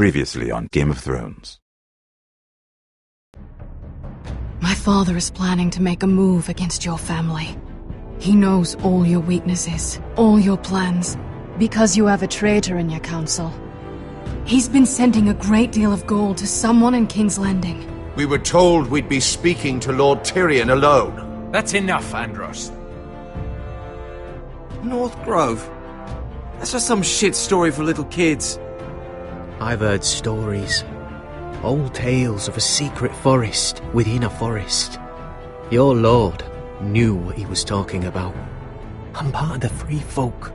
Previously on Game of Thrones. My father is planning to make a move against your family. He knows all your weaknesses, all your plans, because you have a traitor in your council. He's been sending a great deal of gold to someone in King's Landing. We were told we'd be speaking to Lord Tyrion alone. That's enough, Andros. North Grove? That's just some shit story for little kids. I've heard stories. Old tales of a secret forest within a forest. Your lord knew what he was talking about. I'm part of the free folk.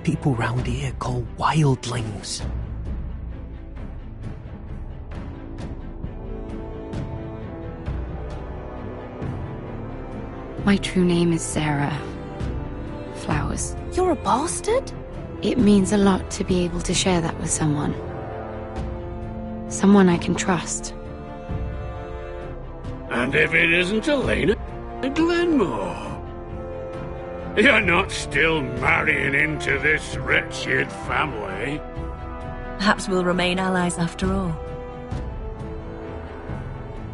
People round here call wildlings. My true name is Sarah Flowers. You're a bastard? It means a lot to be able to share that with someone. Someone I can trust. And if it isn't Elena Glenmore? You're not still marrying into this wretched family? Perhaps we'll remain allies after all.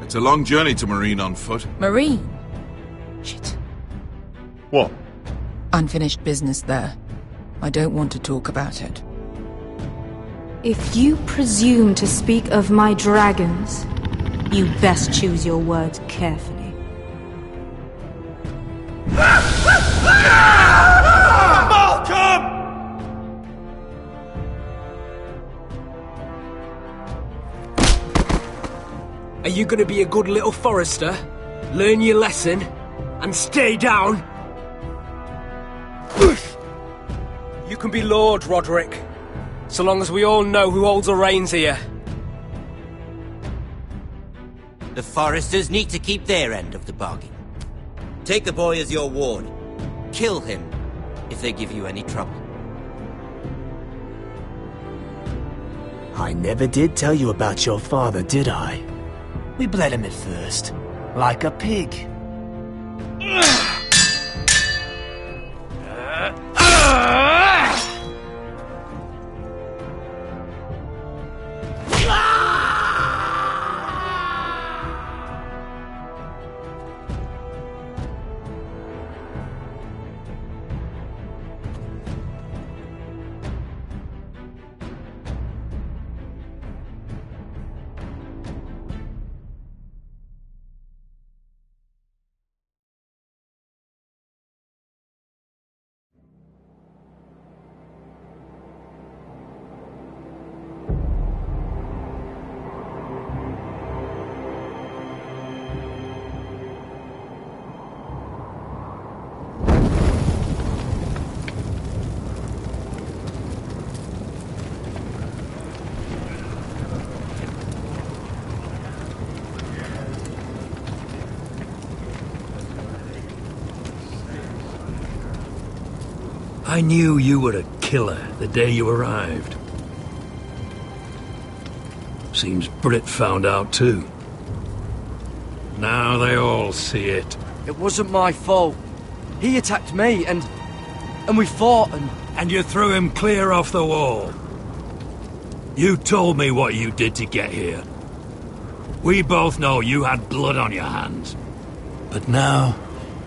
It's a long journey to Marine on foot. Marine? Shit. What? Unfinished business there. I don't want to talk about it. If you presume to speak of my dragons, you best choose your words carefully. Malcolm! Are you gonna be a good little forester? Learn your lesson? And stay down? You can be Lord, Roderick. So long as we all know who holds the reins here. The Foresters need to keep their end of the bargain. Take the boy as your ward. Kill him if they give you any trouble. I never did tell you about your father, did I? We bled him at first, like a pig. I knew you were a killer the day you arrived. Seems Britt found out too. Now they all see it. It wasn't my fault. He attacked me and we fought and... And you threw him clear off the wall. You told me what you did to get here. We both know you had blood on your hands. But now,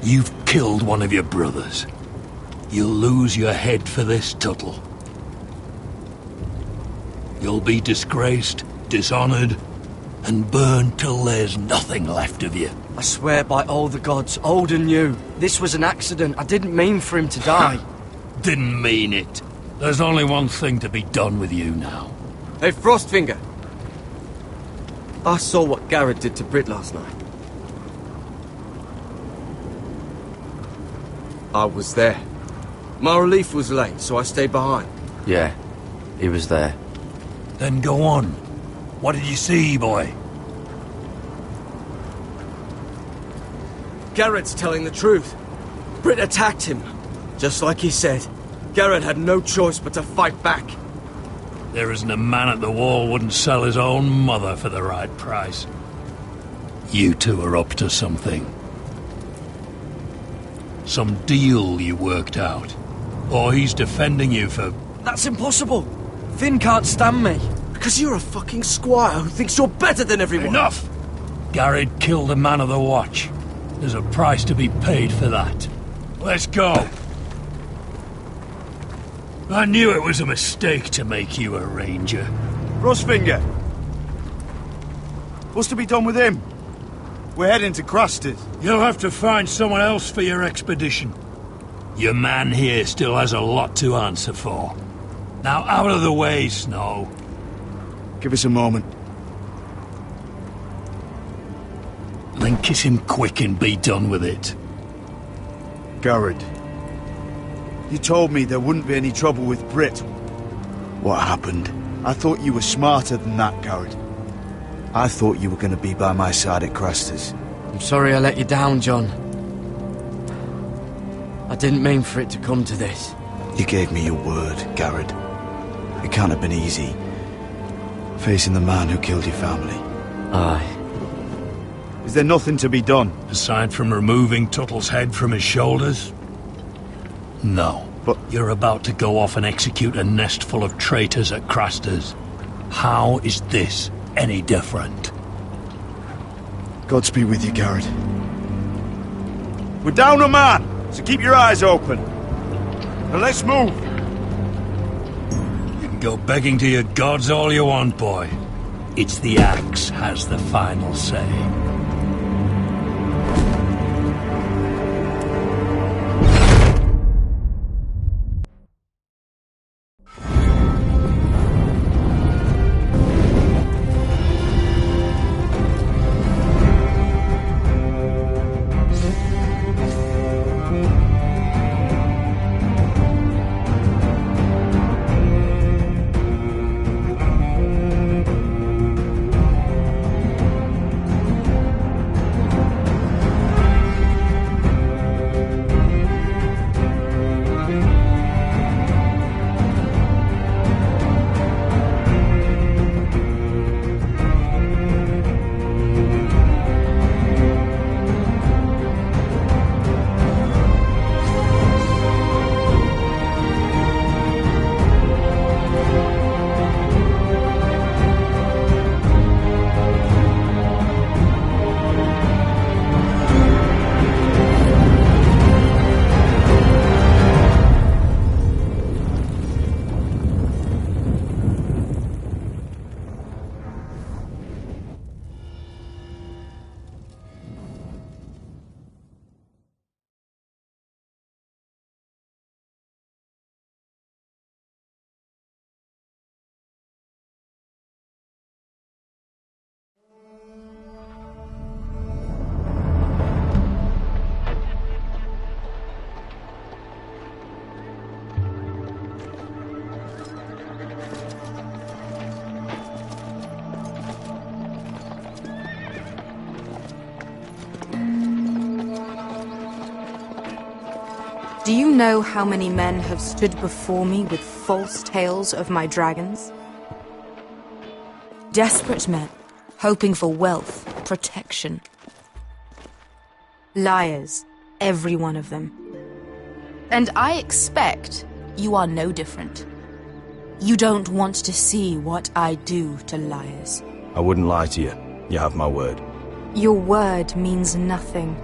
you've killed one of your brothers. You'll lose your head for this, Tuttle. You'll be disgraced, dishonored, and burned till there's nothing left of you. I swear by all the gods, old and new, this was an accident. I didn't mean for him to die. Didn't mean it. There's only one thing to be done with you now. Hey, Frostfinger. I saw what Garrett did to Britt last night. I was there. My relief was late, so I stayed behind. Yeah, he was there. Then go on. What did you see, boy? Garrett's telling the truth. Britt attacked him. Just like he said. Garrett had no choice but to fight back. There isn't a man at the wall wouldn't sell his own mother for the right price. You two are up to something. Some deal you worked out. Or he's defending you for... That's impossible. Finn can't stand me. Because you're a fucking squire who thinks you're better than everyone. Enough! Garrett killed a man of the watch. There's a price to be paid for that. Let's go. I knew it was a mistake to make you a ranger. Rosfinger! What's to be done with him? We're heading to Crusters. You'll have to find someone else for your expedition. Your man here still has a lot to answer for. Now out of the way, Snow. Give us a moment. Then kiss him quick and be done with it. Garrett, you told me there wouldn't be any trouble with Brit. What happened? I thought you were smarter than that, Garrett. I thought you were going to be by my side at Crusters. I'm sorry I let you down, John. I didn't mean for it to come to this. You gave me your word, Garrett. It can't have been easy, facing the man who killed your family. Aye. Is there nothing to be done? Aside from removing Tuttle's head from his shoulders? No. But you're about to go off and execute a nest full of traitors at Crusters. How is this any different? Godspeed with you, Garrett. We're down a man, so keep your eyes open. Now let's move. You can go begging to your gods all you want, boy. It's the axe has the final say. Do you know how many men have stood before me with false tales of my dragons? Desperate men, hoping for wealth, protection. Liars, every one of them. And I expect you are no different. You don't want to see what I do to liars. I wouldn't lie to you. You have my word. Your word means nothing.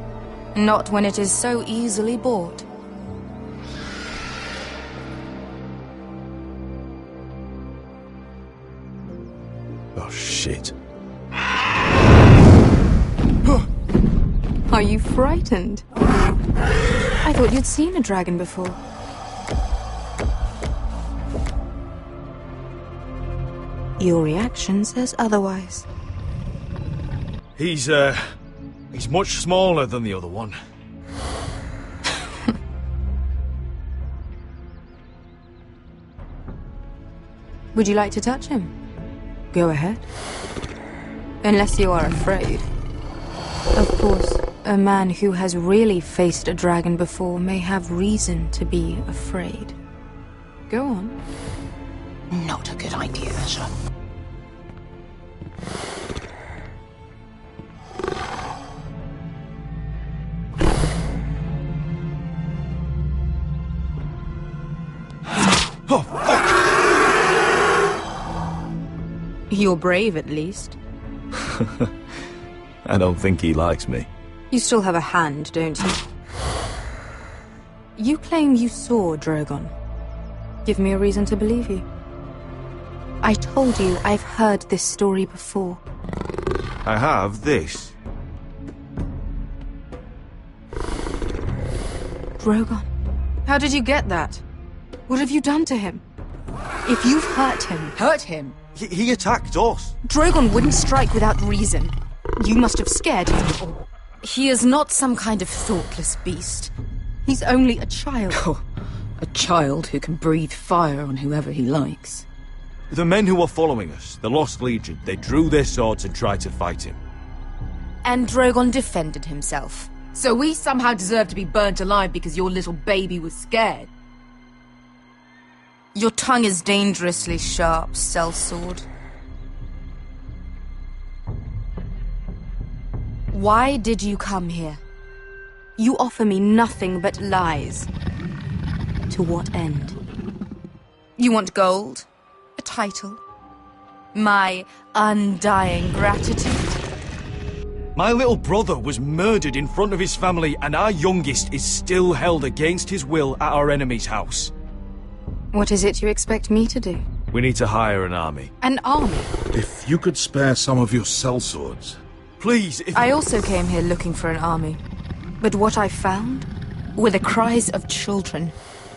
Not when it is so easily bought. Oh, shit. Are you frightened? I thought you'd seen a dragon before. Your reaction says otherwise. He's much smaller than the other one. Would you like to touch him? Go ahead. Unless you are afraid. Of course, a man who has really faced a dragon before may have reason to be afraid. Go on. Not a good idea, sir. Oh, fuck! You're brave, at least. I don't think he likes me. You still have a hand, don't you? You claim you saw Drogon. Give me a reason to believe you. I told you I've heard this story before. I have this. Drogon. How did you get that? What have you done to him? If you've hurt him... Hurt him? He attacked us. Drogon wouldn't strike without reason. You must have scared him. He is not some kind of thoughtless beast. He's only a child. Oh, a child who can breathe fire on whoever he likes. The men who were following us, the Lost Legion, they drew their swords and tried to fight him. And Drogon defended himself. So we somehow deserve to be burnt alive because your little baby was scared? Your tongue is dangerously sharp, sellsword. Why did you come here? You offer me nothing but lies. To what end? You want gold? A title? My undying gratitude? My little brother was murdered in front of his family, and our youngest is still held against his will at our enemy's house. What is it you expect me to do? We need to hire an army. An army? If you could spare some of your sellswords. Please, if... I also came here looking for an army. But what I found were the cries of children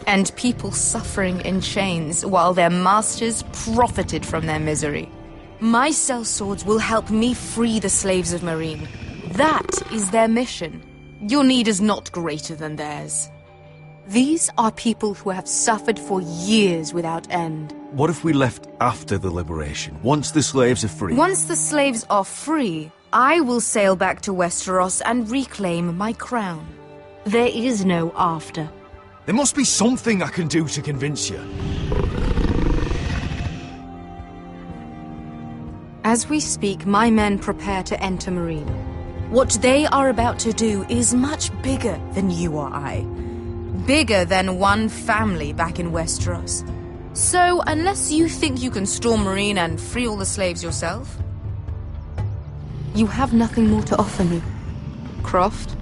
and people suffering in chains while their masters profited from their misery. My sellswords will help me free the slaves of Meereen. That is their mission. Your need is not greater than theirs. These are people who have suffered for years without end. What if we left after the liberation, once the slaves are free? Once the slaves are free, I will sail back to Westeros and reclaim my crown. There is no after. There must be something I can do to convince you. As we speak, my men prepare to enter Meereen. What they are about to do is much bigger than you or I. Bigger than one family back in Westeros. So, unless you think you can storm Meereen and free all the slaves yourself, you have nothing more to offer me, Croft.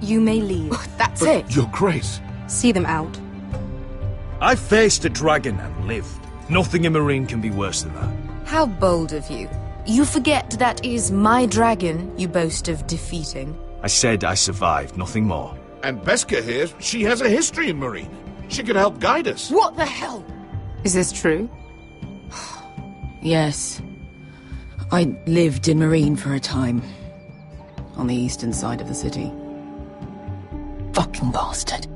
You may leave. That's it. Your Grace. See them out. I faced a dragon and lived. Nothing in Meereen can be worse than that. How bold of you. You forget that is my dragon you boast of defeating. I said I survived, nothing more. And Beskha here, she has a history in Meereen. She could help guide us. What the hell? Is this true? Yes. I lived in Meereen for a time. On the eastern side of the city. Fucking bastard.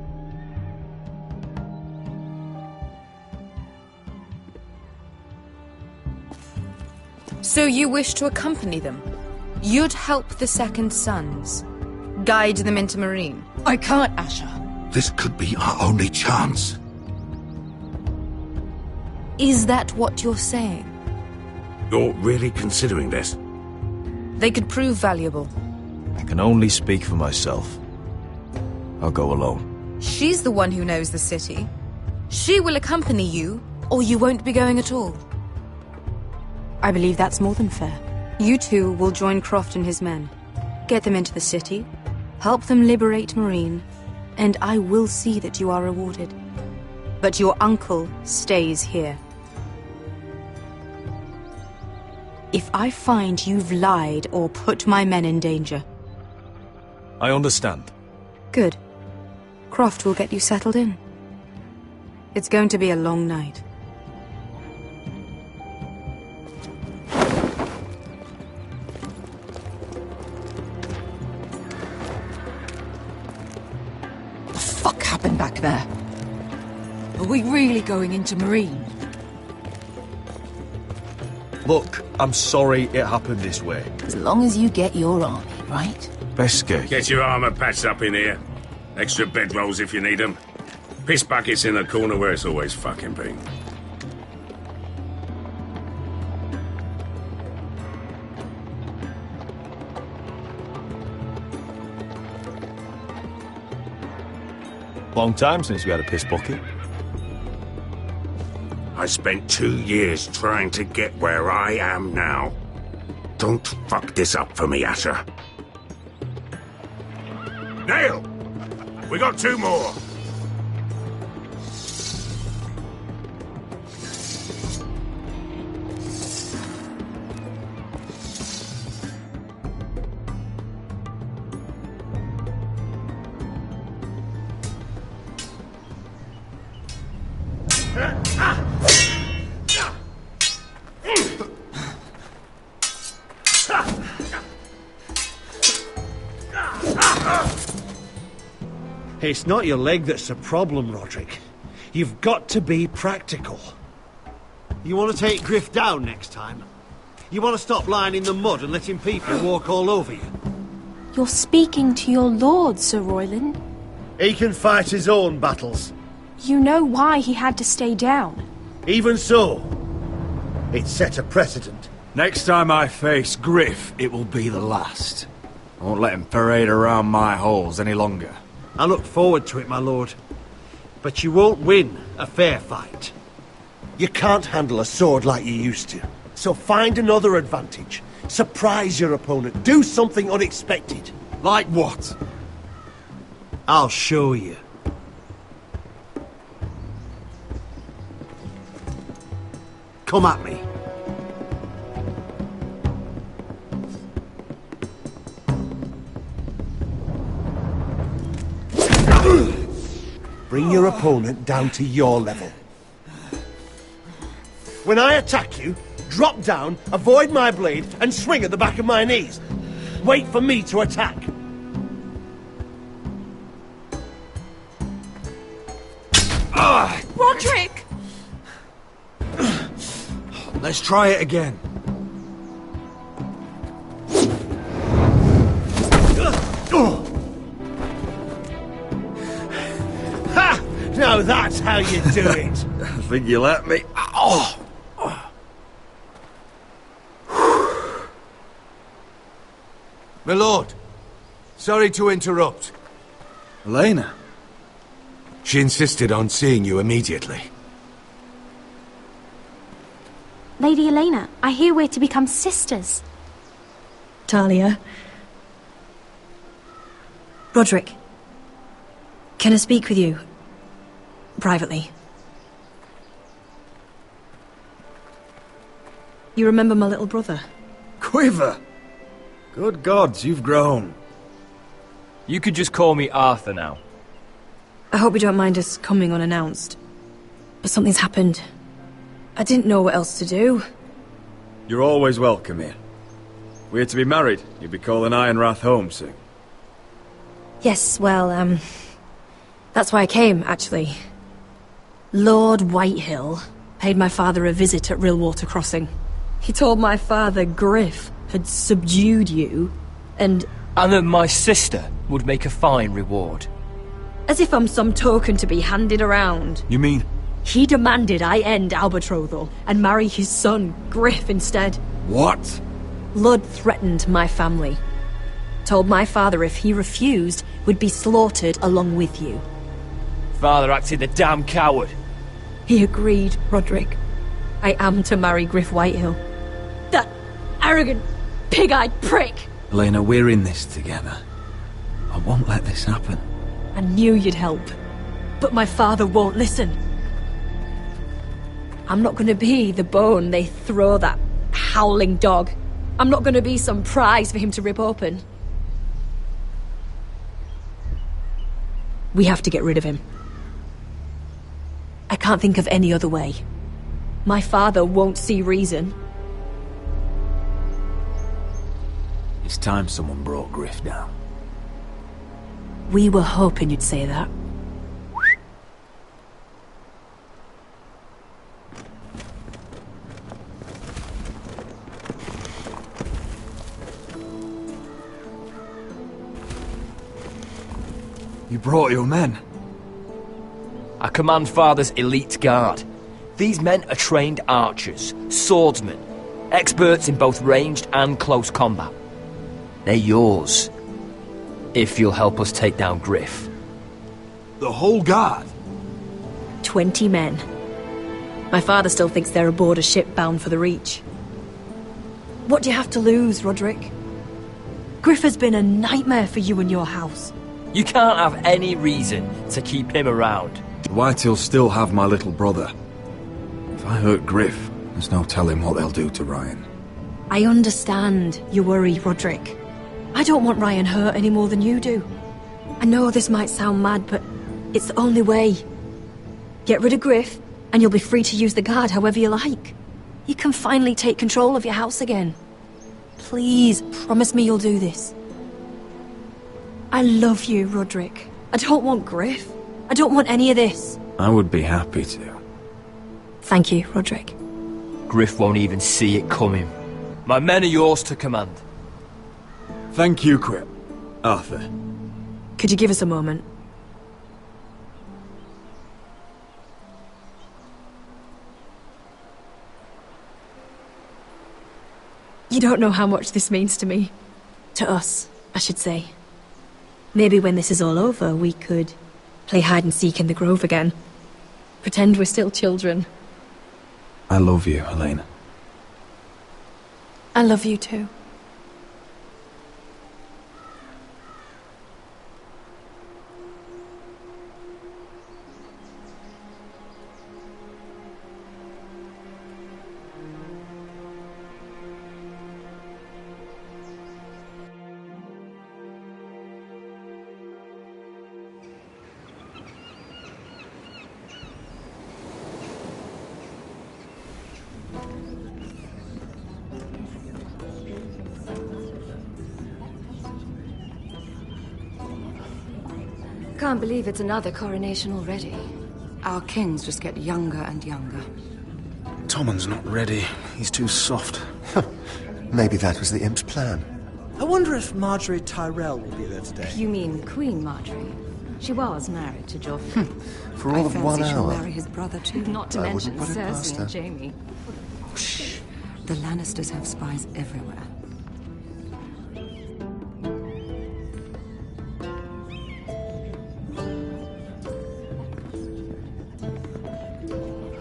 So you wish to accompany them? You'd help the Second Sons? Guide them into Meereen? I can't, Asha. This could be our only chance. Is that what you're saying? You're really considering this? They could prove valuable. I can only speak for myself. I'll go alone. She's the one who knows the city. She will accompany you, or you won't be going at all. I believe that's more than fair. You two will join Croft and his men. Get them into the city, help them liberate Meereen, and I will see that you are rewarded. But your uncle stays here. If I find you've lied or put my men in danger... I understand. Good. Croft will get you settled in. It's going to be a long night. What the fuck happened back there? Are we really going into Meereen? Look, I'm sorry it happened this way. As long as you get your army, right? Beskha. Get your armor patched up in here. Extra bedrolls if you need them. Piss buckets in the corner where it's always fucking been. Long time since we had a piss bucket. I spent 2 years trying to get where I am now. Don't fuck this up for me, Asher. Nail! We got 2 more! It's not your leg that's the problem, Roderick. You've got to be practical. You want to take Griff down next time? You want to stop lying in the mud and letting people walk all over you? You're speaking to your lord, Sir Royland. He can fight his own battles. You know why he had to stay down. Even so, it set a precedent. Next time I face Griff, it will be the last. I won't let him parade around my halls any longer. I look forward to it, my lord. But you won't win a fair fight. You can't handle a sword like you used to. So find another advantage. Surprise your opponent. Do something unexpected. Like what? I'll show you. Come at me. Bring your opponent down to your level. When I attack you, drop down, avoid my blade, and swing at the back of my knees. Wait for me to attack. Roderick! Let's try it again. Ha! Now that's how you do it. I think you let me. Oh! My lord, sorry to interrupt. Elena? She insisted on seeing you immediately. Lady Elena, I hear we're to become sisters. Talia. Roderick. Can I speak with you? Privately. You remember my little brother? Quiver! Good gods, you've grown. You could just call me Arthur now. I hope you don't mind us coming unannounced. But something's happened. I didn't know what else to do. You're always welcome here. We're to be married. You'll be calling Ironrath home soon. Yes, well, that's why I came, actually. Lord Whitehill paid my father a visit at Rillwater Crossing. He told my father Griff had subdued you, and that my sister would make a fine reward. As if I'm some token to be handed around. You mean? He demanded I end our betrothal and marry his son, Griff, instead. What? Lud threatened my family. Told my father if he refused, we'd be slaughtered along with you. Father acted a damn coward. He agreed, Roderick. I am to marry Griff Whitehill. That arrogant, pig-eyed prick! Elena, we're in this together. I won't let this happen. I knew you'd help. But my father won't listen. I'm not gonna be the bone they throw that howling dog. I'm not gonna be some prize for him to rip open. We have to get rid of him. I can't think of any other way. My father won't see reason. It's time someone brought Griff down. We were hoping you'd say that. You brought your men. I command Father's elite guard. These men are trained archers, swordsmen, experts in both ranged and close combat. They're yours, if you'll help us take down Griff. The whole guard? 20 men. My father still thinks they're aboard a ship bound for the Reach. What do you have to lose, Roderick? Griff has been a nightmare for you and your house. You can't have any reason to keep him around. The Whitehills still have my little brother. If I hurt Griff, there's no telling what they'll do to Ryan. I understand your worry, Roderick. I don't want Ryan hurt any more than you do. I know this might sound mad, but it's the only way. Get rid of Griff, and you'll be free to use the guard however you like. You can finally take control of your house again. Please, promise me you'll do this. I love you, Roderick. I don't want Griff. I don't want any of this. I would be happy to. Thank you, Roderick. Griff won't even see it coming. My men are yours to command. Thank you, Crip. Arthur. Could you give us a moment? You don't know how much this means to me. To us, I should say. Maybe when this is all over, we could play hide and seek in the grove again. Pretend we're still children. I love you, Elena. I love you too. Can't believe it's another coronation already. Our kings just get younger and younger. Tommen's not ready. He's too soft. Maybe that was the imp's plan. I wonder if Marjorie Tyrell will be there today. You mean Queen Marjorie? She was married to Joffrey. For all of 1 she'll hour. marry his brother too. Not to I mention wouldn't put it past Cersei her. and Jaime. Shh. The Lannisters have spies everywhere.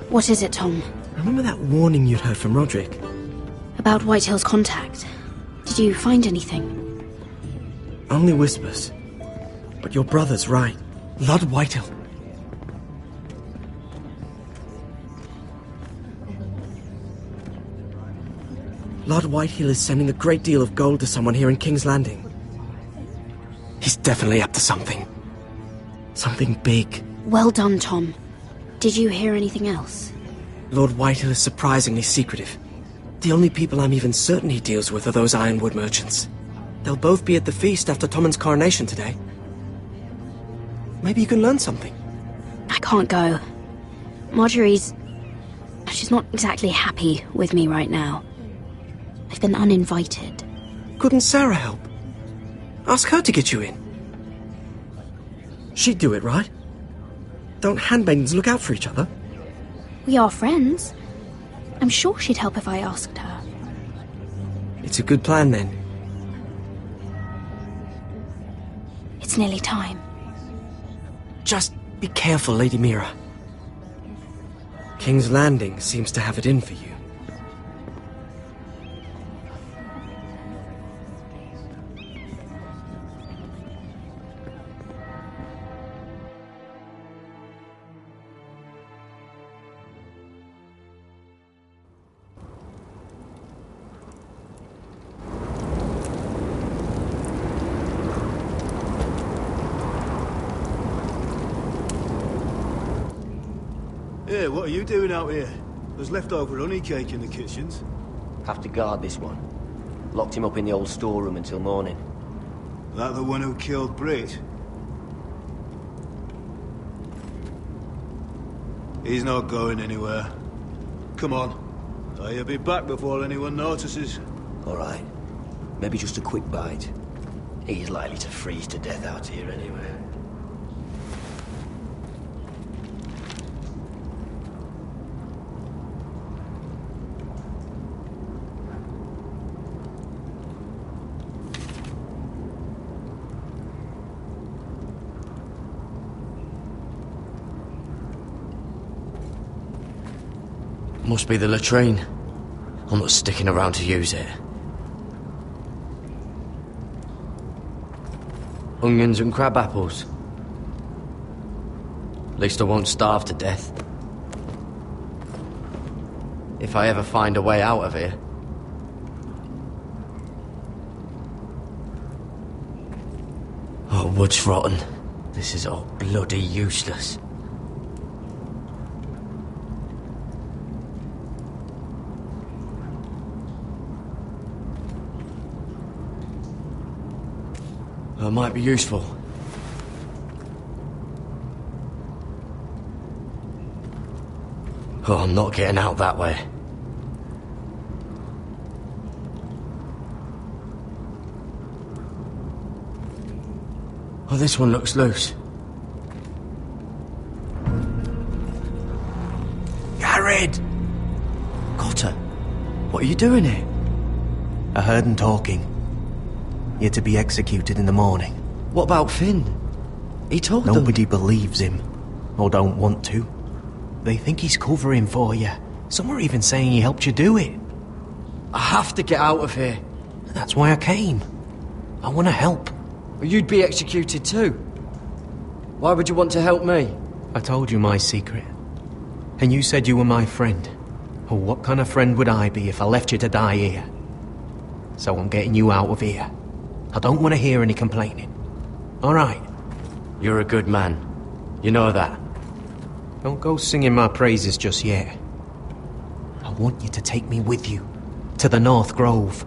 What is it, Tom? Remember that warning you'd heard from Roderick? About Whitehill's contact. Did you find anything? Only whispers. But your brother's right. Lord Whitehill. Lord Whitehill is sending a great deal of gold to someone here in King's Landing. He's definitely up to something. Something big. Well done, Tom. Did you hear anything else? Lord Whitehill is surprisingly secretive. The only people I'm even certain he deals with are those ironwood merchants. They'll both be at the feast after Tommen's coronation today. Maybe you can learn something. I can't go. Marjorie's... she's not exactly happy with me right now. I've been uninvited. Couldn't Sarah help? Ask her to get you in. She'd do it, right? Don't handmaidens look out for each other? We are friends. I'm sure she'd help if I asked her. It's a good plan, then. It's nearly time. Just be careful, Lady Mira. King's Landing seems to have it in for you. Hey, what are you doing out here? There's leftover honey cake in the kitchens. Have to guard this one. Locked him up in the old storeroom until morning. That the one who killed Brit? He's not going anywhere. Come on. I'll be back before anyone notices. All right. Maybe just a quick bite. He's likely to freeze to death out here anyway. Must be the latrine. I'm not sticking around to use it. Onions and crab apples. At least I won't starve to death. If I ever find a way out of here. Oh, wood's rotten. This is all bloody useless. It might be useful. Oh, I'm not getting out that way. Oh, this one looks loose. Garrett! Cotter, what are you doing here? I heard him talking. You're to be executed in the morning. What about Finn? He told them. Nobody believes him, or don't want to. They think he's covering for you. Some are even saying he helped you do it. I have to get out of here. That's why I came. I want to help. Well, you'd be executed too. Why would you want to help me? I told you my secret. And you said you were my friend. Well, what kind of friend would I be if I left you to die here? So I'm getting you out of here. I don't want to hear any complaining. All right? You're a good man. You know that. Don't go singing my praises just yet. I want you to take me with you. To the North Grove.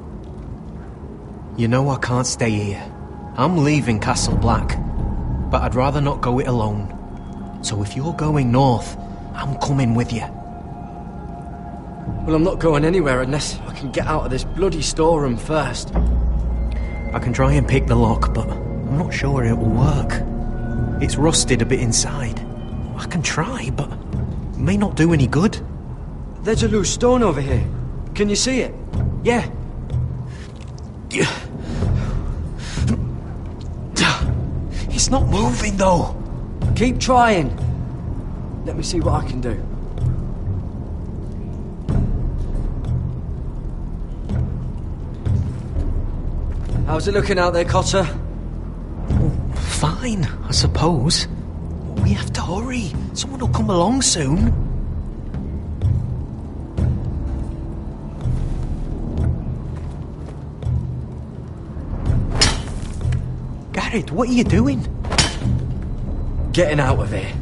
You know I can't stay here. I'm leaving Castle Black. But I'd rather not go it alone. So if you're going north, I'm coming with you. Well, I'm not going anywhere unless I can get out of this bloody storeroom first. I can try and pick the lock, but I'm not sure it will work. It's rusted a bit inside. I can try, but it may not do any good. There's a loose stone over here. Can you see it? Yeah. It's not moving, though. Keep trying. Let me see what I can do. How's it looking out there, Cotter? Fine, I suppose. We have to hurry. Someone will come along soon. Garrett, what are you doing? Getting out of here.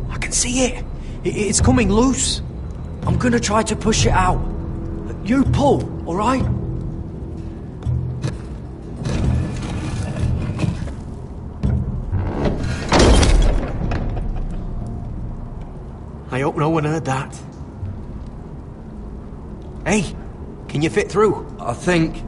I can see it. It's coming loose. I'm gonna try to push it out. You pull, all right? I hope no one heard that. Hey, can you fit through? I think.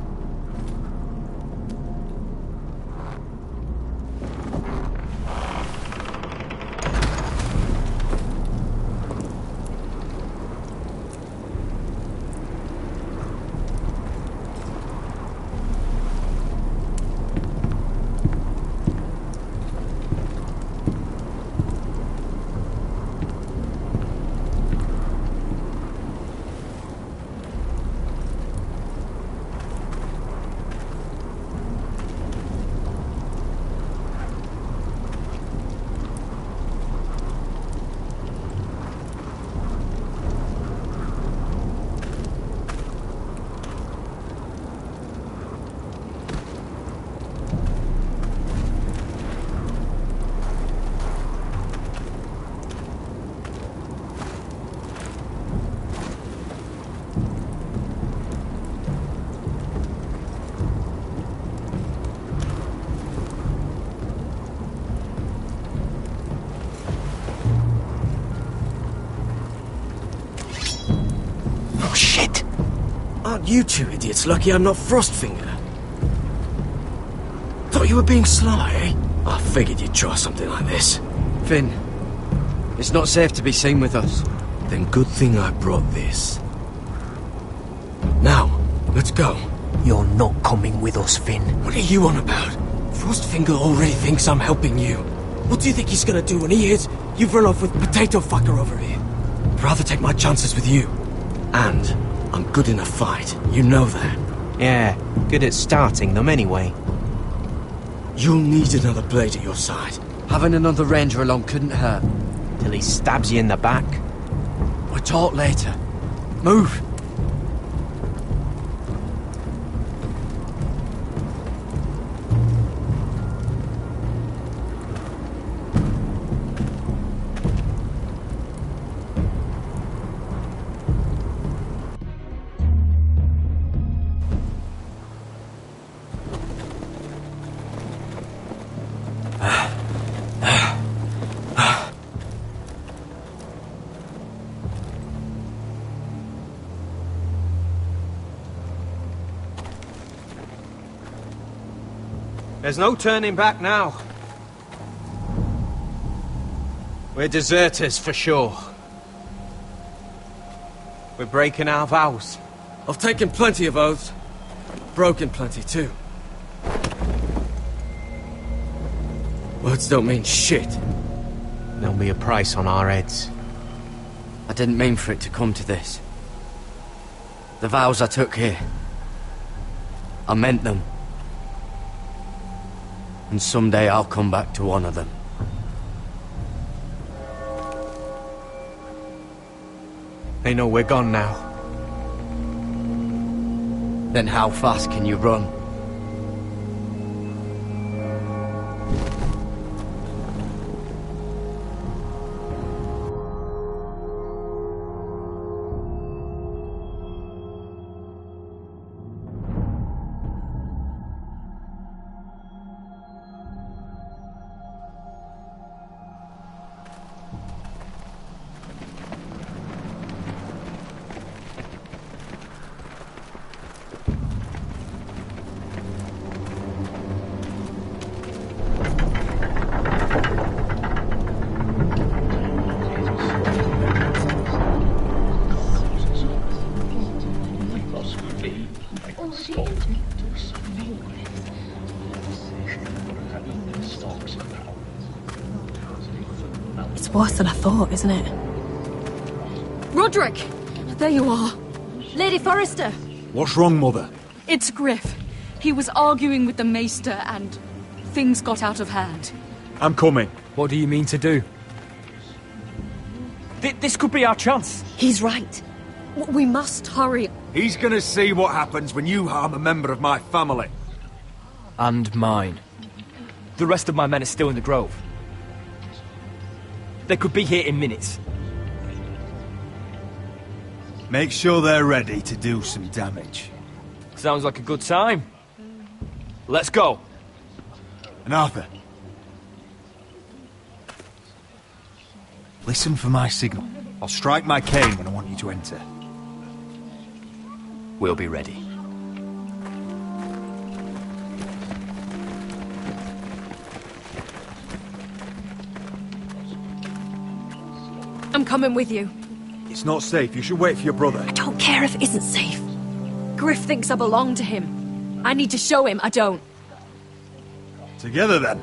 Aren't you two idiots lucky I'm not Frostfinger? Thought you were being sly, eh? I figured you'd try something like this. Finn, it's not safe to be seen with us. Then good thing I brought this. Now, Let's go. You're not coming with us, Finn. What are you on about? Frostfinger already thinks I'm helping you. What do you think he's gonna do when he hears you've run off with potato fucker over here? I'd rather take my chances with you. And I'm good in a fight. You know that. Yeah, good at starting them anyway. You'll need another blade at your side. Having another ranger along couldn't hurt. Till he stabs you in the back. We'll talk later. Move! There's no turning back now. We're deserters for sure. We're breaking our vows. I've taken plenty of oaths. Broken plenty too. Words don't mean shit. There'll be a price on our heads. I didn't mean for it to come to this. The vows I took here, I meant them. And someday I'll come back to honour them. They know we're gone now. Then how fast can you run? It's worse than I thought, isn't it? Roderick! There you are. Lady Forrester! What's wrong, Mother? It's Griff. He was arguing with the Maester and things got out of hand. I'm coming. What do you mean to do? This could be our chance. He's right. We must hurry. He's gonna see what happens when you harm a member of my family. And mine. The rest of my men are still in the grove. They could be here in minutes. Make sure they're ready to do some damage. Sounds like a good time. Let's go. And Arthur, listen for my signal. I'll strike my cane when I want you to enter. We'll be ready. I'm coming with you. It's not safe. You should wait for your brother. I don't care if it isn't safe. Griff thinks I belong to him. I need to show him I don't. Together, then.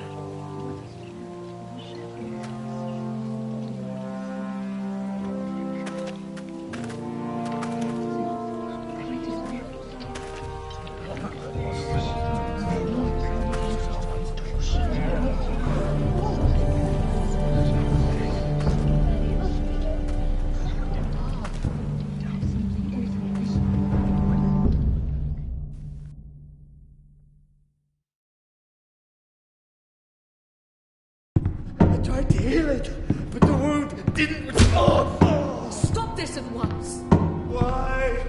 Tried to heal it, but the wound didn't. Stop this at once. Why?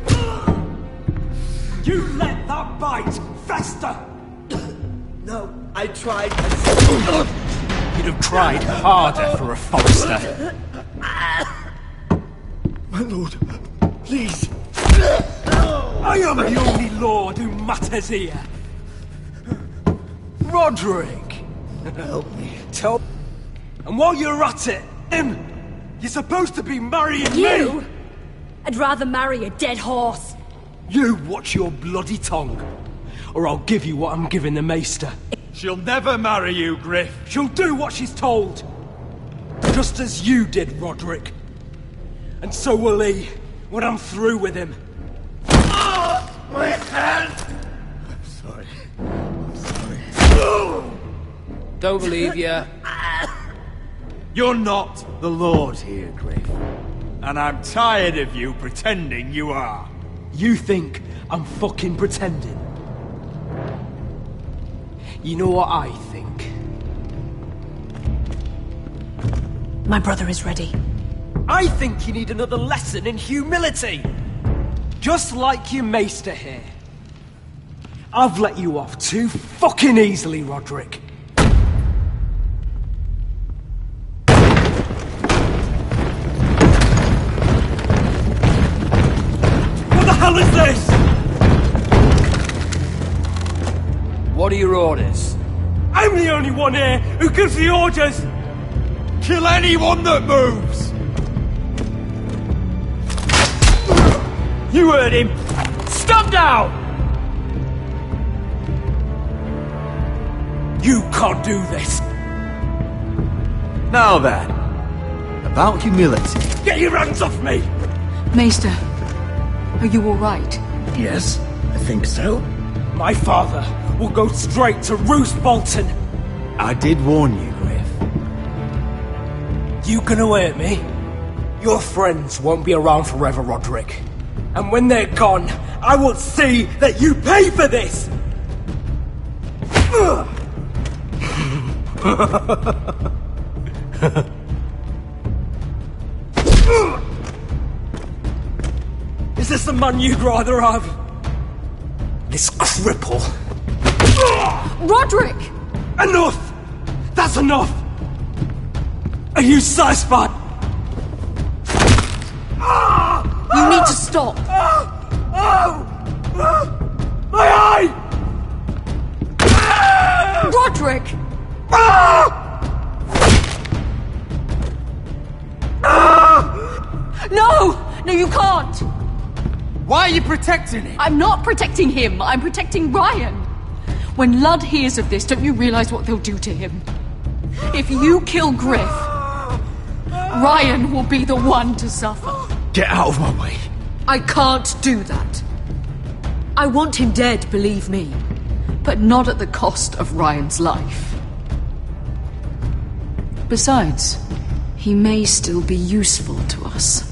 You let that bite fester! No, I tried. You'd have tried harder for a Forrester. My lord, please. I am the only lord who matters here. Roderick! Help me. Tell. And while you're at it, you're supposed to be marrying You? me! I'd rather marry a dead horse. You watch your bloody tongue, or I'll give you what I'm giving the Maester. She'll never marry you, Griff. She'll do what she's told. Just as you did, Roderick. And so will he, when I'm through with him. My hand! I'm sorry. Don't believe you. You're not the Lord here, Griff. And I'm tired of you pretending you are. You think I'm fucking pretending? You know what I think? My brother is ready. I think you need another lesson in humility. Just like your Maester here. I've let you off too fucking easily, Roderick. What the hell is this? What are your orders? I'm the only one here who gives the orders! Kill anyone that moves! You heard him! Stop now! You can't do this! Now then, about humility. Get your hands off me! Maester, are you alright? Yes, I think so. My father will go straight to Roose Bolton! I did warn you, Griff. You gonna hurt me? Your friends won't be around forever, Roderick. And when they're gone, I will see that you pay for this! Is this the man you'd rather have? This cripple? Roderick! Enough! That's enough! Are you satisfied? You need to stop! My eye! Roderick! No! No, you can't! Why are you protecting him? I'm not protecting him. I'm protecting Ryan. When Ludd hears of this, don't you realize what they'll do to him? If you kill Griff, Ryan will be the one to suffer. Get out of my way. I can't do that. I want him dead, believe me. But not at the cost of Ryan's life. Besides, he may still be useful to us.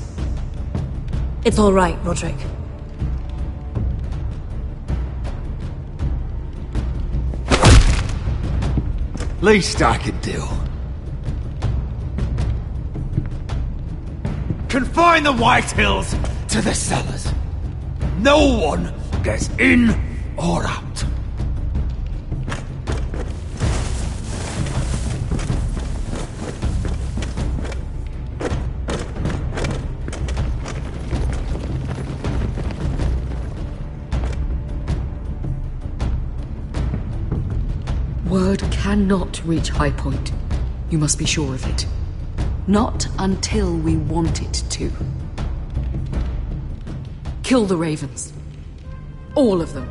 It's all right, Roderick. Least I could do. Confine the White Hills to the cellars. No one gets in or out. Word cannot reach High Point. You must be sure of it. Not until we want it to. Kill the ravens. All of them.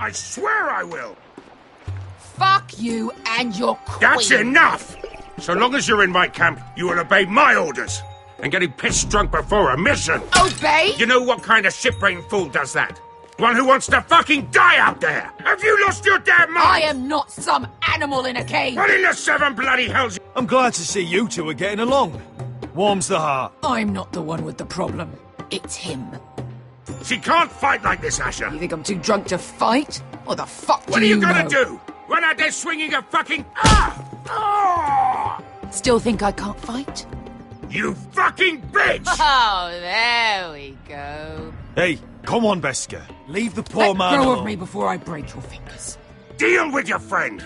I swear I will! Fuck you and your queen. That's enough! So long as you're in my camp, you will obey my orders. And getting pissed drunk before a mission. Obey? You know what kind of shit-brained fool does that? One who wants to fucking die out there! Have you lost your damn mind? I am not some animal in a cage. What in the seven bloody hells? I'm glad to see you two are getting along. Warms the heart. I'm not the one with the problem. It's him. She can't fight like this, Asher. You think I'm too drunk to fight? What the fuck What do are you know? gonna do? Run out there swinging a fucking... Still think I can't fight? You fucking bitch! Oh, there we go. Hey, come on, Beska. Leave the poor Let man go alone. of me before I break your fingers. Deal with your friend.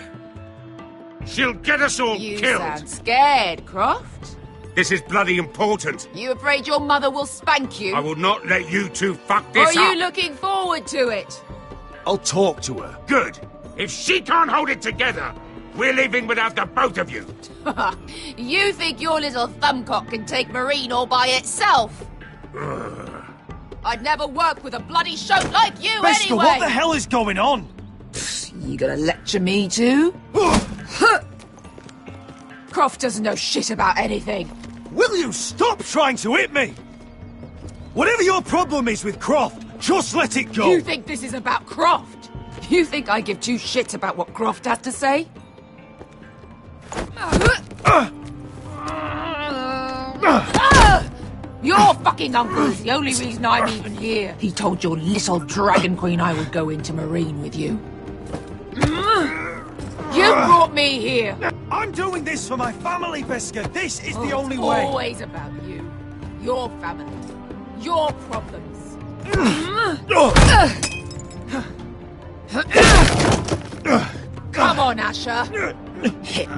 She'll get us all You killed. sound scared, Croft. This is bloody important. You afraid your mother will spank you? I will not let you two fuck Or this are up. you looking forward to it? I'll talk to her. Good. If she can't hold it together, we're leaving without the both of you. You think your little thumbcock can take Marine all by itself? I'd never work with a bloody shote like you Beskha, anyway! what the hell is going on? You gonna lecture me too? Croft doesn't know shit about anything. Will you stop trying to hit me? Whatever your problem is with Croft, just let it go. You think this is about Croft? You think I give two shits about what Croft has to say? Your fucking uncle is the only reason I'm even here. He told your little dragon queen I would go into Marine with you. You brought me here. I'm doing this for my family, Beskha. This is the only it's way. Always about you, your family, your problems. Come on, Asher. Hit me.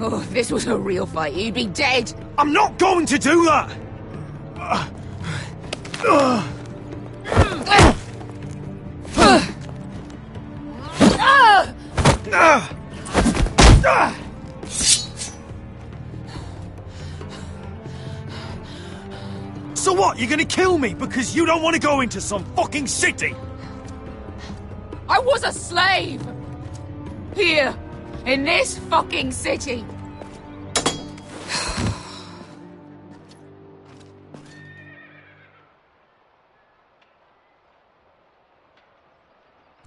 Oh, if this was a real fight, you'd be dead. I'm not going to do that. So what, you're gonna kill me because you don't want to go into some fucking city? I was a slave! Here, in this fucking city.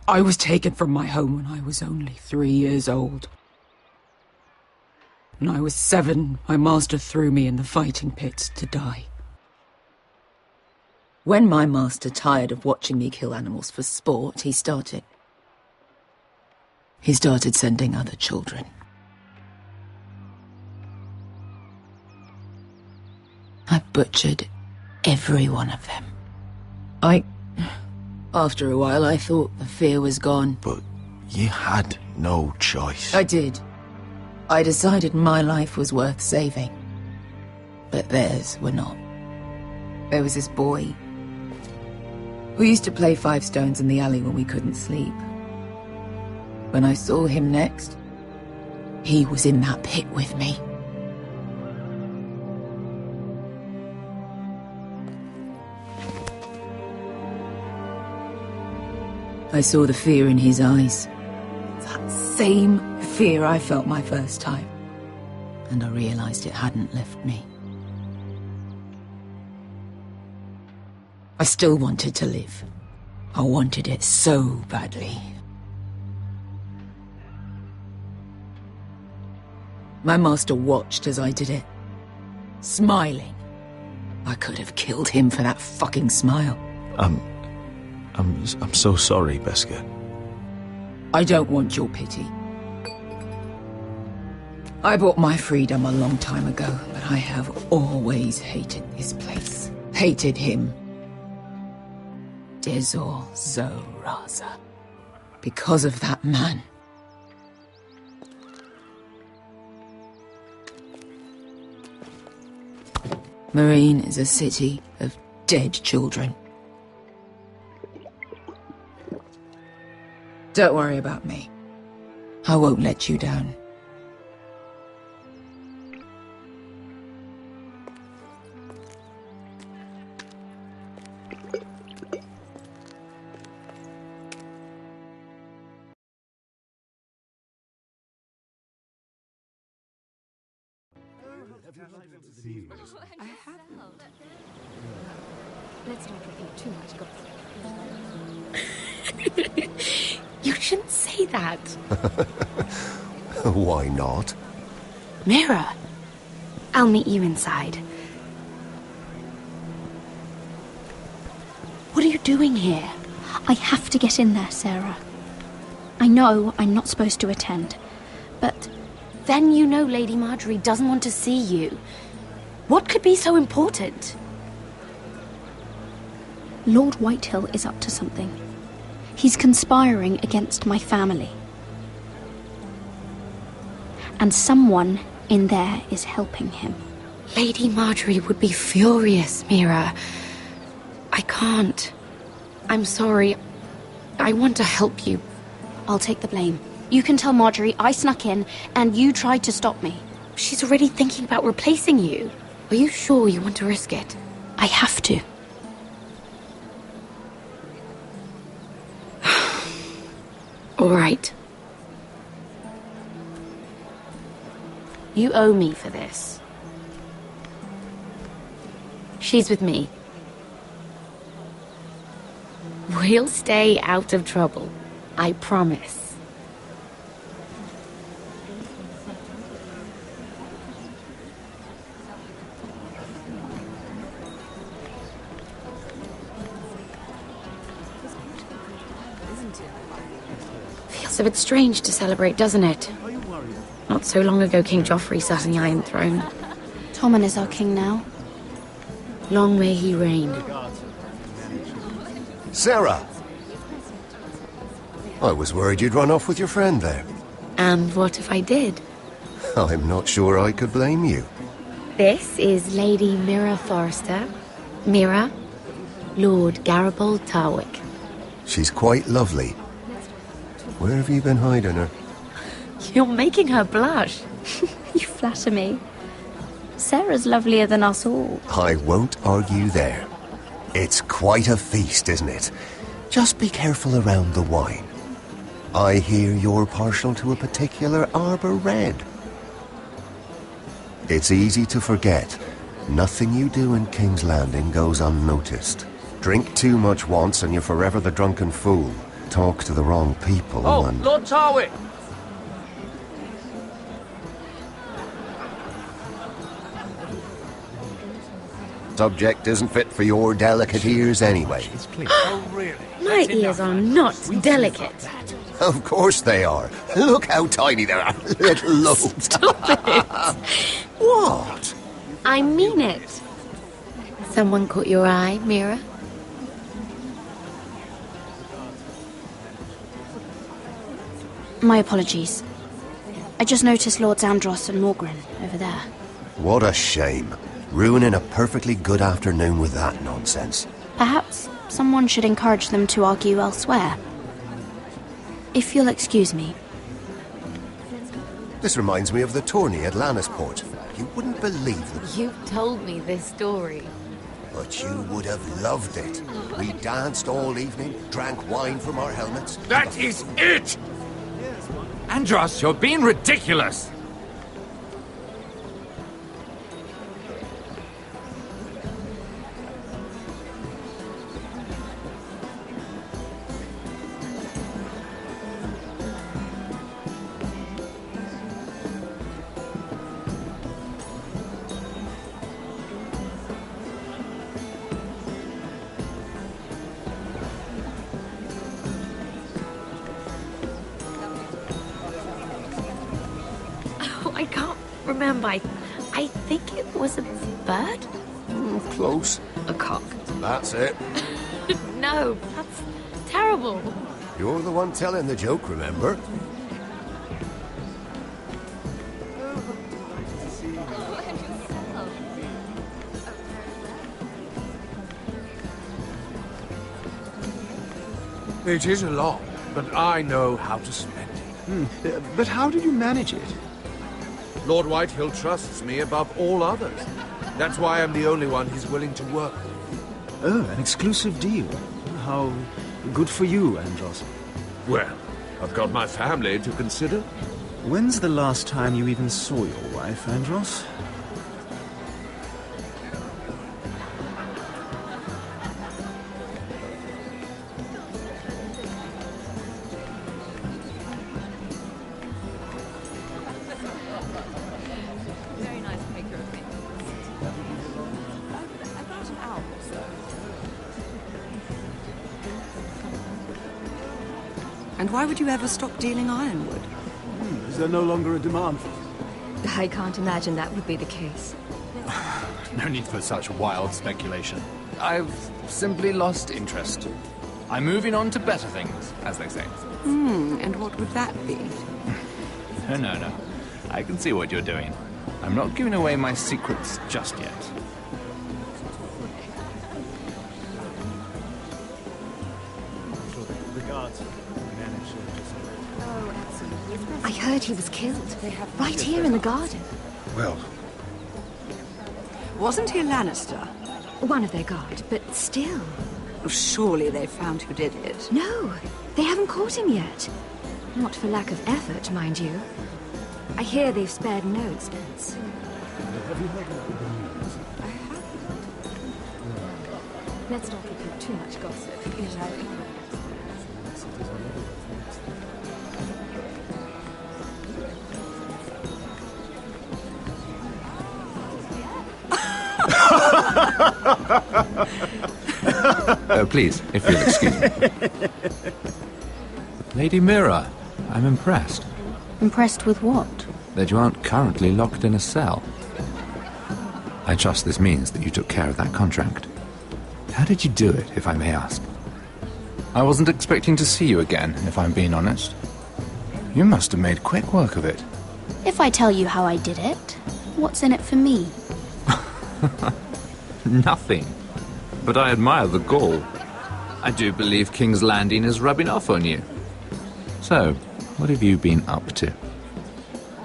I was taken from my home when I was only 3 years old. When I was 7, my master threw me in the fighting pits to die. When my master tired of watching me kill animals for sport, he started sending other children. I butchered every one of them. After a while, I thought the fear was gone. But you had no choice. I did. I decided my life was worth saving. But theirs were not. There was this boy. We used to play 5 stones in the alley when we couldn't sleep. When I saw him next, he was in that pit with me. I saw the fear in his eyes. That same fear I felt my first time. And I realized it hadn't left me. I still wanted to live. I wanted it so badly. My master watched as I did it, smiling. I could have killed him for that fucking smile. I'm so sorry, Beskha. I don't want your pity. I bought my freedom a long time ago, but I have always hated this place. Hated him. Dezor Zoraza. Because of that man. Marine is a city of dead children. Don't worry about me. I won't let you down. I haven't. Let's not repeat too much gossip. You shouldn't say that. Why not? Mira, I'll meet you inside. What are you doing here? I have to get in there, Sarah. I know I'm not supposed to attend, but... Then you know Lady Marjorie doesn't want to see you. What could be so important? Lord Whitehill is up to something. He's conspiring against my family. And someone in there is helping him. Lady Marjorie would be furious, Mira. I can't. I'm sorry. I want to help you. I'll take the blame. You can tell Marjorie I snuck in, and you tried to stop me. She's already thinking about replacing you. Are you sure you want to risk it? I have to. All right. You owe me for this. She's with me. We'll stay out of trouble. I promise. Feels a bit strange to celebrate, doesn't it? Not so long ago, King Joffrey sat on the Iron Throne. Tommen is our king now. Long may he reign. Sarah! I was worried you'd run off with your friend there. And what if I did? I'm not sure I could blame you. This is Lady Mira Forrester. Mira, Lord Garibald Tarwick. She's quite lovely. Where have you been hiding her? You're making her blush. You flatter me. Sarah's lovelier than us all. I won't argue there. It's quite a feast, isn't it? Just be careful around the wine. I hear you're partial to a particular Arbor Red. It's easy to forget. Nothing you do in King's Landing goes unnoticed. Drink too much once and you're forever the drunken fool. Talk to the wrong people and... Lord Tarwick! Subject isn't fit for your delicate ears anyway. Oh, really? My ears are not delicate. Of course they are. Look how tiny they are. Little lobes. Stop it. What? I mean it. Someone caught your eye, Mira? My apologies. I just noticed Lords Andros and Morgren over there. What a shame. Ruining a perfectly good afternoon with that nonsense. Perhaps someone should encourage them to argue elsewhere. If you'll excuse me. This reminds me of the tourney at Lannisport. You wouldn't believe it. You've told me this story. But you would have loved it. We danced all evening, drank wine from our helmets. That is it! Andros, you're being ridiculous! I can't remember. I think it was a bird? Close. A cock. That's it. No, that's terrible. You're the one telling the joke, remember? It is a lot, but I know how to spend it. But how did you manage it? Lord Whitehill trusts me above all others. That's why I'm the only one he's willing to work with. Oh, an exclusive deal. How good for you, Andros. Well, I've got my family to consider. When's the last time you even saw your wife, Andros? And why would you ever stop dealing ironwood? Is there no longer a demand for it? I can't imagine that would be the case. No need for such wild speculation. I've simply lost interest. I'm moving on to better things, as they say. And what would that be? No. I can see what you're doing. I'm not giving away my secrets just yet. Regards. heard he was killed. Right here in the garden. Well... Wasn't he a Lannister? One of their guard, but still. Surely they found who did it. No, they haven't caught him yet. Not for lack of effort, mind you. I hear they've spared no expense. Have you heard about the news? I have. Let's not repeat too much gossip. Please, if you'll excuse me. Lady Mira, I'm impressed. Impressed with what? That you aren't currently locked in a cell. I trust this means that you took care of that contract. How did you do it, if I may ask? I wasn't expecting to see you again, if I'm being honest. You must have made quick work of it. If I tell you how I did it, what's in it for me? Nothing. But I admire the gall. I do believe King's Landing is rubbing off on you. So, what have you been up to?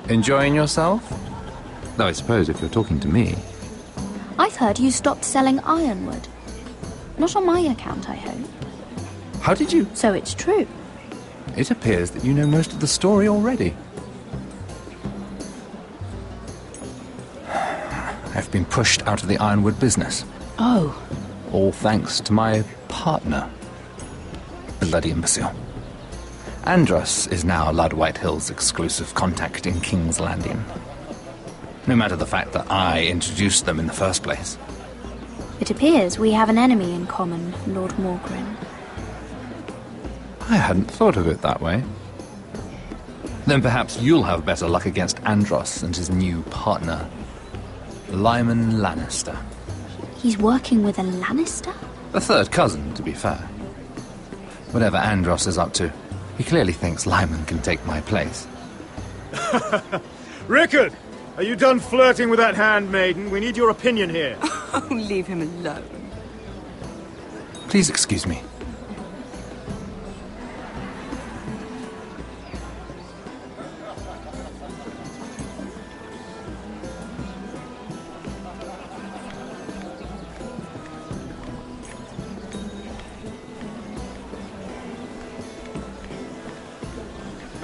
Enjoying yourself? Though I suppose if you're talking to me... I've heard you stopped selling ironwood. Not on my account, I hope. How did you... So it's true. It appears that you know most of the story already. I've been pushed out of the ironwood business. Oh. All thanks to my partner. Bloody imbecile. Andros is now Lad Whitehill's exclusive contact in King's Landing. No matter the fact that I introduced them in the first place. It appears we have an enemy in common, Lord Morgren. I hadn't thought of it that way. Then perhaps you'll have better luck against Andros and his new partner, Lyman Lannister. He's working with a Lannister? A third cousin, to be fair. Whatever Andros is up to, he clearly thinks Lyman can take my place. Rickard! Are you done flirting with that handmaiden? We need your opinion here. Oh, leave him alone. Please excuse me.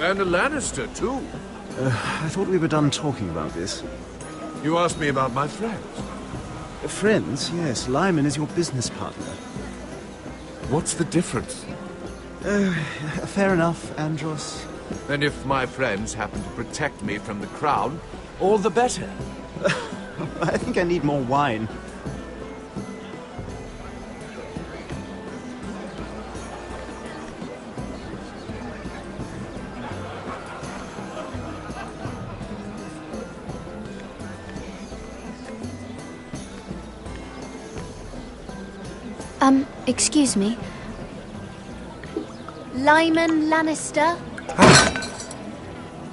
And a Lannister, too. I thought we were done talking about this. You asked me about my friends. Friends? Yes. Lyman is your business partner. What's the difference? Fair enough, Andros. And if my friends happen to protect me from the crown, all the better. I think I need more wine. Excuse me. Lyman Lannister?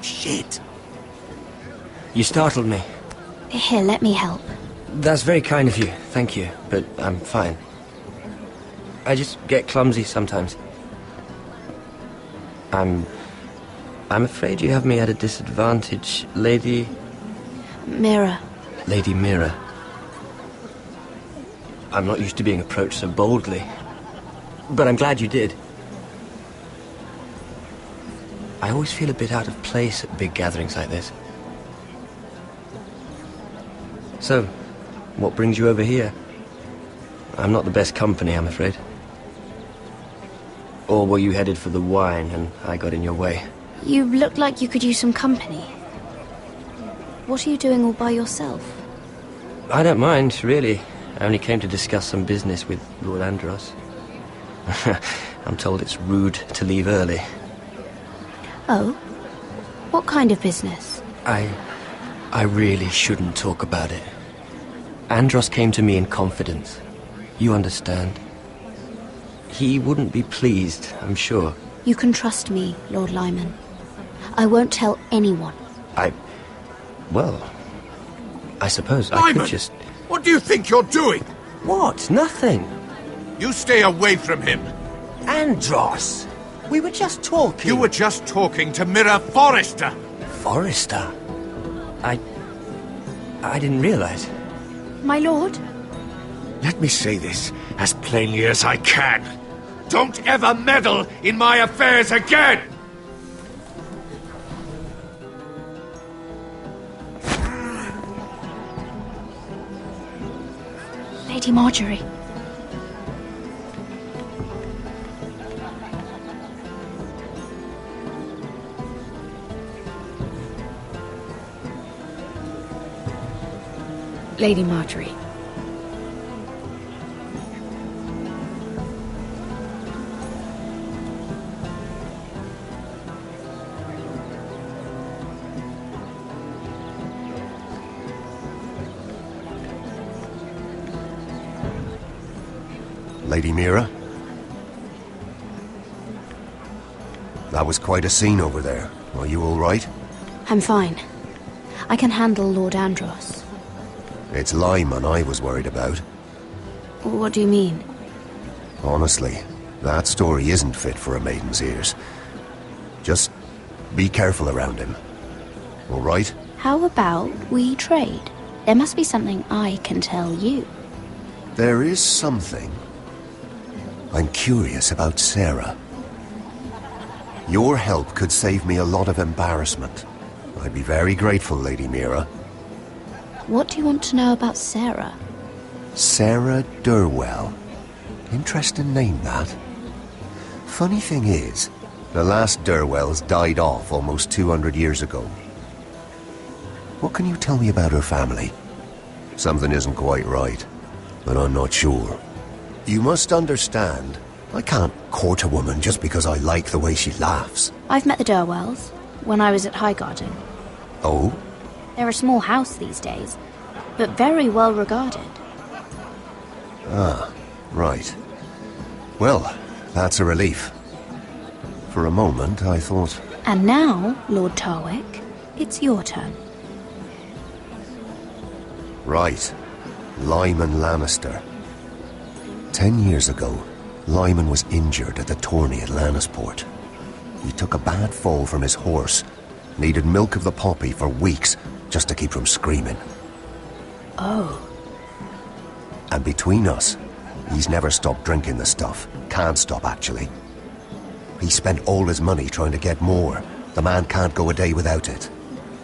Shit. You startled me. Here, let me help. That's very kind of you, thank you, but I'm fine. I just get clumsy sometimes. I'm afraid you have me at a disadvantage, Lady... Mira. Lady Mira. I'm not used to being approached so boldly, but I'm glad you did. I always feel a bit out of place at big gatherings like this. So, what brings you over here? I'm not the best company, I'm afraid. Or were you headed for the wine and I got in your way? You look like you could use some company. What are you doing all by yourself? I don't mind, really. I only came to discuss some business with Lord Andros. I'm told it's rude to leave early. Oh? What kind of business? I really shouldn't talk about it. Andros came to me in confidence. You understand? He wouldn't be pleased, I'm sure. You can trust me, Lord Lyman. I won't tell anyone. Well, I suppose Lyman! I could just... What do you think you're doing? What? Nothing. You stay away from him. Andros! We were just talking. You were just talking to Mira Forrester. Forrester? I didn't realize. My lord? Let me say this as plainly as I can. Don't ever meddle in my affairs again! Lady Marjorie. Lady Marjorie. Lady Mira? That was quite a scene over there. Are you all right? I'm fine. I can handle Lord Andros. It's Lyman I was worried about. What do you mean? Honestly, that story isn't fit for a maiden's ears. Just be careful around him. All right? How about we trade? There must be something I can tell you. There is something. I'm curious about Sarah. Your help could save me a lot of embarrassment. I'd be very grateful, Lady Mira. What do you want to know about Sarah? Sarah Durwell. Interesting name, that. Funny thing is, the last Durwells died off almost 200 years ago. What can you tell me about her family? Something isn't quite right, but I'm not sure. You must understand, I can't court a woman just because I like the way she laughs. I've met the Durwells when I was at Highgarden. Oh? They're a small house these days, but very well regarded. Ah, right. Well, that's a relief. For a moment, I thought... And now, Lord Tarwick, it's your turn. Right. Lyman Lannister. 10 years ago, Lyman was injured at the tourney at Lannisport. He took a bad fall from his horse, needed milk of the poppy for weeks just to keep from screaming. Oh. And between us, he's never stopped drinking the stuff. Can't stop, actually. He spent all his money trying to get more. The man can't go a day without it.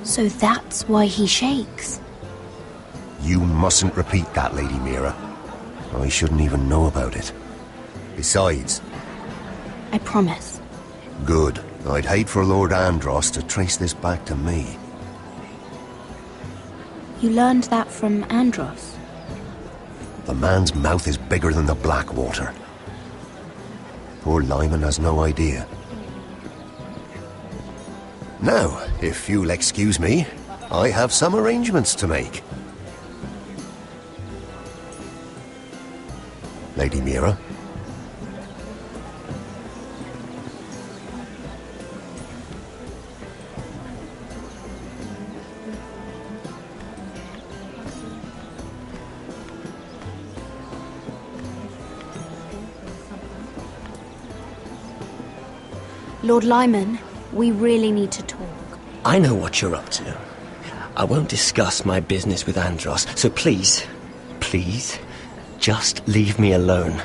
So that's why he shakes. You mustn't repeat that, Lady Mira. I shouldn't even know about it. Besides... I promise. Good. I'd hate for Lord Andros to trace this back to me. You learned that from Andros? The man's mouth is bigger than the Blackwater. Poor Lyman has no idea. Now, if you'll excuse me, I have some arrangements to make. Lady Mira? Lord Lyman, we really need to talk. I know what you're up to. I won't discuss my business with Andros, so please, just leave me alone.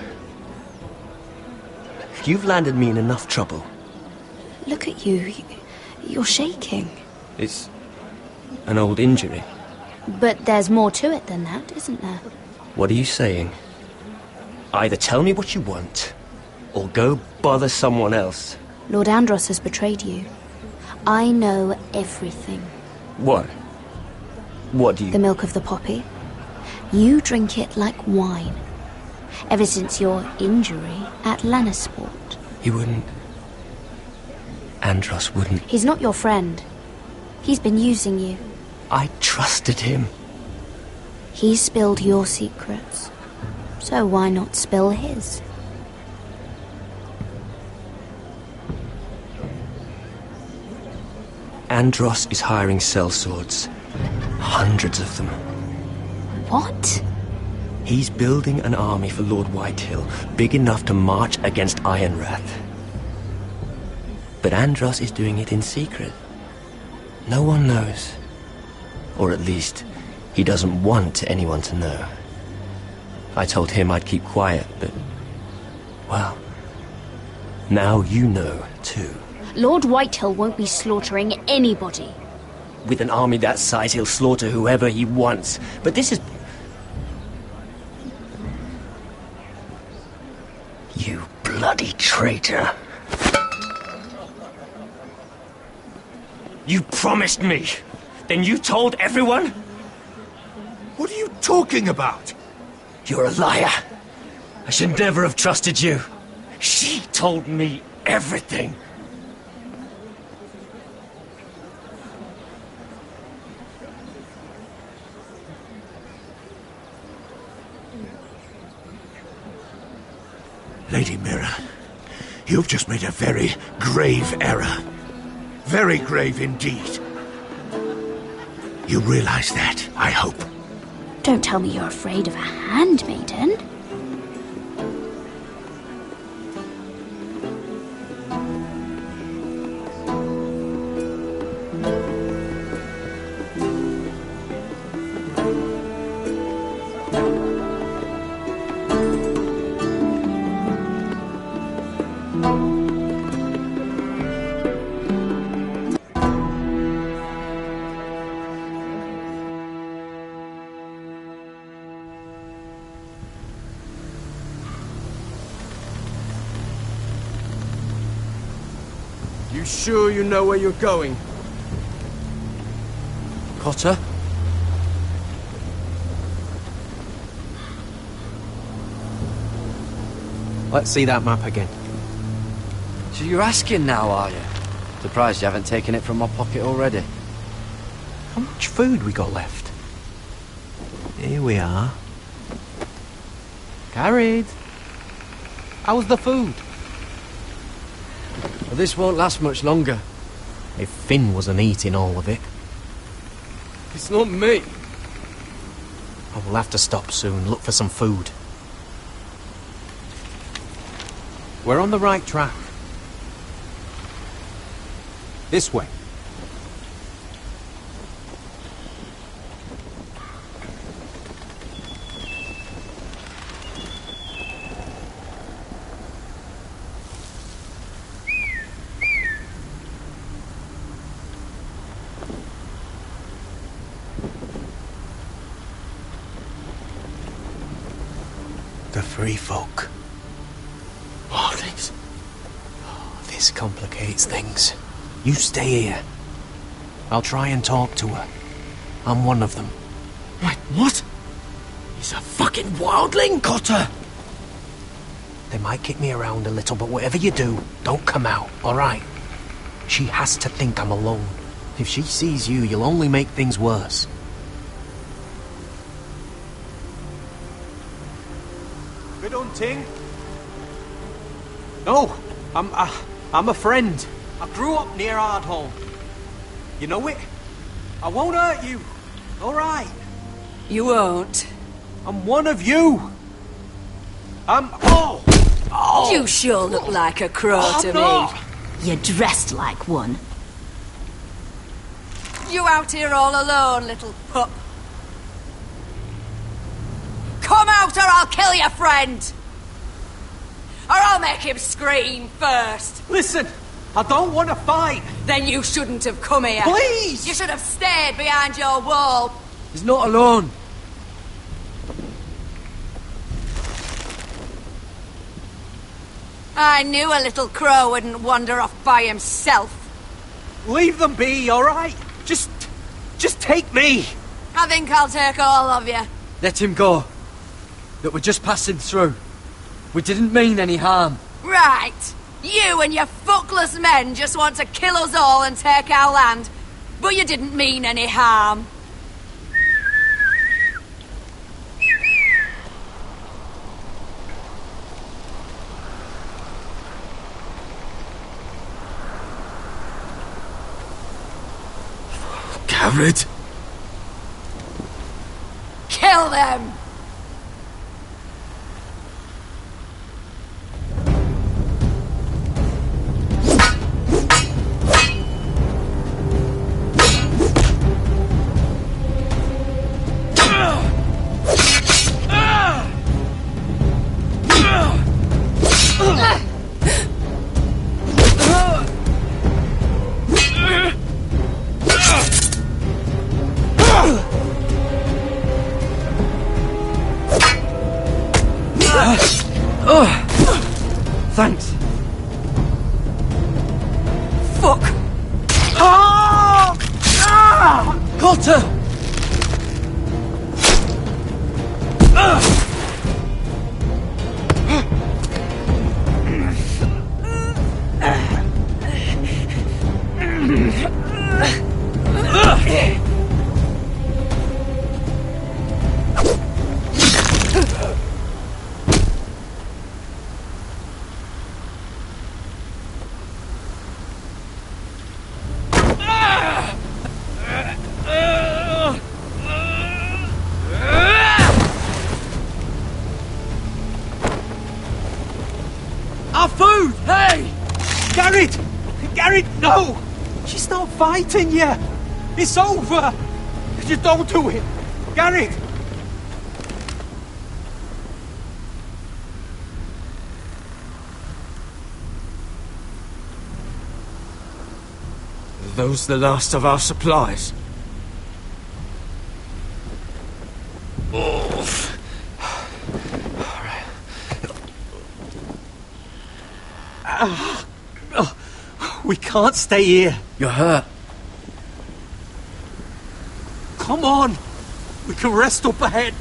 You've landed me in enough trouble. Look at you. You're shaking. It's an old injury. But there's more to it than that, isn't there? What are you saying? Either tell me what you want, or go bother someone else. Lord Andros has betrayed you. I know everything. What? What do you... The milk of the poppy. You drink it like wine. Ever since your injury at Lannisport. He wouldn't... Andros wouldn't... He's not your friend. He's been using you. I trusted him. He spilled your secrets. So why not spill his? Andros is hiring sellswords. Hundreds of them. What? He's building an army for Lord Whitehill, big enough to march against Ironrath. But Andros is doing it in secret. No one knows. Or at least, he doesn't want anyone to know. I told him I'd keep quiet, but... well... now you know, too. Lord Whitehill won't be slaughtering anybody. With an army that size, he'll slaughter whoever he wants. But this is... you bloody traitor. You promised me. Then you told everyone? What are you talking about? You're a liar. I should never have trusted you. She told me everything. Lady Mira, you've just made a very grave error. Very grave indeed. You realize that, I hope. Don't tell me you're afraid of a handmaiden. You sure you know where you're going? Potter? Let's see that map again. So you're asking now, are you? Surprised you haven't taken it from my pocket already. How much food we got left? Here we are. Carried. How's the food? Well, this won't last much longer. If Finn wasn't eating all of it. It's not me. I will have to stop soon, look for some food. We're on the right track. This way. The free folk. Wildlings. Oh, this complicates things. You stay here. I'll try and talk to her. I'm one of them. Wait, what? He's a fucking wildling, Cotter! They might kick me around a little, but whatever you do, don't come out, alright? She has to think I'm alone. If she sees you, you'll only make things worse. Good hunting? No, I'm a friend. I grew up near Ardholm. You know it? I won't hurt you. All right. You won't. I'm one of you. Oh! You sure look like a crow to not. me. You're dressed like one. You out here all alone, little pup. Come out or I'll kill your friend! Or I'll make him scream first. Listen, I don't want to fight. Then you shouldn't have come here. Please! You should have stayed behind your wall. He's not alone. I knew a little crow wouldn't wander off by himself. Leave them be, all right? Just take me. I think I'll take all of you. Let him go. That we're just passing through. We didn't mean any harm. Right. You and your fuckless men just want to kill us all and take our land. But you didn't mean any harm. Garrett? Kill them! Thanks. Fuck! Ah! Ah! Cotter! Our food! Hey! Garrett! Garrett, no! She's not fighting yet! It's over! Just don't do it! Garrett! Are those the last of our supplies? We can't stay here. You're hurt. Come on! We can rest up ahead.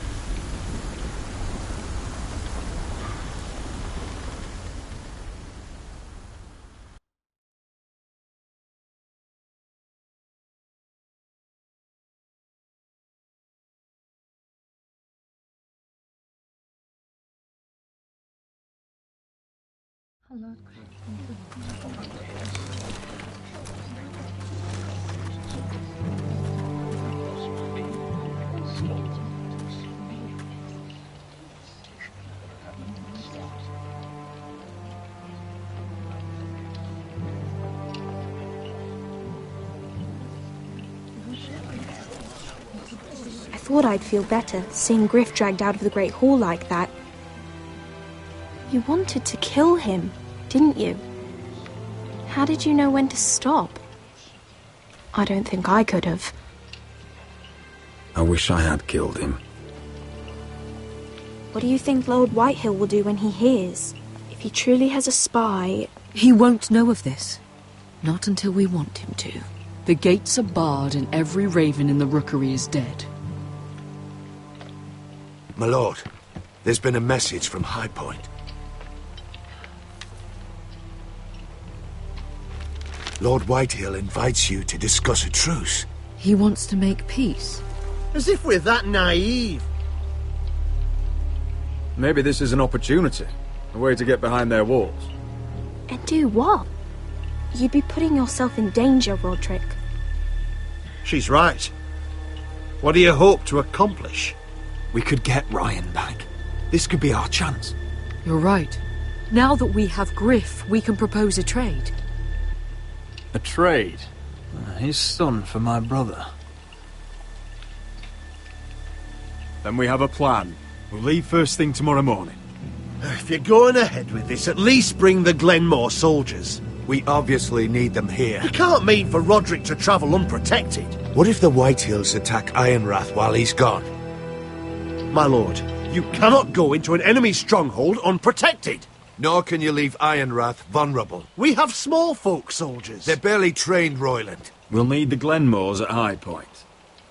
I thought I'd feel better seeing Griff dragged out of the Great Hall like that. You wanted to kill him, didn't you? How did you know when to stop? I don't think I could have. I wish I had killed him. What do you think Lord Whitehill will do when he hears? If he truly has a spy... He won't know of this. Not until we want him to. The gates are barred and every raven in the rookery is dead. My lord, there's been a message from High Point. Lord Whitehill invites you to discuss a truce. He wants to make peace. As if we're that naive. Maybe this is an opportunity. A way to get behind their walls. And do what? You'd be putting yourself in danger, Roderick. She's right. What do you hope to accomplish? We could get Ryan back. This could be our chance. You're right. Now that we have Griff, we can propose a trade. A trade? His son for my brother. Then we have a plan. We'll leave first thing tomorrow morning. If you're going ahead with this, at least bring the Glenmore soldiers. We obviously need them here. You can't mean for Roderick to travel unprotected. What if the Whitehills attack Ironrath while he's gone? My lord, you cannot go into an enemy stronghold unprotected. Nor can you leave Ironrath vulnerable. We have small folk soldiers. They're barely trained, Royland. We'll need the Glenmores at High Point.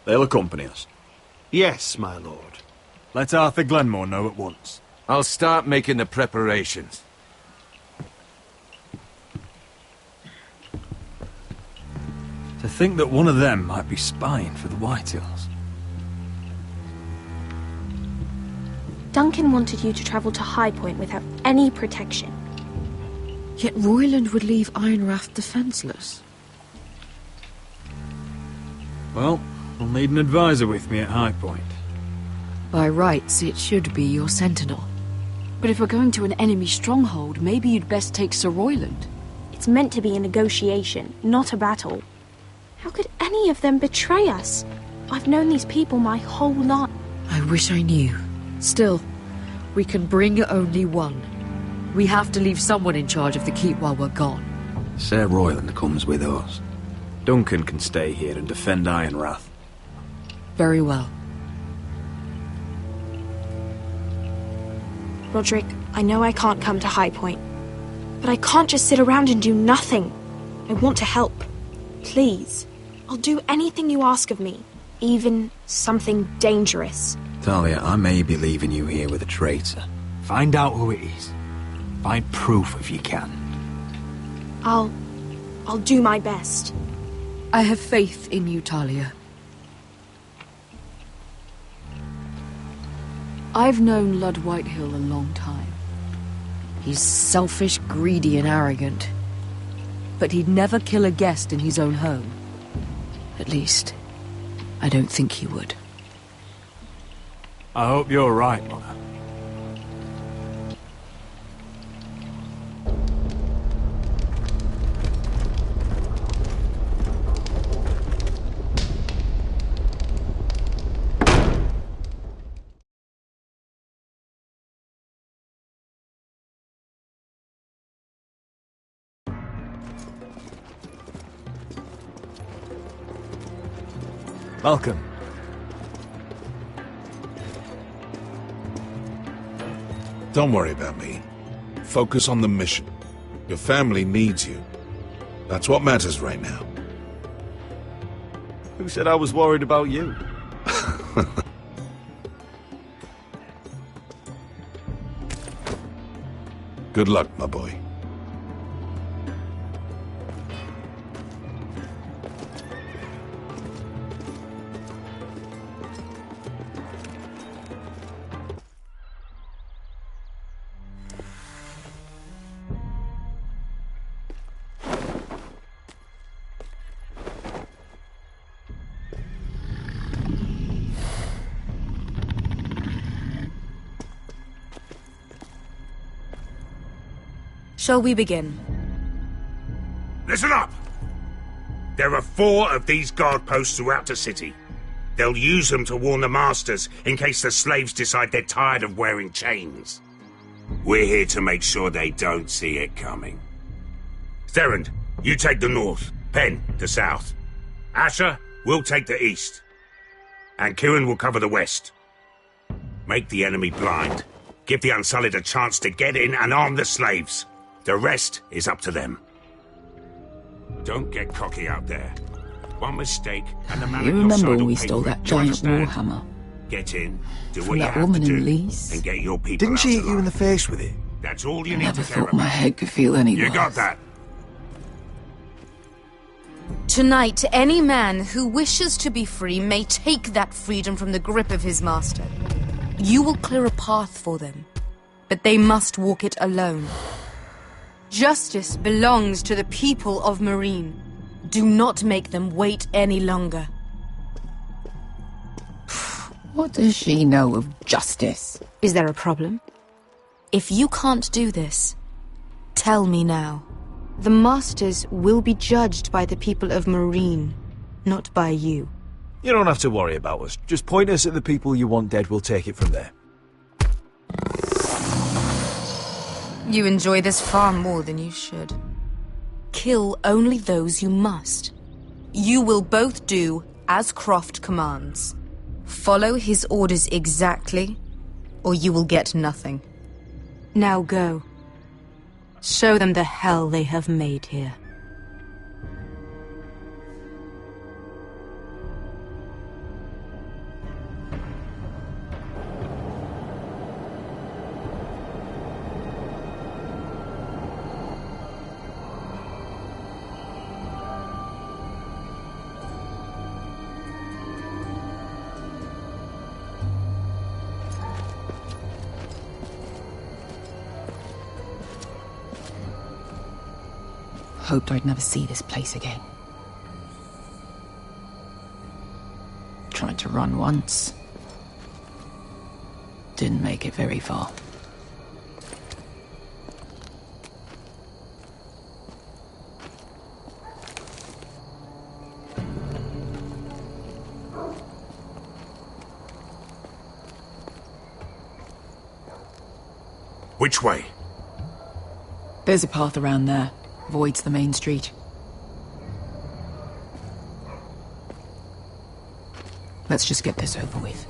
They'll accompany us. Yes, my lord. Let Arthur Glenmore know at once. I'll start making the preparations. To think that one of them might be spying for the Whitehills. Duncan wanted you to travel to High Point without any protection. Yet Royland would leave Ironrath defenseless. Well, I'll need an advisor with me at High Point. By rights, it should be your sentinel. But if we're going to an enemy stronghold, maybe you'd best take Sir Royland. It's meant to be a negotiation, not a battle. How could any of them betray us? I've known these people my whole life. I wish I knew. Still, we can bring only one. We have to leave someone in charge of the keep while we're gone. Sir Royland comes with us. Duncan can stay here and defend Ironrath. Very well. Roderick, I know I can't come to High Point, But I can't just sit around and do nothing. I want to help. Please. I'll do anything you ask of me. Even something dangerous. Talia, I may be leaving you here with a traitor. Find out who it is. Find proof if you can. I'll do my best. I have faith in you, Talia. I've known Lud Whitehill a long time. He's selfish, greedy, and arrogant. But he'd never kill a guest in his own home. At least, I don't think he would. I hope you're right, Mother. Welcome. Don't worry about me. Focus on the mission. Your family needs you. That's what matters right now. Who said I was worried about you? Good luck, my boy. Shall we begin? Listen up! There are 4 of these guard posts throughout the city. They'll use them to warn the masters in case the slaves decide they're tired of wearing chains. We're here to make sure they don't see it coming. Therend, you take the north. Penn, the south. Asher, we'll take the east. And Kieran will cover the west. Make the enemy blind. Give the Unsullied a chance to get in and arm the slaves. The rest is up to them. Don't get cocky out there. One mistake and the man You at your remember side when will we pay stole for it. that You giant understand? warhammer? Get in, do From what you that have woman to in do, Lee's? and get your people Didn't out she hit alive. you in the face with it? That's all you I need never to care thought my about. head could feel any You worse. got that? Tonight, any man who wishes to be free may take that freedom from the grip of his master. You will clear a path for them, but they must walk it alone. Justice belongs to the people of Marine. Do not make them wait any longer. What does she know of justice? Is there a problem? If you can't do this, tell me now. The Masters will be judged by the people of Marine, not by you. You don't have to worry about us. Just point us at the people you want dead, we'll take it from there. You enjoy this far more than you should. Kill only those you must. You will both do as Croft commands. Follow his orders exactly, or you will get nothing. Now go. Show them the hell they have made here. Hoped I'd never see this place again. Tried to run once. Didn't make it very far. Which way? There's a path around there. Voids the main street. Let's just get this over with.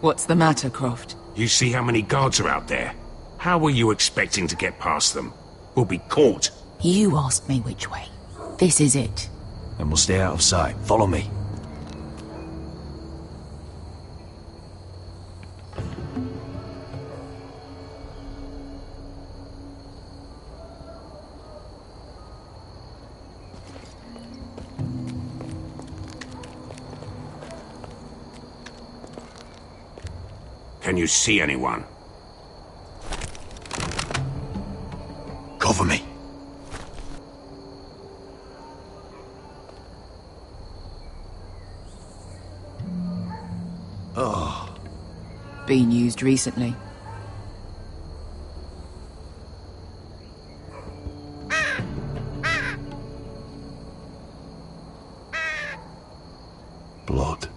What's the matter, Croft? You see how many guards are out there? How were you expecting to get past them? We'll be caught. You asked me which way. This is it. Then we'll stay out of sight. Follow me. Can you see anyone? Cover me. Oh. Been used recently. Blood.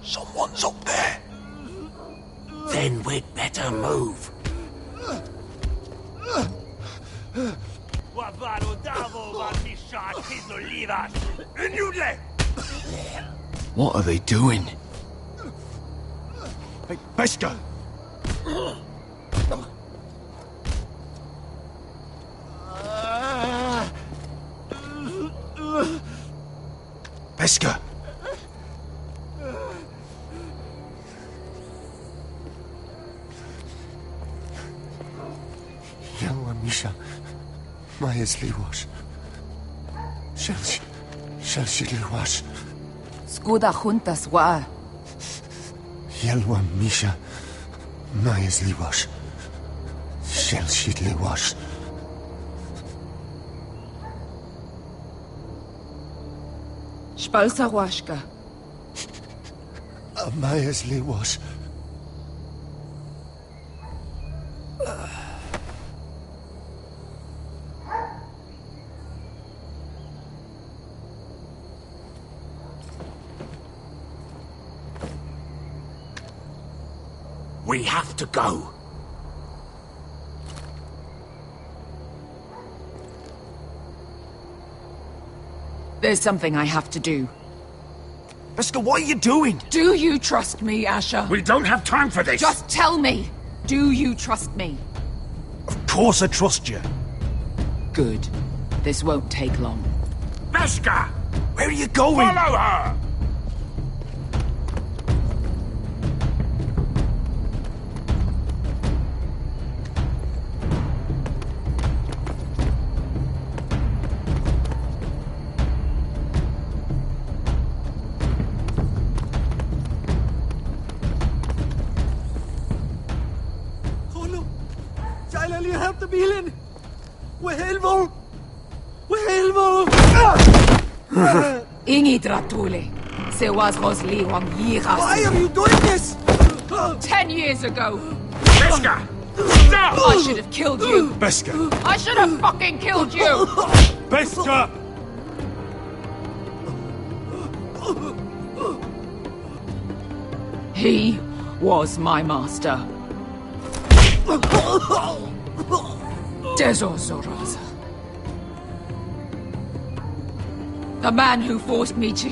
Someone's up there. Then we'd better move. What are they doing? Hey, Beskar! Beskar! Yelwa Misha, Majes Liwash. Shelshi Liwash. Skuda juntas wa. Yelwa Misha, Majes Liwash. Shelshi Liwash. Spalsa washka. Majes Liwash. We have to go. There's something I have to do. Beskar, what are you doing? Do you trust me, Asher? We don't have time for this. Just tell me. Do you trust me? Of course I trust you. Good. This won't take long. Beskar! Where are you going? Follow her! bilen! Wehelvo! Wehelvo! Ingi Dratule. Se was Rosli Wang Yiras. Why are you doing this? 10 years ago. Beskar! Stop! I should have killed you. Beskar! I should have fucking killed you! Beskar! He was my master. Dezor Zoraza. The man who forced me to...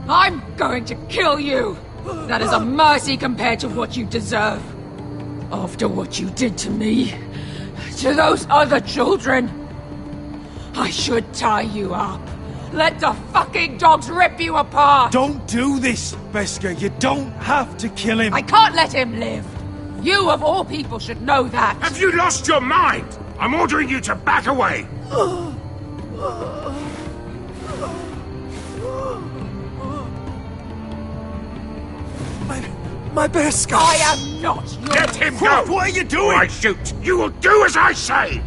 I'm going to kill you! That is a mercy compared to what you deserve. After what you did to me, to those other children, I should tie you up. Let the fucking dogs rip you apart! Don't do this, Beskar. You don't have to kill him. I can't let him live. You, of all people, should know that. Have you lost your mind? I'm ordering you to back away. My Beskar! I am not your... Let him go! What are you doing? Or I shoot. You will do as I say.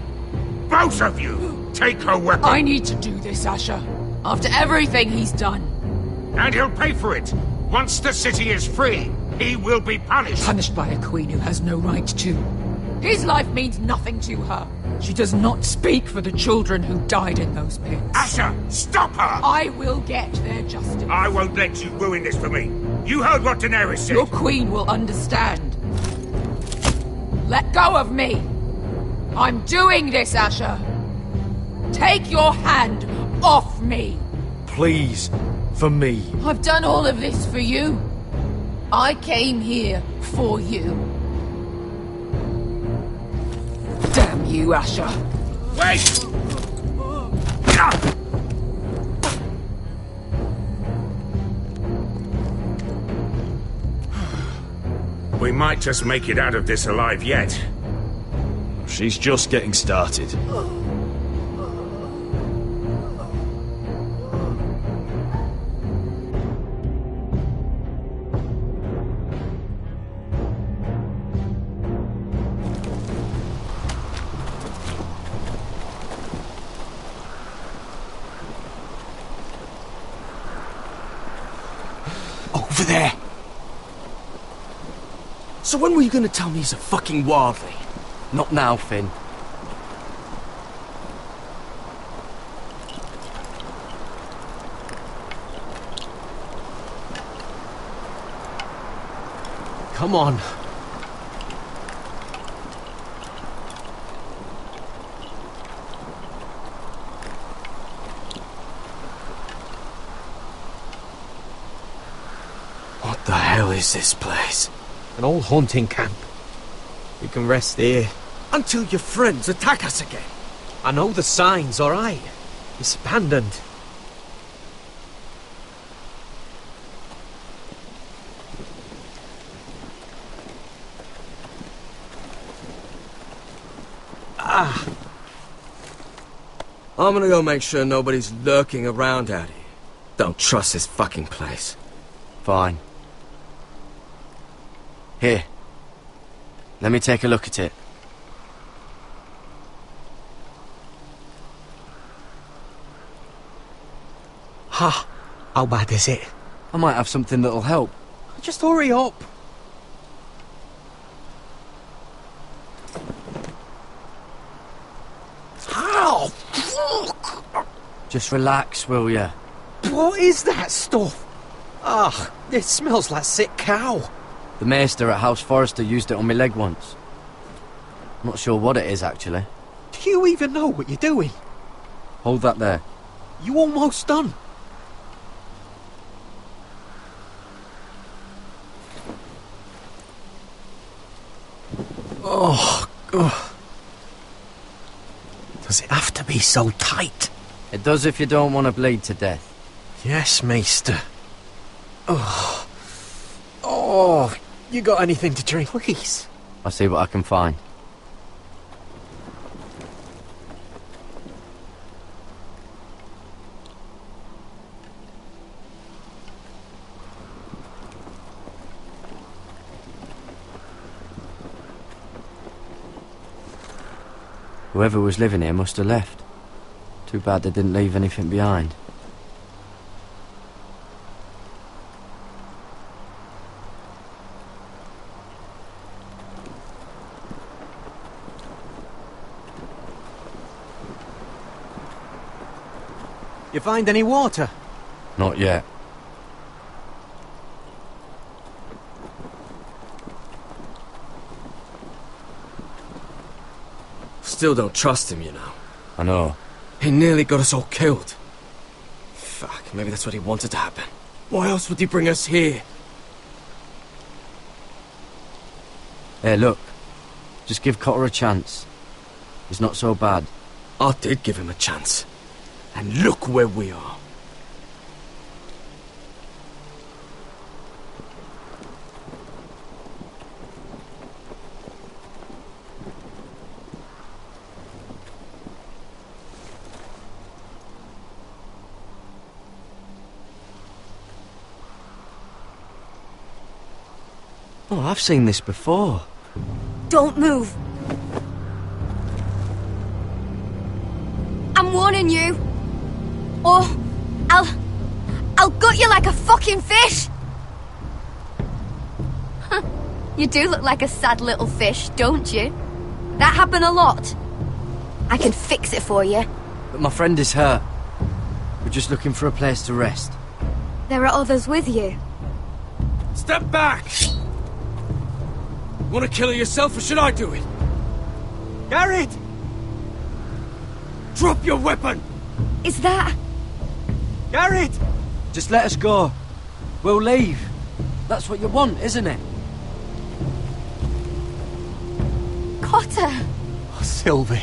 Both of you, take her weapon. I need to do this, Asher. After everything he's done. And he'll pay for it. Once the city is free, he will be punished. Punished by a queen who has no right to. His life means nothing to her. She does not speak for the children who died in those pits. Asher, stop her! I will get their justice. I won't let you ruin this for me. You heard what Daenerys said. Your queen will understand. Let go of me. I'm doing this, Asher. Take your hand off me. Please, for me. I've done all of this for you. I came here for you. Damn you, Asher. Wait! We might just make it out of this alive yet. She's just getting started. Over there! So when were you gonna tell me he's a fucking wildling? Not now, Finn. Come on. What the hell is this place? An old hunting camp. We can rest here. Until your friends attack us again. I know the signs, alright? It's abandoned. I'm gonna go make sure nobody's lurking around out here. Don't trust this fucking place. Fine. Here. Let me take a look at it. Ha! How bad is it? I might have something that'll help. Just hurry up. Ow! Fuck! Just relax, will ya? What is that stuff? Ah, it smells like sick cow. The maester at House Forrester used it on my leg once. Not sure what it is, actually. Do you even know what you're doing? Hold that there. You almost done. Oh, God. Does it have to be so tight? It does if you don't want to bleed to death. Yes, Maester. Oh. Oh, you got anything to drink, please? I'll see what I can find. Whoever was living here must have left. Too bad they didn't leave anything behind. You find any water? Not yet. Still don't trust him, you know. I know. He nearly got us all killed. Fuck, maybe that's what he wanted to happen. Why else would he bring us here? Hey, look. Just give Cotter a chance. He's not so bad. I did give him a chance. And look where we are. Oh, I've seen this before. Don't move. I'm warning you. Or I'll gut you like a fucking fish. You do look like a sad little fish, don't you? That happen a lot. I can fix it for you. But my friend is hurt. We're just looking for a place to rest. There are others with you. Step back! Want to kill her yourself, or should I do it? Garrett! Drop your weapon! Is that... Garrett! Just let us go. We'll leave. That's what you want, isn't it? Cotter! Oh, Sylvie.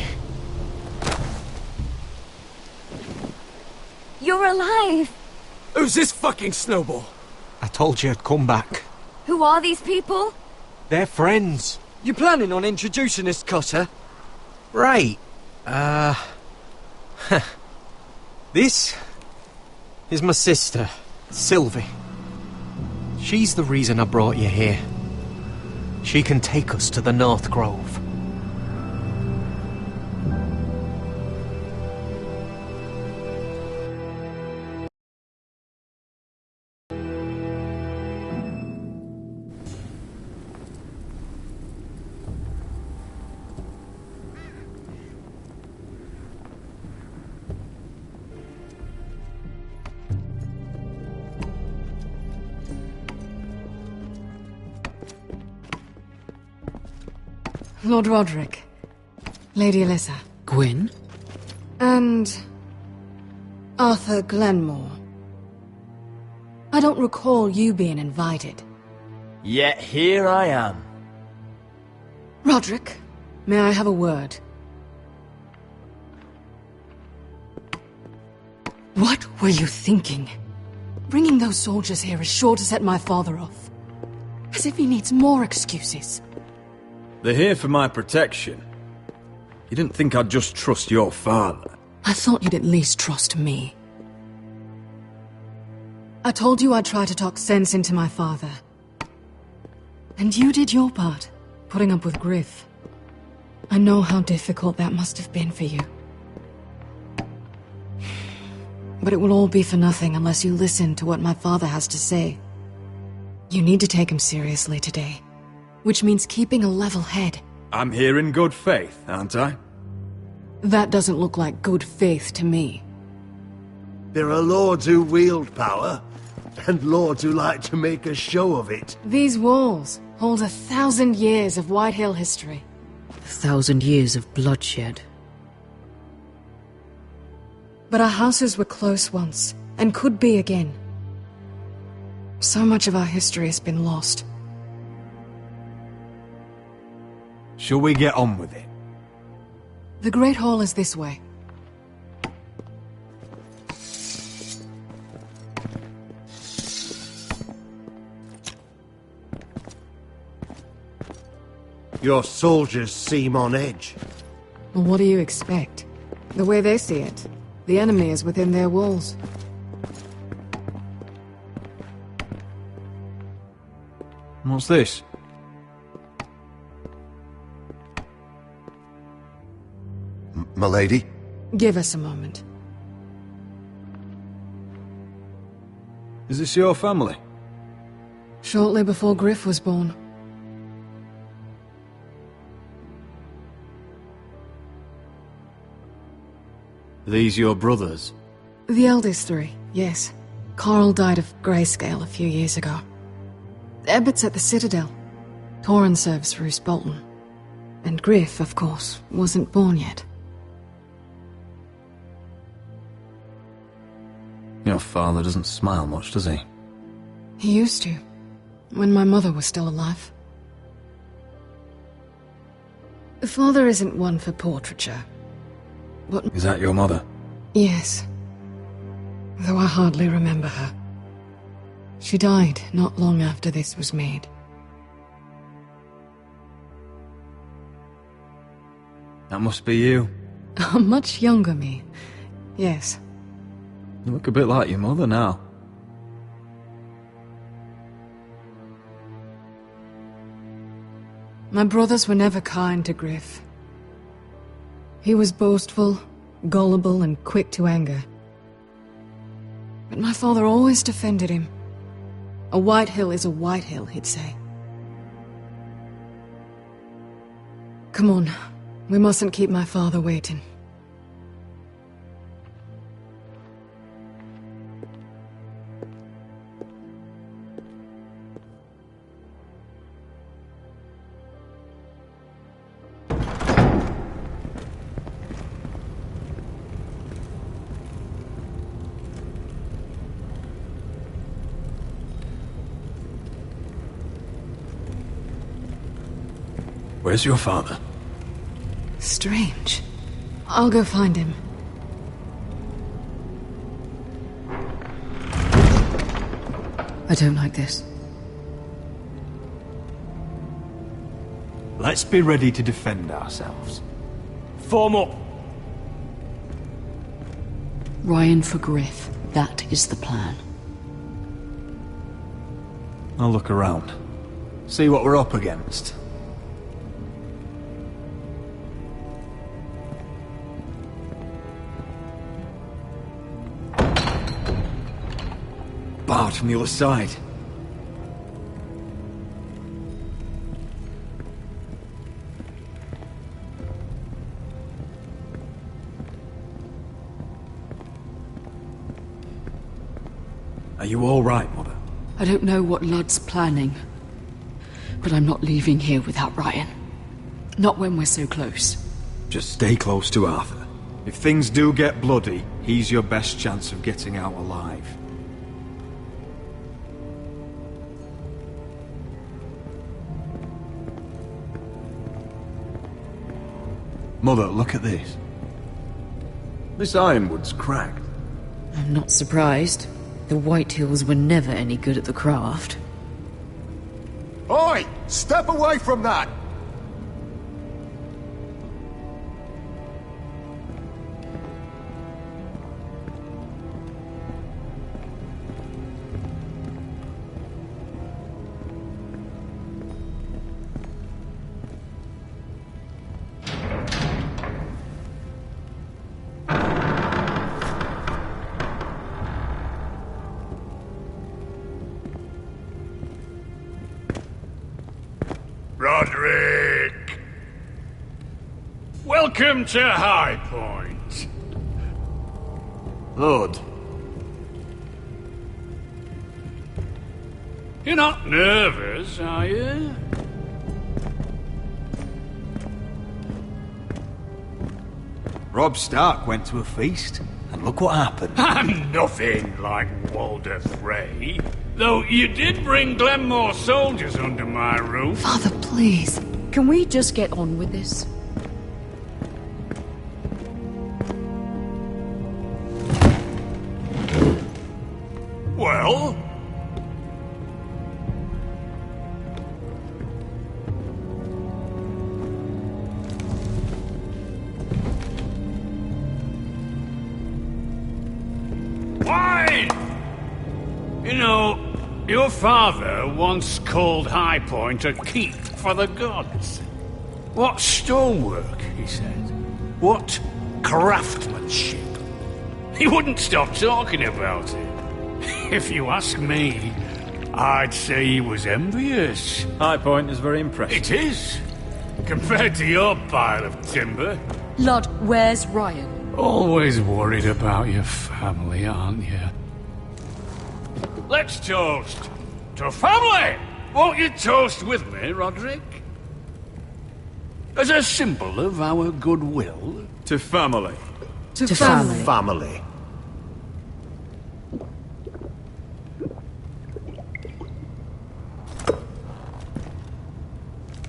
You're alive! Who's this fucking snowball? I told you I'd come back. Who are these people? They're friends. You planning on introducing us, Cotter? Right. This is my sister, Sylvie. She's the reason I brought you here. She can take us to the North Grove. Lord Roderick, Lady Alyssa. Gwyn? And... Arthur Glenmore. I don't recall you being invited. Yet here I am. Roderick, may I have a word? What were you thinking? Bringing those soldiers here is sure to set my father off. As if he needs more excuses. They're here for my protection. You didn't think I'd just trust your father? I thought you'd at least trust me. I told you I'd try to talk sense into my father. And you did your part, putting up with Griff. I know how difficult that must have been for you. But it will all be for nothing unless you listen to what my father has to say. You need to take him seriously today. Which means keeping a level head. I'm here in good faith, aren't I? That doesn't look like good faith to me. There are lords who wield power, and lords who like to make a show of it. These walls hold 1,000 years of Whitehill history. 1,000 years of bloodshed. But our houses were close once, and could be again. So much of our history has been lost. Shall we get on with it? The Great Hall is this way. Your soldiers seem on edge. Well, what do you expect? The way they see it, the enemy is within their walls. What's this? Milady? Give us a moment. Is this your family? Shortly before Griff was born. Are these your brothers? The eldest three, yes. Carl died of grayscale a few years ago. Ebbett's at the Citadel. Torrin serves Roose Bolton. And Griff, of course, wasn't born yet. Your father doesn't smile much, does he? He used to, when my mother was still alive. Father isn't one for portraiture. But Is that your mother? yes. Though I hardly remember her. She died not long after this was made. That must be you. A much younger me. Yes. You look a bit like your mother now. My brothers were never kind to Griff. He was boastful, gullible, and quick to anger. But my father always defended him. A Whitehill is a Whitehill, he'd say. Come on. We mustn't keep my father waiting. Where's your father? Strange. I'll go find him. I don't like this. Let's be ready to defend ourselves. Form up! Ryan for Griff. That is the plan. I'll look around. See what we're up against. Barred from the other side. Are you all right, Mother? I don't know what Ludd's planning, but I'm not leaving here without Ryan. Not when we're so close. Just stay close to Arthur. If things do get bloody, he's your best chance of getting out alive. Mother, look at this. This ironwood's cracked. I'm not surprised. The Whitehills were never any good at the craft. Oi! Step away from that! Roderick! Welcome to High Point. Lord. You're not nervous, are you? Robb Stark went to a feast, and look what happened. I'm nothing like Walder Frey. Though you did bring Glenmore soldiers under my roof. Father, please. Can we just get on with this? Well? Wine! You know, your father once called High Point a keep for the gods. What stonework, he said. What craftsmanship. He wouldn't stop talking about it. If you ask me, I'd say he was envious. High Point is very impressive. It is. Compared to your pile of timber. Ludd, where's Ryan? Always worried about your family, aren't you? Let's toast to family! Won't you toast with me, Roderick? As a symbol of our goodwill. To family. To family. Family.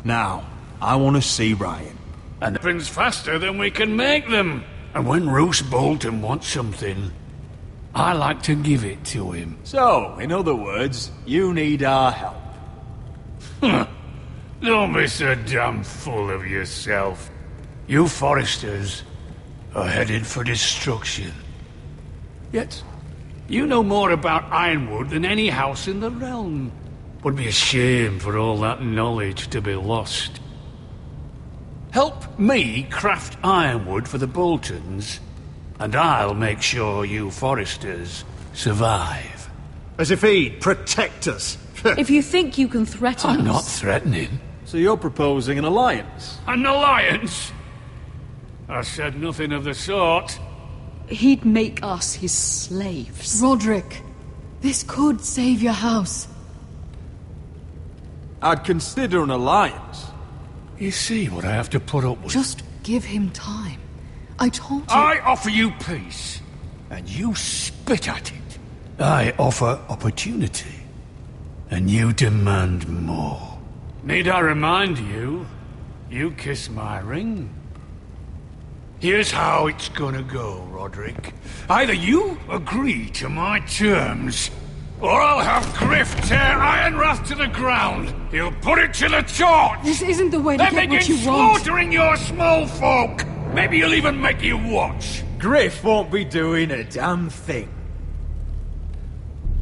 Now, I want to see Ryan. And it happens faster than we can make them. And when Roose Bolton wants something, I like to give it to him. So, in other words, you need our help. Don't be so damn full of yourself. You Foresters are headed for destruction. Yet, you know more about Ironwood than any house in the realm. Would be a shame for all that knowledge to be lost. Help me craft ironwood for the Boltons, and I'll make sure you Foresters survive. As if he'd protect us. If you think you can threaten I'm us... not threatening. So you're proposing an alliance? An alliance? I said nothing of the sort. He'd make us his slaves. Roderick, this could save your house. I'd consider an alliance. You see what I have to put up with? Just give him time. I told you... I offer you peace, and you spit at it. I offer opportunity, and you demand more. Need I remind you, You kiss my ring. Here's how it's gonna go, Roderick. Either you agree to my terms, or I'll have Griff tear Ironrath to the ground. He'll put it to the torch. This isn't the way to then get what begin you want. slaughtering your small folk. Maybe he'll even make you watch. Griff won't be doing a damn thing.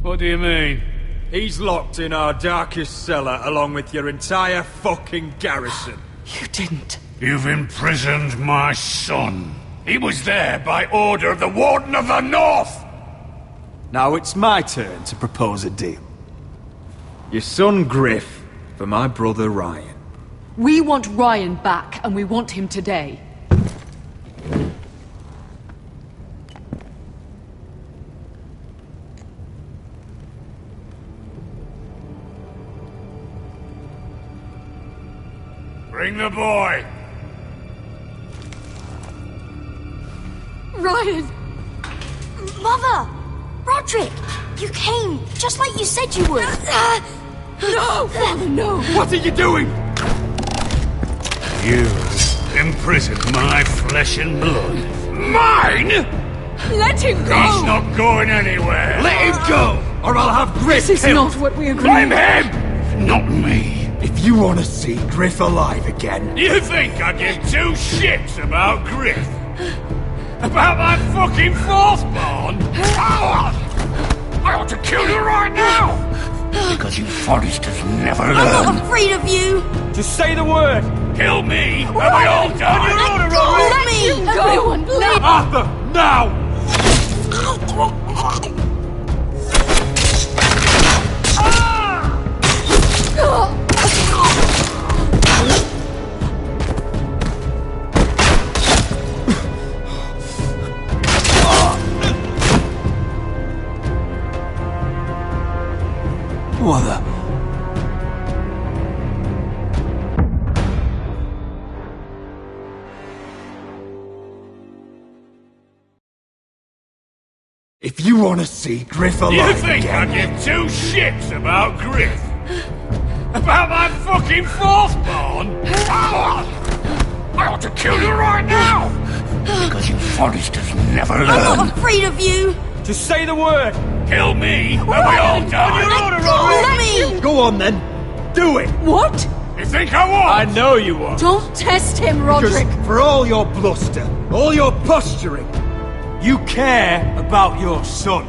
What do you mean? He's locked in our darkest cellar along with your entire fucking garrison. You didn't. You've imprisoned my son. He was there by order of the Warden of the North. Now it's my turn to propose a deal. Your son Griff for my brother Ryan. We want Ryan back, and we want him today. Bring the boy. Ryan! Mother! Roderick! You came, just like you said you would. No, Father, no! What are you doing? You imprisoned my flesh and blood. Mine? Let him go! He's not going anywhere. Let him go, or I'll have Griff This is killed. not what we agreed. Blame him, not me. If you want to see Griff alive again... You think I give two shits about Griff? About my fucking fourthborn? I ought to kill you right now! Because you Foresters never learn. I'm not afraid of you! Just say the word! Kill me, and we all die! Let me! Everyone, please! Arthur, now! What the... If you want to see Griff alive You think again... I give two shits about Griff? About my fucking fourthborn? I ought to kill you right now! Because you Foresters never learn. I'm not afraid of you! Just say the word! Kill me, and we all die! Let me! Go on then! Do it! What? You think I won't? I know you won't! Don't test him, Roderick! Because for all your bluster, all your posturing, you care about your son.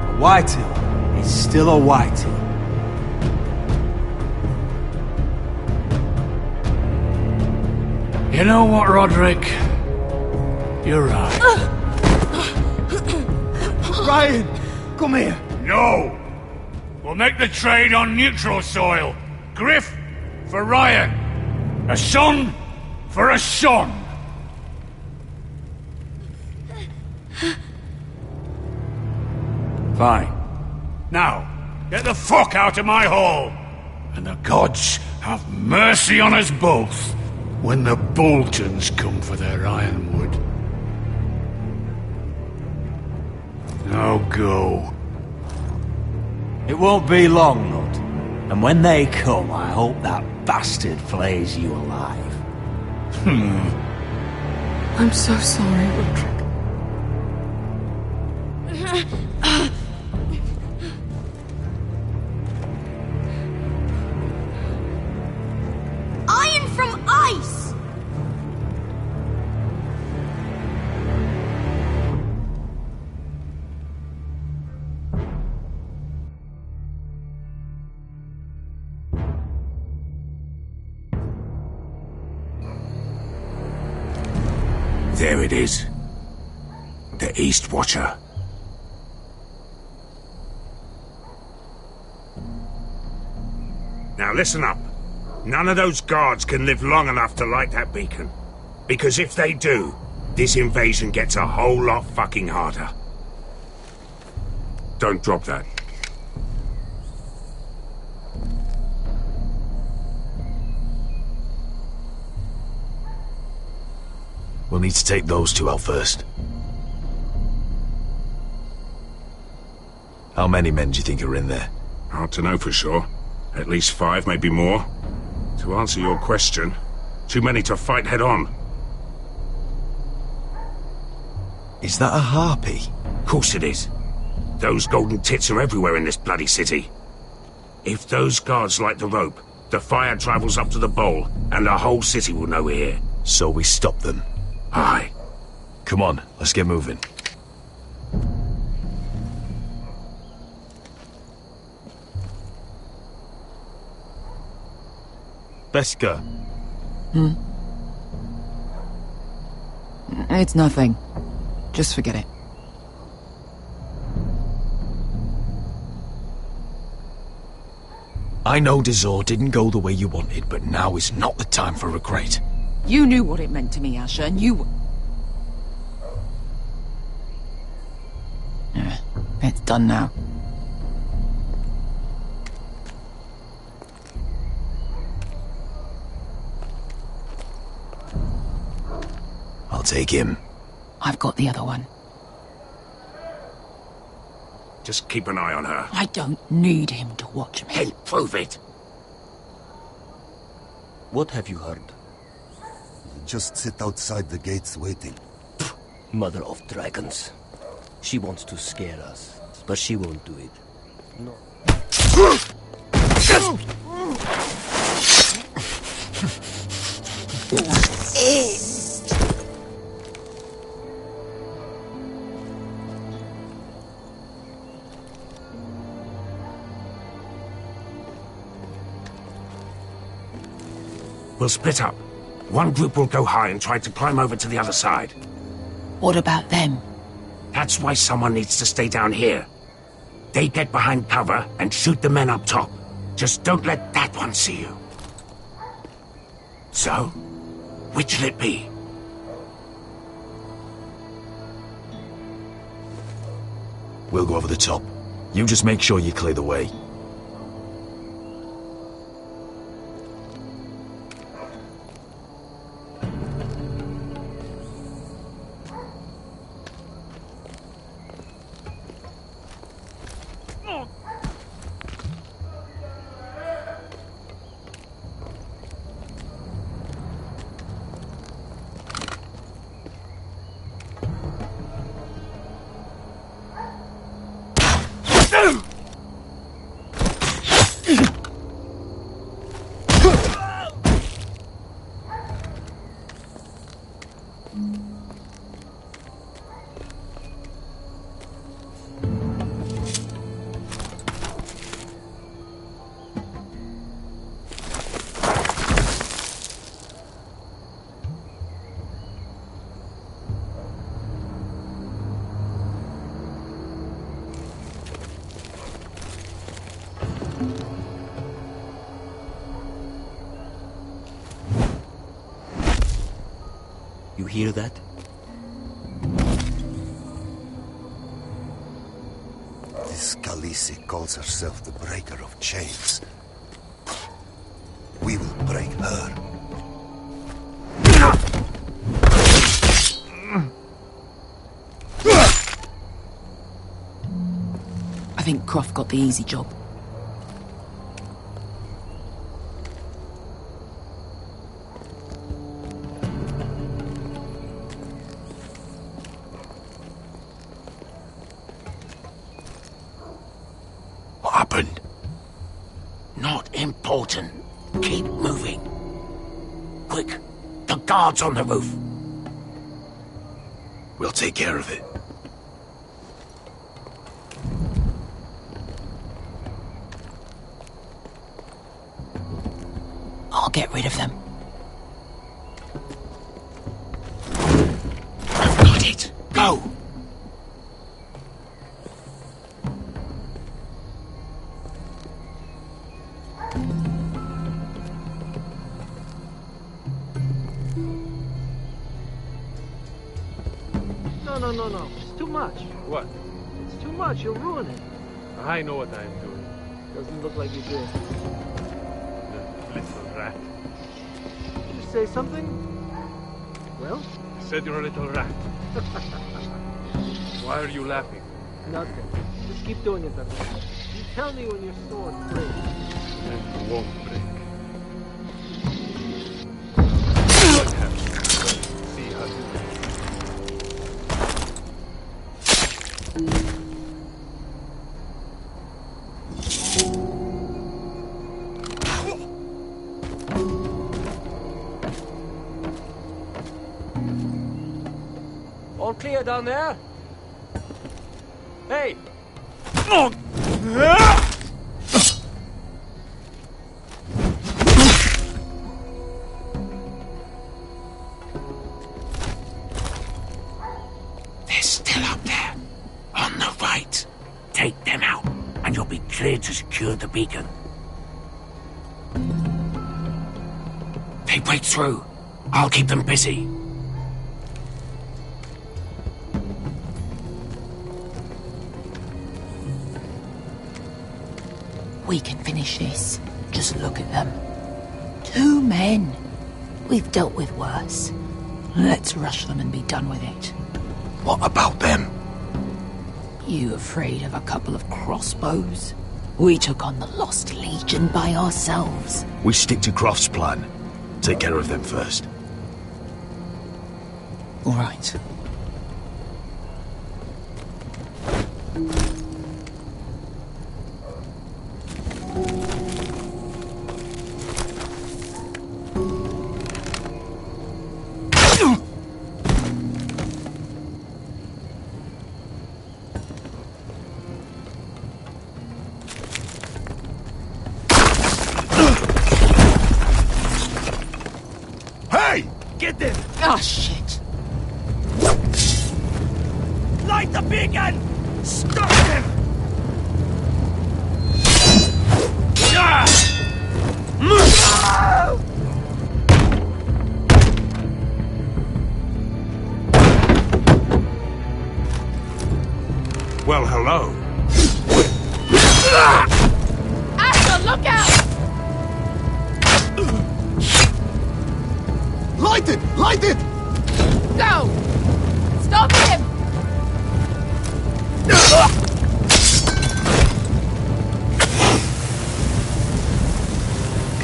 A Whitehill is still a Whitehill. You know what, Roderick? You're right. Ryan, come here. No! We'll make the trade on neutral soil. Griff for Ryan. A son for a son. Fine. Now, get the fuck out of my hall. And the gods have mercy on us both when the Boltons come for their ironwood. Now go. It won't be long, Lord. And when they come, I hope that bastard flays you alive. I'm so sorry, Roderick. Iron from ice! There it is. The East Watcher. Now listen up. None of those guards can live long enough to light that beacon. Because if they do, this invasion gets a whole lot fucking harder. Don't drop that. We'll need to take those two out first. How many men do you think are in there? Hard to know for sure. At least 5, maybe more. To answer your question, too many to fight head-on. Is that a harpy? Of course it is. Those golden tits are everywhere in this bloody city. If those guards light the rope, the fire travels up to the bowl, and the whole city will know we're here. So we stop them? Aye. Come on, let's get moving. Beska. It's nothing. Just forget it. I know Dazor didn't go the way you wanted, but now is not the time for regret. You knew what it meant to me, Asher, and you... It's done now. I'll take him. I've got the other one. Just keep an eye on her. I don't need him to watch me. Hey, prove it! What have you heard? Just sit outside the gates waiting. Mother of dragons. She wants to scare us, but she won't do it. No. We'll split up. One group will go high and try to climb over to the other side. What about them? That's why someone needs to stay down here. They get behind cover and shoot the men up top. Just don't let that one see you. So, which'll it be? We'll go over the top. You just make sure you clear the way. You hear that? This Khaleesi calls herself the Breaker of Chains. We will break her. I think Croft got the easy job. What happened? Not important. Keep moving. Quick, the guards on the roof. We'll take care of it. I'll get rid of them. I've got it. Go! No. It's too much. What? It's too much. You'll ruin it. I know what I am doing. Doesn't look like you do. The little rat. Did you say something? Well? I said you're a little rat. Why are you laughing? Nothing. Just keep doing it that way. You tell me when your sword breaks. And it won't break. All clear down there? Hey! They're still up there. On the right. Take them out, and you'll be cleared to secure the beacon. They break through. I'll keep them busy. We can finish this. Just look at them. 2 men. We've dealt with worse. Let's rush them and be done with it. What about them? You afraid of a couple of crossbows? We took on the Lost Legion by ourselves. We stick to Croft's plan. Take care of them first. All right. Get them! Ah, shit! Light the beacon! Stop them! Well, hello. Asher, look out! Light it! Light it! Go! Stop him!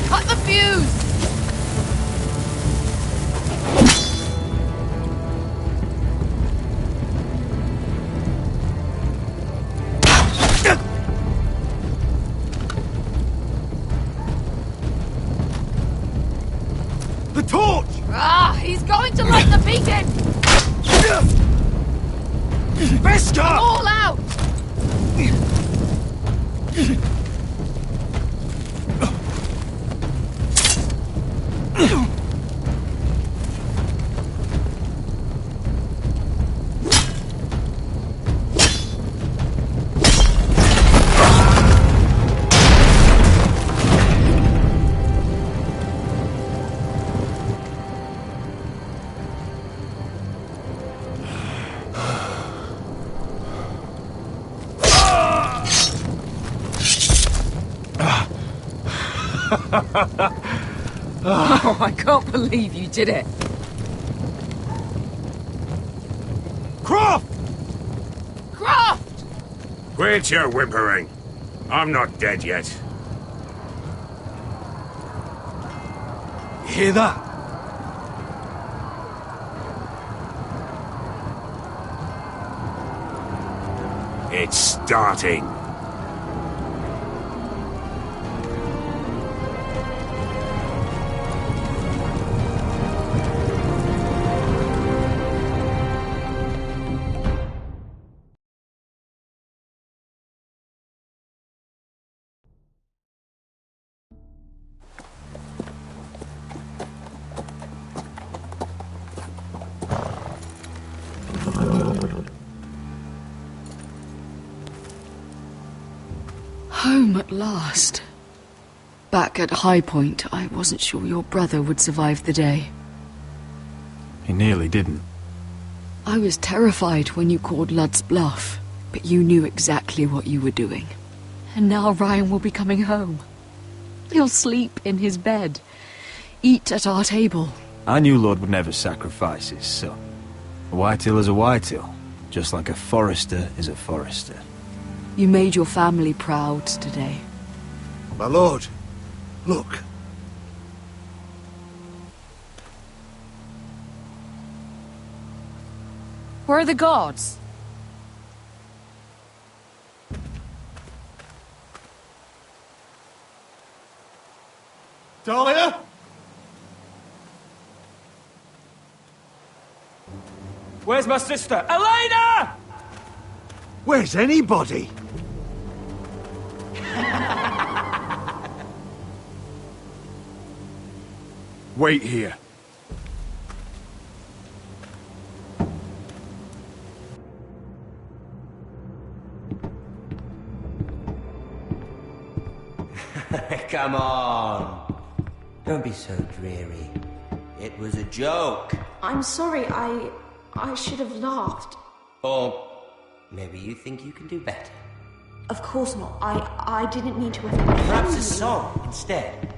Cut the fuse! The torch! Ah, he's going to light the beacon! Bester! All out! Oh, I can't believe you did it. Croft! Croft! Quit your whimpering. I'm not dead yet. You hear that? It's starting. Home at last. Back at High Point, I wasn't sure your brother would survive the day. He nearly didn't. I was terrified when you called Ludd's bluff, but you knew exactly what you were doing. And now Ryan will be coming home. He'll sleep in his bed, eat at our table. I knew Lord would never sacrifice his son. A Whitehill is a Whitehill, just like a Forester is a Forester. You made your family proud today. My lord, look. Where are the gods? Talia? Where's my sister? Elena! Where's anybody? Wait here. Come on. Don't be so dreary. It was a joke. I'm sorry, I should have laughed. Or maybe you think you can do better. Of course not. I didn't mean to offend Perhaps you. a song instead.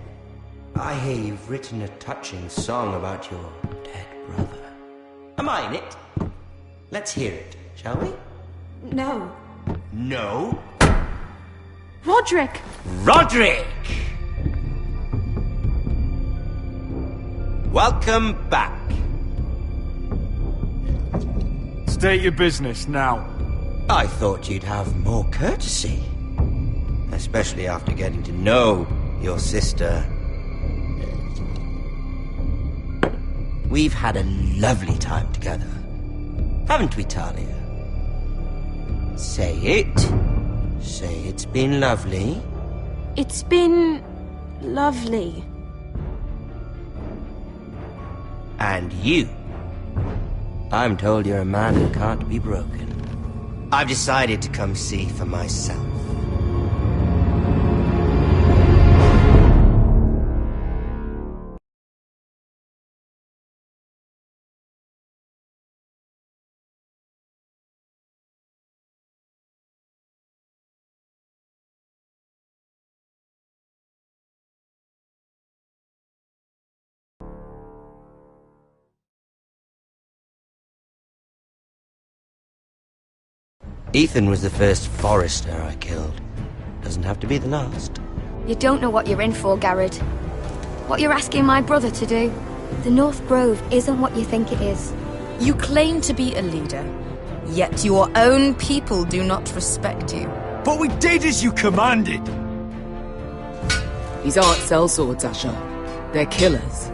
I hear you've written a touching song about your dead brother. Am I in it? Let's hear it, shall we? No. No? Roderick! Roderick! Welcome back. State your business now. I thought you'd have more courtesy. Especially after getting to know your sister. We've had a lovely time together. Haven't we, Talia? Say it. Say it's been lovely. It's been lovely. And you. I'm told you're a man who can't be broken. I've decided to come see for myself. Ethan was the first Forester I killed. Doesn't have to be the last. You don't know what you're in for, Garrett. What you're asking my brother to do. The North Grove isn't what you think it is. You claim to be a leader, yet your own people do not respect you. But we did as you commanded. These aren't sellswords, Asher. They're killers.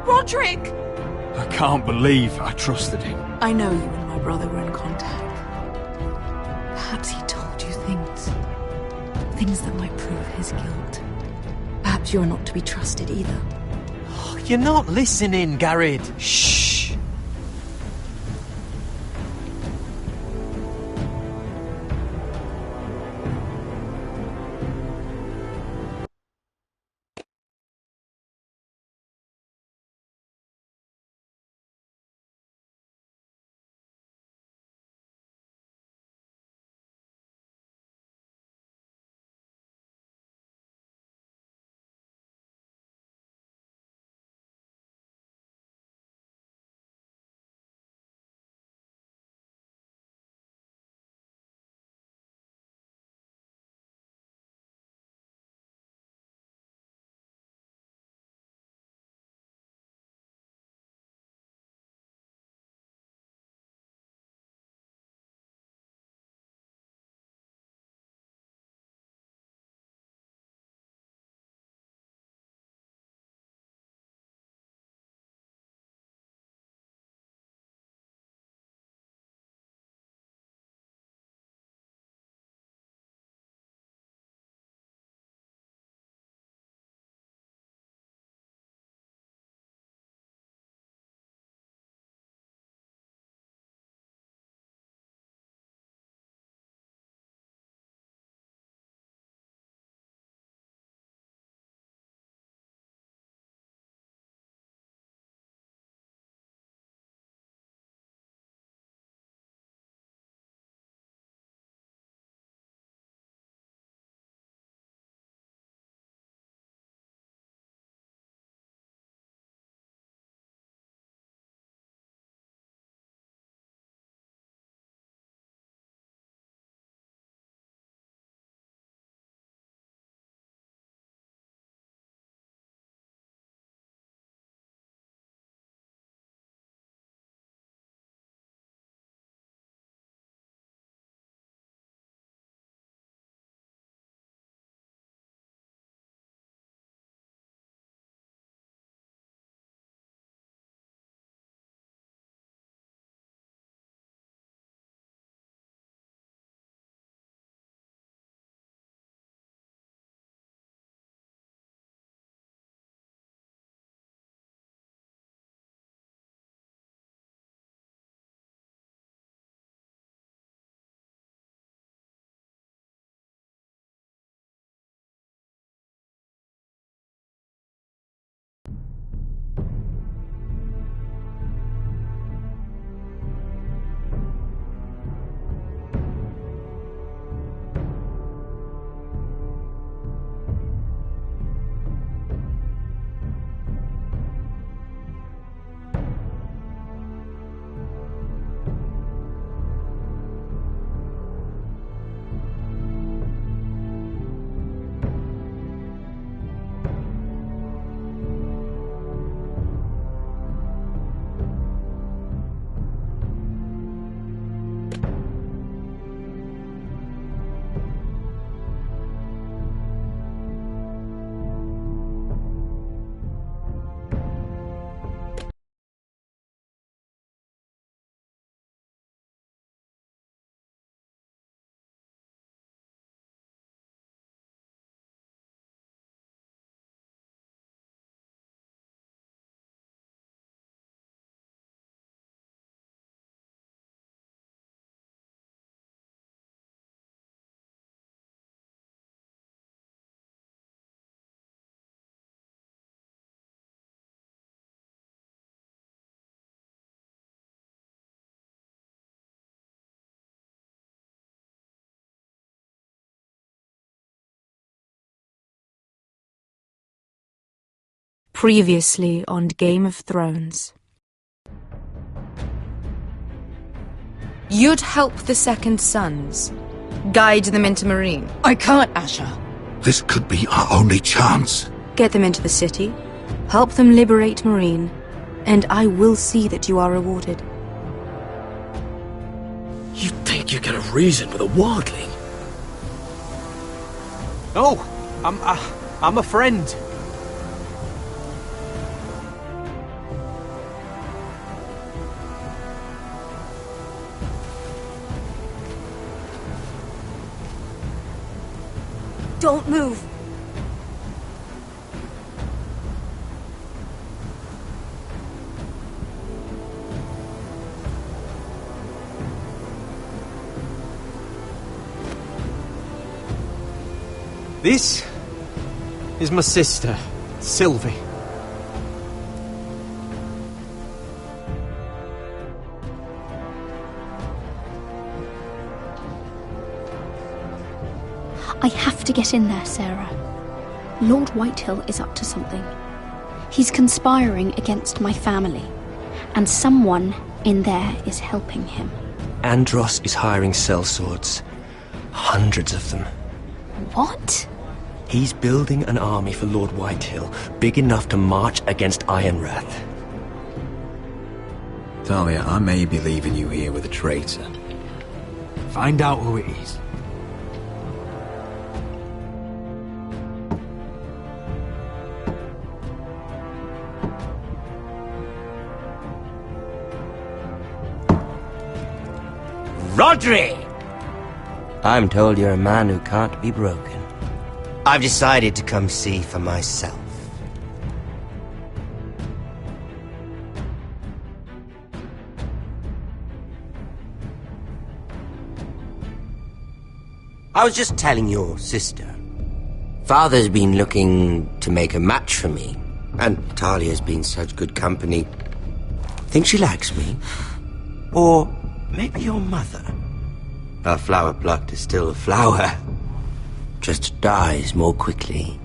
Roderick! I can't believe I trusted him. I know you and my brother were in contact. Perhaps he told you things. Things that might prove his guilt. Perhaps you're not to be trusted either. You're not listening, Garrett. Shh. Previously on Game of Thrones. You'd help the Second Sons. Guide them into Marine. I can't, Asher. This could be our only chance. Get them into the city. Help them liberate Marine. And I will see that you are rewarded. You think you're gonna reason with a wildling? No, I'm a friend. Don't move. This is my sister, Sylvie. I have to get in there, Sarah. Lord Whitehill is up to something. He's conspiring against my family, and someone in there is helping him. Andros is hiring sellswords. Hundreds of them. What? He's building an army for Lord Whitehill, big enough to march against Ironrath. Talia, I may be leaving you here with a traitor. Find out who it is. Rodri! I'm told you're a man who can't be broken. I've decided to come see for myself. I was just telling your sister. Father's been looking to make a match for me, and Talia's been such good company. Think she likes me? Or maybe your mother? A flower plucked is still a flower. Just dies more quickly.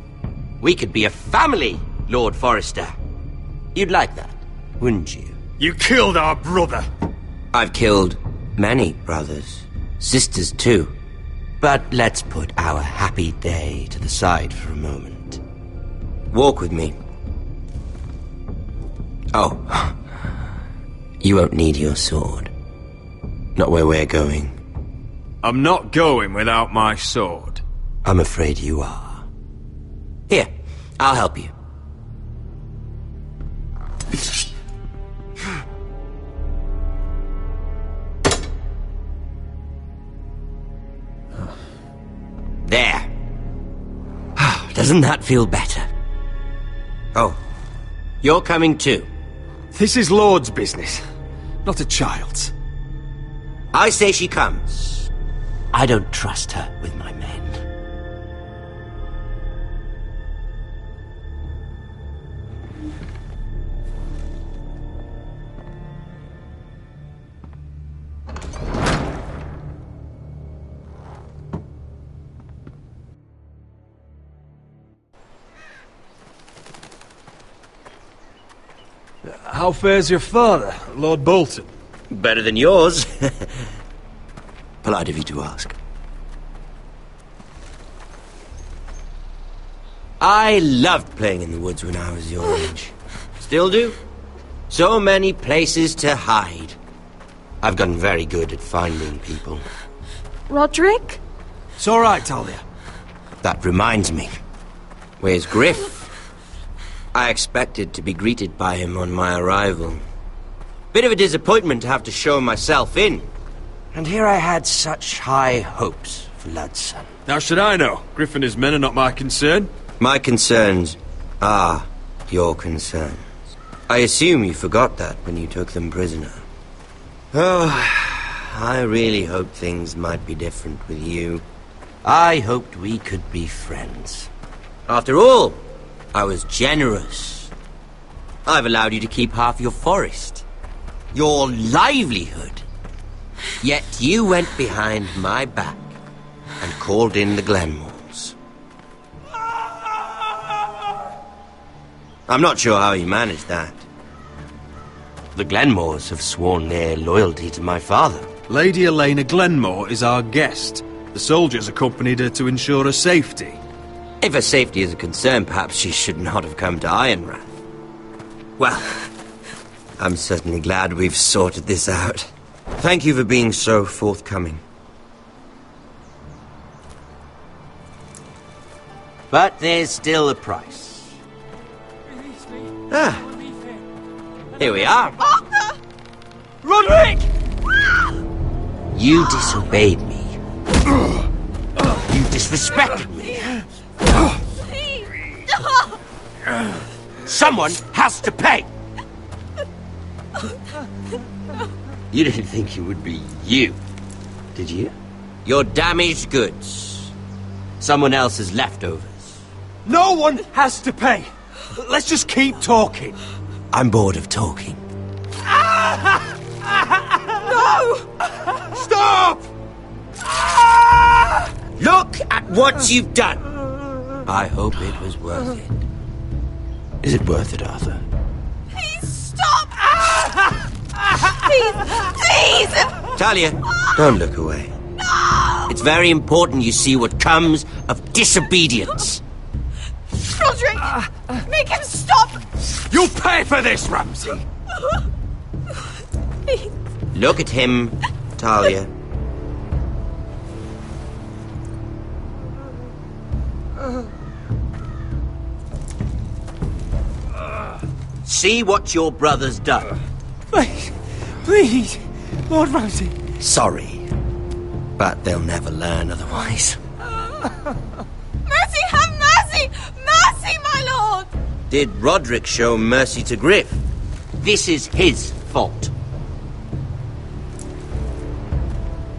We could be a family, Lord Forrester. You'd like that, wouldn't you? You killed our brother. I've killed many brothers, sisters too. But let's put our happy day to the side for a moment. Walk with me. Oh, you won't need your sword. Not where we're going. I'm not going without my sword. I'm afraid you are. Here, I'll help you. There. Doesn't that feel better? Oh, you're coming too. This is Lord's business, not a child's. I say she comes. I don't trust her with my men. How fares your father, Lord Bolton? Better than yours. Polite of you to ask. I loved playing in the woods when I was your age. Still do. So many places to hide. I've gotten very good at finding people. Roderick? It's all right, Talia. That reminds me. Where's Griff? I expected to be greeted by him on my arrival. Bit of a disappointment to have to show myself in. And here I had such high hopes for Ludson. How should I know? Griff and his men are not my concern. My concerns are your concerns. I assume you forgot that when you took them prisoner. Oh, I really hoped things might be different with you. I hoped we could be friends. After all, I was generous. I've allowed you to keep half your forest. Your livelihood. Yet you went behind my back and called in the Glenmores. I'm not sure how he managed that. The Glenmores have sworn their loyalty to my father. Lady Elena Glenmore is our guest. The soldiers accompanied her to ensure her safety. If her safety is a concern, perhaps she should not have come to Ironrath. Well, I'm certainly glad we've sorted this out. Thank you for being so forthcoming. But there's still a price. Ah. Here we are. Arthur! Roderick! You disobeyed me. You disrespected me. Someone has to pay! You didn't think it would be you, did you? Your damaged goods. Someone else's leftovers. No one has to pay. Let's just keep talking. I'm bored of talking. No! Stop! Look at what you've done. I hope it was worth it. Is it worth it, Arthur? Please stop! Please! Please! Talia, don't look away. No! It's very important you see what comes of disobedience. Roderick! Make him stop! You'll pay for this, Ramsay! Please. Look at him, Talia. See what your brother's done. Please, Lord Ramsay. Sorry, but they'll never learn otherwise. Mercy, have mercy! Mercy, my lord! Did Roderick show mercy to Griff? This is his fault.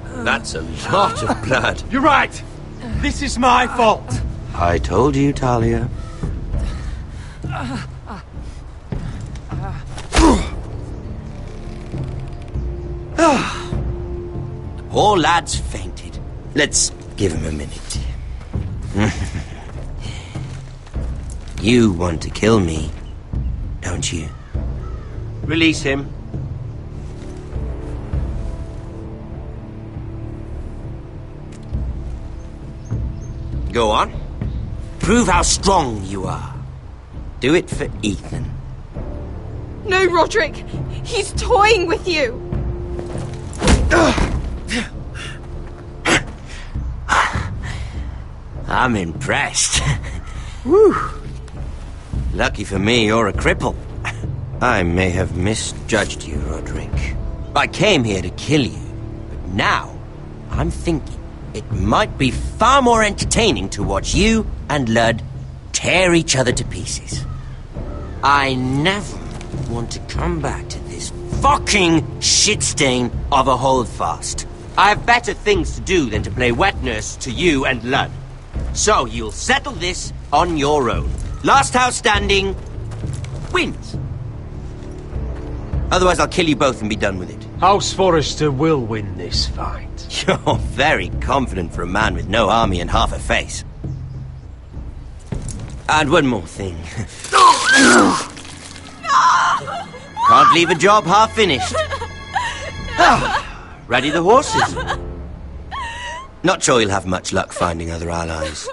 That's a lot of blood. You're right. This is my fault. I told you, Talia. The poor lad's fainted. Let's give him a minute. You want to kill me, don't you? Release him. Go on. Prove how strong you are. Do it for Ethan. No, Roderick! He's toying with you! I'm impressed. Woo! Lucky for me, you're a cripple. I may have misjudged you, Roderick. I came here to kill you, but now I'm thinking it might be far more entertaining to watch you and Ludd tear each other to pieces. I never want to come back to this fucking shit stain of a holdfast. I have better things to do than to play wet nurse to you and Ludd. So you'll settle this on your own. Last house standing wins. Otherwise I'll kill you both and be done with it. House Forrester will win this fight. You're very confident for a man with no army and half a face. And one more thing. Can't leave a job half finished. Ready the horses? Not sure you'll have much luck finding other allies.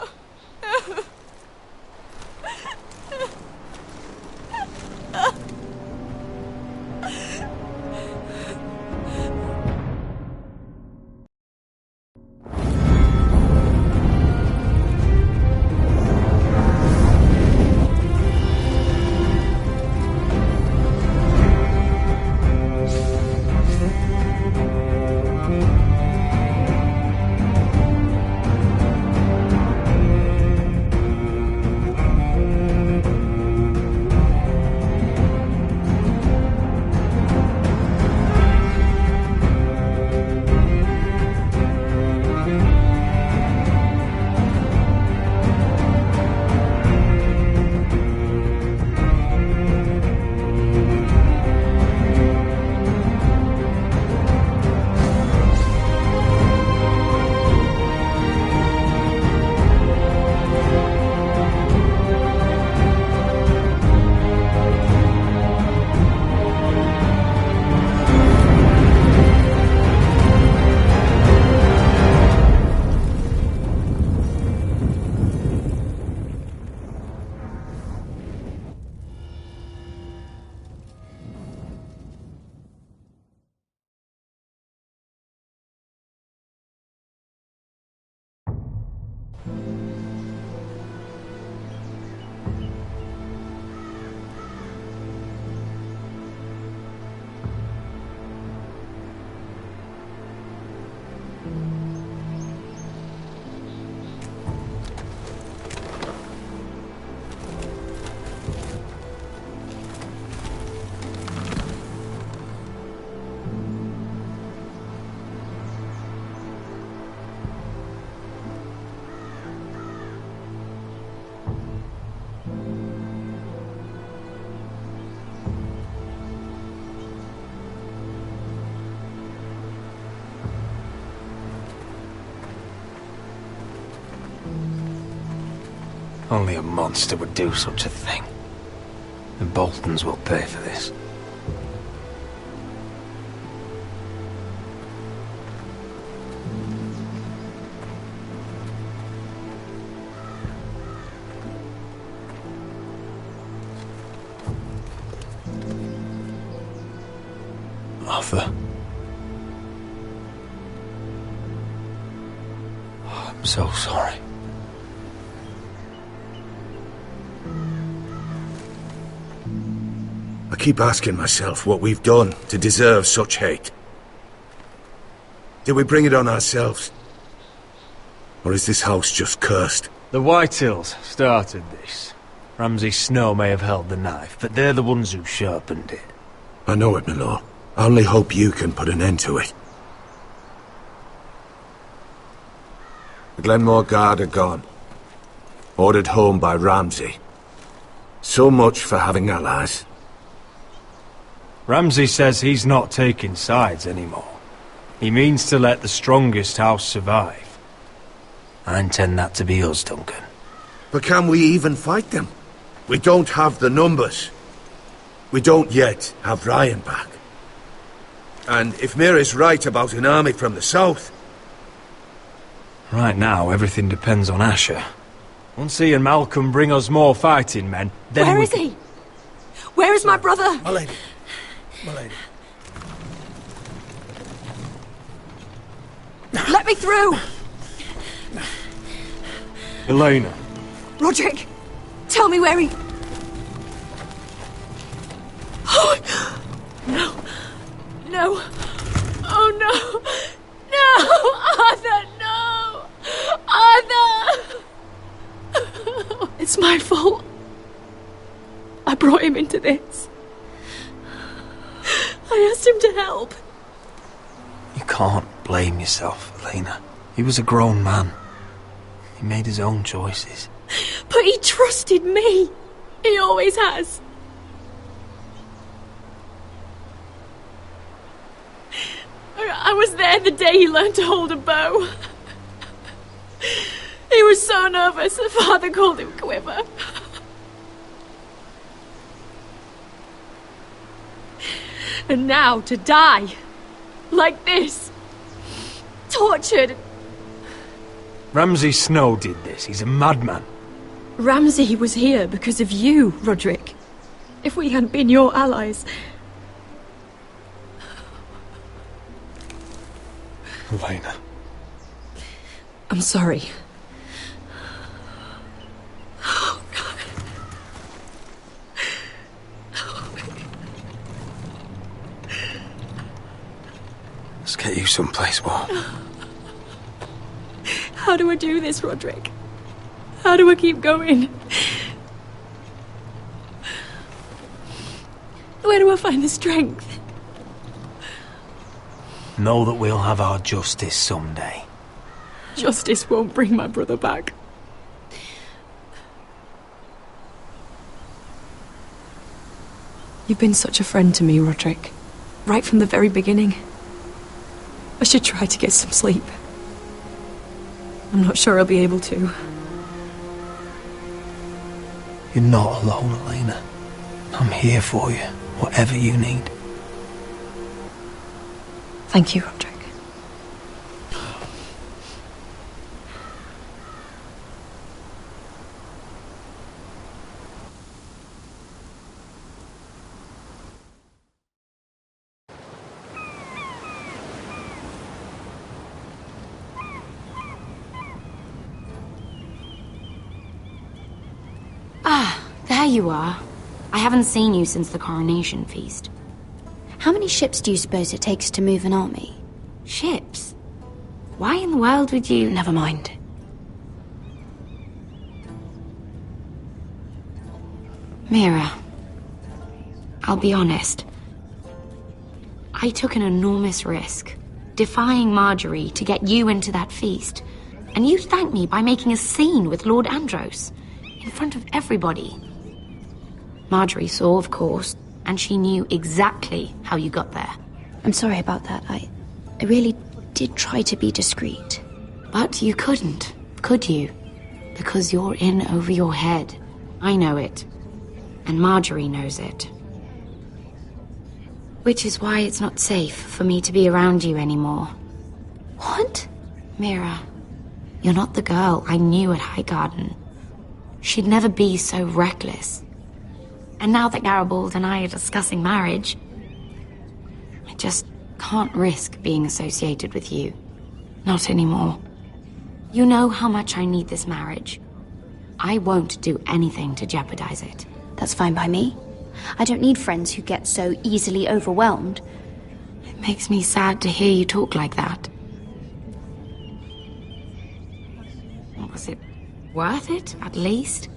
Only a monster would do such a thing. The Boltons will pay for this. Arthur. I'm so sorry. I keep asking myself what we've done to deserve such hate. Did we bring it on ourselves? Or is this house just cursed? The Whitehills started this. Ramsay Snow may have held the knife, but they're the ones who sharpened it. I know it, my lord. I only hope you can put an end to it. The Glenmore Guard are gone. Ordered home by Ramsay. So much for having allies. Ramsay says he's not taking sides anymore. He means to let the strongest house survive. I intend that to be us, Duncan. But can we even fight them? We don't have the numbers. We don't yet have Ryan back. And if Mira's right about an army from the south... Right now, everything depends on Asher. Once he and Malcolm bring us more fighting men, then Where is he? Where is my brother? My lady. My lady. Let me through! Elena. Roderick, tell me where he... Oh, no. No. Oh, no. No! Arthur, no! Arthur! It's my fault. I brought him into this. I asked him to help. You can't blame yourself, Elena. He was a grown man. He made his own choices. But he trusted me. He always has. I was there the day he learned to hold a bow. He was so nervous, the father called him Quiver. And now to die. Like this. Tortured. Ramsay Snow did this. He's a madman. Ramsay was here because of you, Roderick. If we hadn't been your allies... Elena. I'm sorry. Oh, God. Let's get you someplace warm. How do I do this, Roderick? How do I keep going? Where do I find the strength? Know that we'll have our justice someday. Justice won't bring my brother back. You've been such a friend to me, Roderick. Right from the very beginning. I should try to get some sleep. I'm not sure I'll be able to. You're not alone, Elena. I'm here for you, whatever you need. Thank you, Roderick. you are. I haven't seen you since the coronation feast. How many ships do you suppose it takes to move an army? Ships? Why in the world would you... Never mind. Mira, I'll be honest. I took an enormous risk, defying Marjorie to get you into that feast. And you thanked me by making a scene with Lord Andros, in front of everybody. Marjorie saw, of course, and she knew exactly how you got there. I'm sorry about that. I really did try to be discreet. But you couldn't, could you? Because you're in over your head. I know it. And Marjorie knows it. Which is why it's not safe for me to be around you anymore. What? Mira, you're not the girl I knew at Highgarden. She'd never be so reckless. And now that Garibald and I are discussing marriage, I just can't risk being associated with you. Not anymore. You know how much I need this marriage. I won't do anything to jeopardize it. That's fine by me. I don't need friends who get so easily overwhelmed. It makes me sad to hear you talk like that. Was it worth it, at least?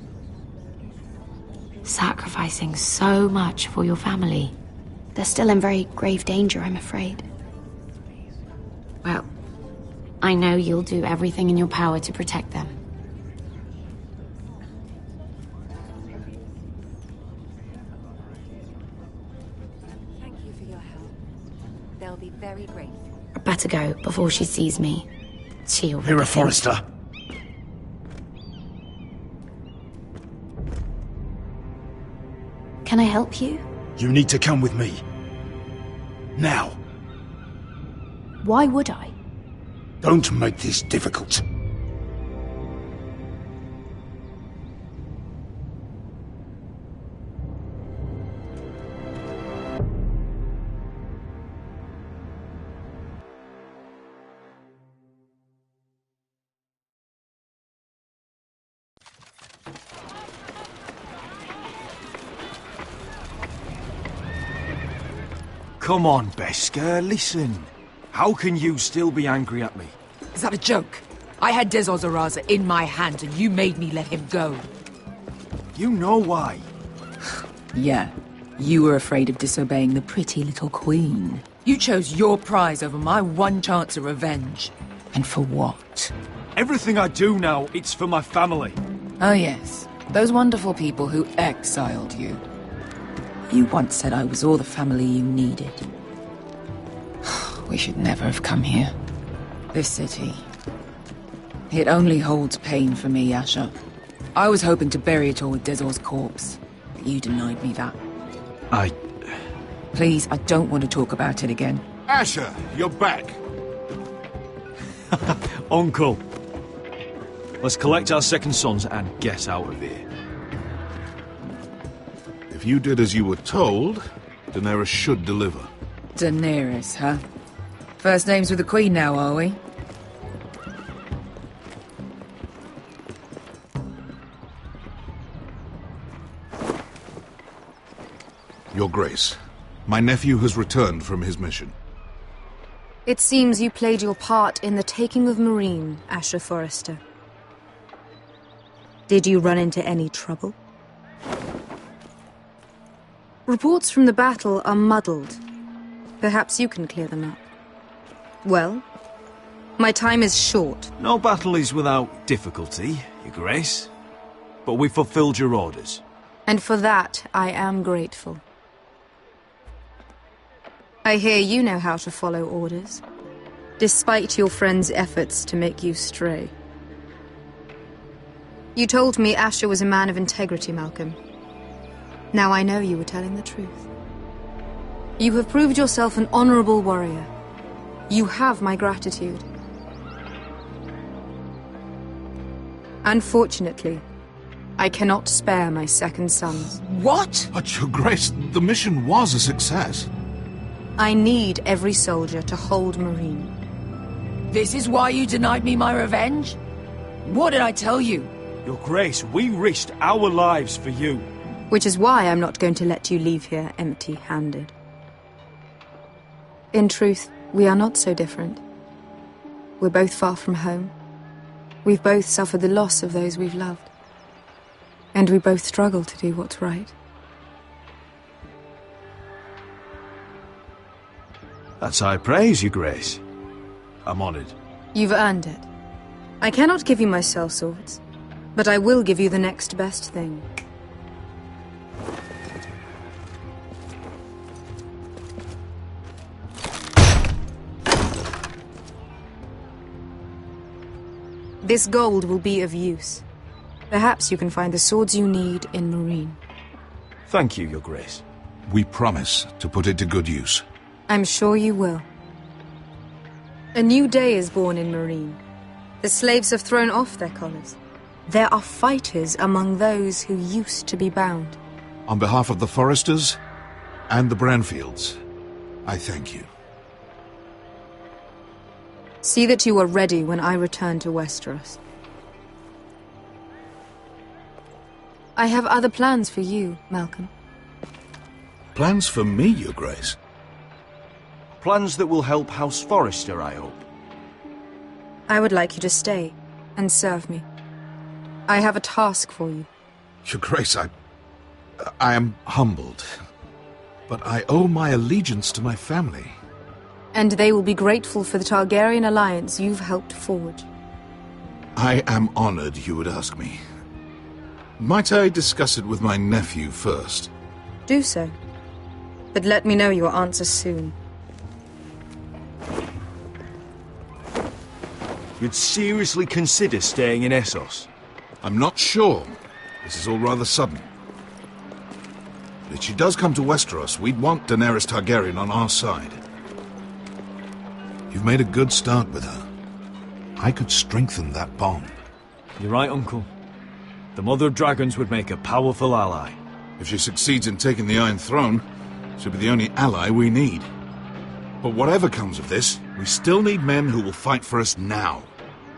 Sacrificing so much for your family. They're still in very grave danger, I'm afraid. Well, I know you'll do everything in your power to protect them. Thank you for your help. They'll be very grateful. I better go before she sees me. She'll... Mira Forrester. Can I help you? You need to come with me. Now. Why would I? Don't make this difficult. Come on, Beskar, listen. How can you still be angry at me? Is that a joke? I had Dezor Zaraza in my hand and you made me let him go. You know why. Yeah, you were afraid of disobeying the pretty little queen. You chose your prize over my one chance of revenge. And for what? Everything I do now, it's for my family. Oh yes, those wonderful people who exiled you. You once said I was all the family you needed. We should never have come here. This city. It only holds pain for me, Asher. I was hoping to bury it all with Dezor's corpse, but you denied me that. Please, I don't want to talk about it again. Asher, you're back. Uncle. Let's collect our second sons and get out of here. If you did as you were told, Daenerys should deliver. Daenerys, huh? First names with the Queen now, are we? Your Grace, my nephew has returned from his mission. It seems you played your part in the taking of Marine, Asher Forrester. Did you run into any trouble? Reports from the battle are muddled. Perhaps you can clear them up. Well, my time is short. No battle is without difficulty, Your Grace. But we fulfilled your orders. And for that, I am grateful. I hear you know how to follow orders, despite your friend's efforts to make you stray. You told me Asher was a man of integrity, Malcolm. Now I know you were telling the truth. You have proved yourself an honorable warrior. You have my gratitude. Unfortunately, I cannot spare my second sons. What? But, Your Grace, the mission was a success. I need every soldier to hold Marine. This is why you denied me my revenge? What did I tell you? Your Grace, we risked our lives for you. Which is why I'm not going to let you leave here empty-handed. In truth, we are not so different. We're both far from home. We've both suffered the loss of those we've loved. And we both struggle to do what's right. That's high praise, Your Grace. I'm honored. You've earned it. I cannot give you my sellswords, but I will give you the next best thing. This gold will be of use. Perhaps you can find the swords you need in Marine. Thank you, Your Grace. We promise to put it to good use. I'm sure you will. A new day is born in Marine. The slaves have thrown off their collars. There are fighters among those who used to be bound. On behalf of the Foresters and the Branfields, I thank you. See that you are ready when I return to Westeros. I have other plans for you, Malcolm. Plans for me, Your Grace? Plans that will help House Forrester, I hope. I would like you to stay and serve me. I have a task for you. Your Grace, I am humbled, but I owe my allegiance to my family. And they will be grateful for the Targaryen alliance you've helped forge. I am honored you would ask me. Might I discuss it with my nephew first? Do so. But let me know your answer soon. You'd seriously consider staying in Essos? I'm not sure. This is all rather sudden. But if she does come to Westeros, we'd want Daenerys Targaryen on our side. You've made a good start with her. I could strengthen that bond. You're right, Uncle. The Mother of Dragons would make a powerful ally. If she succeeds in taking the Iron Throne, she'll be the only ally we need. But whatever comes of this, we still need men who will fight for us now.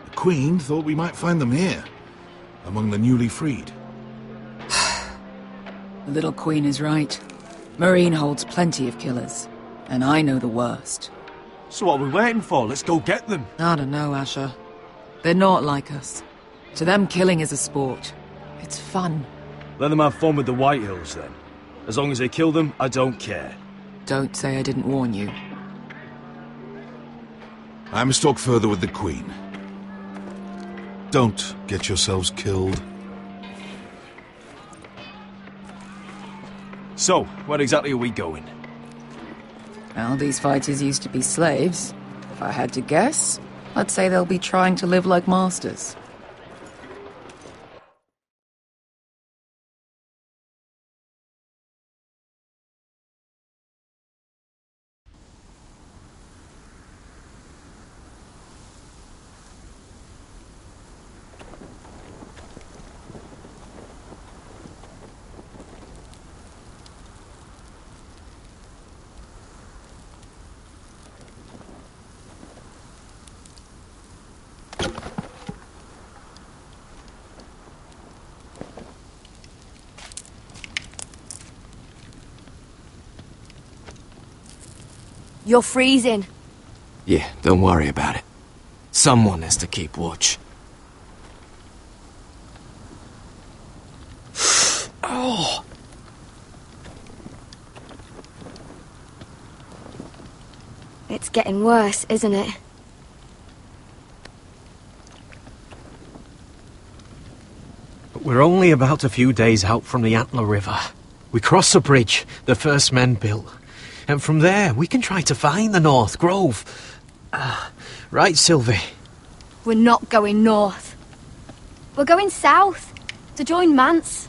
The Queen thought we might find them here, among the newly freed. The little Queen is right. Marine holds plenty of killers, and I know the worst. So what are we waiting for? Let's go get them. I don't know, Asher. They're not like us. To them, killing is a sport. It's fun. Let them have fun with the Whitehills, then. As long as they kill them, I don't care. Don't say I didn't warn you. I must talk further with the Queen. Don't get yourselves killed. So, where exactly are we going? Well, these fighters used to be slaves. If I had to guess, I'd say they'll be trying to live like masters. You're freezing. Yeah, don't worry about it. Someone has to keep watch. Oh! It's getting worse, isn't it? But we're only about a few days out from the Antler River. We cross a bridge the first men built. And from there, we can try to find the North Grove. Right, Sylvie? We're not going north. We're going south, to join Mance,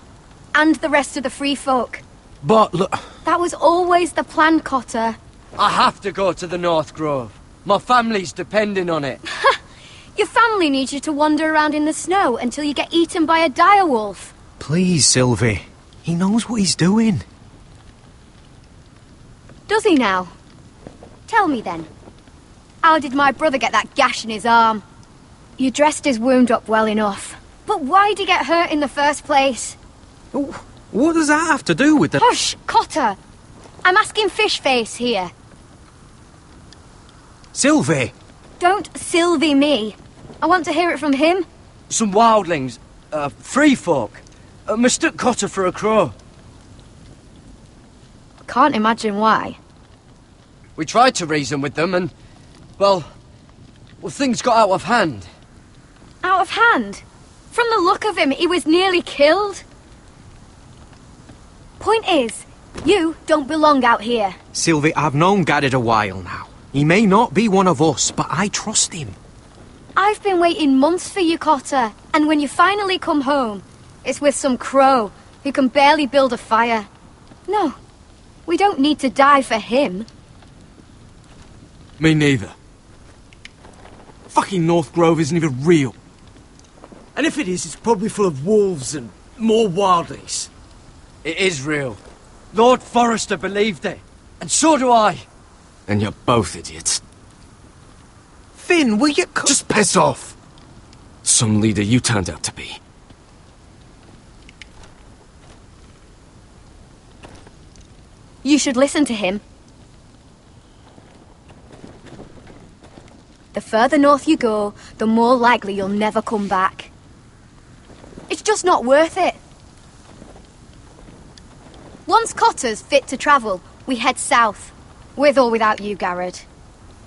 and the rest of the Free Folk. But look... That was always the plan, Cotter. I have to go to the North Grove. My family's depending on it. Your family needs you to wander around in the snow until you get eaten by a direwolf. Please, Sylvie. He knows what he's doing. Does he now? Tell me then. How did my brother get that gash in his arm? You dressed his wound up well enough. But why'd he get hurt in the first place? Oh, What does that have to do with the... Hush, Cotter! I'm asking Fishface here. Sylvie! Don't Sylvie me. I want to hear it from him. Some wildlings, free folk, mistook Cotter for a crow. Can't imagine why. We tried to reason with them and, well, things got out of hand. Out of hand? From the look of him, he was nearly killed. Point is, you don't belong out here. Sylvie, I've known Garrett a while now. He may not be one of us, but I trust him. I've been waiting months for you, Cotter, and when you finally come home, it's with some crow who can barely build a fire. No, we don't need to die for him. Me neither. Fucking North Grove isn't even real. And if it is, it's probably full of wolves and more wildlies. It is real. Lord Forrester believed it. And so do I. And you're both idiots. Finn, will you... Just piss off! Some leader you turned out to be. You should listen to him. The further north you go, the more likely you'll never come back. It's just not worth it. Once Cotter's fit to travel, we head south. With or without you, Garrett.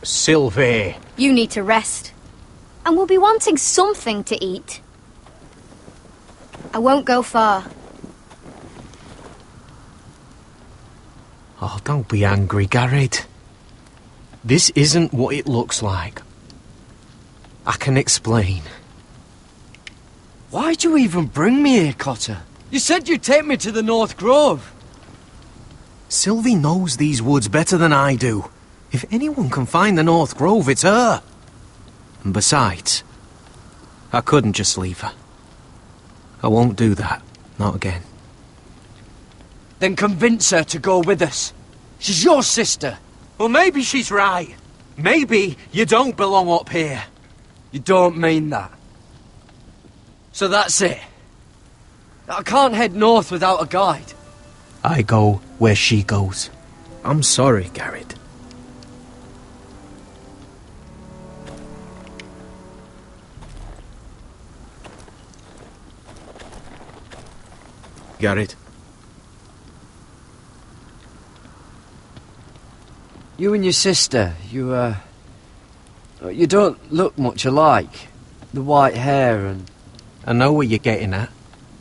Sylvie. You need to rest. And we'll be wanting something to eat. I won't go far. Oh, don't be angry, Garrett. This isn't what it looks like. I can explain. Why'd you even bring me here, Cotter? You said you'd take me to the North Grove. Sylvie knows these woods better than I do. If anyone can find the North Grove, it's her. And besides, I couldn't just leave her. I won't do that. Not again. Then convince her to go with us. She's your sister. Well, maybe she's right. Maybe you don't belong up here. You don't mean that. So that's it. I can't head north without a guide. I go where she goes. I'm sorry, Garrett. Garrett. You and your sister, you don't look much alike. The white hair and... I know what you're getting at,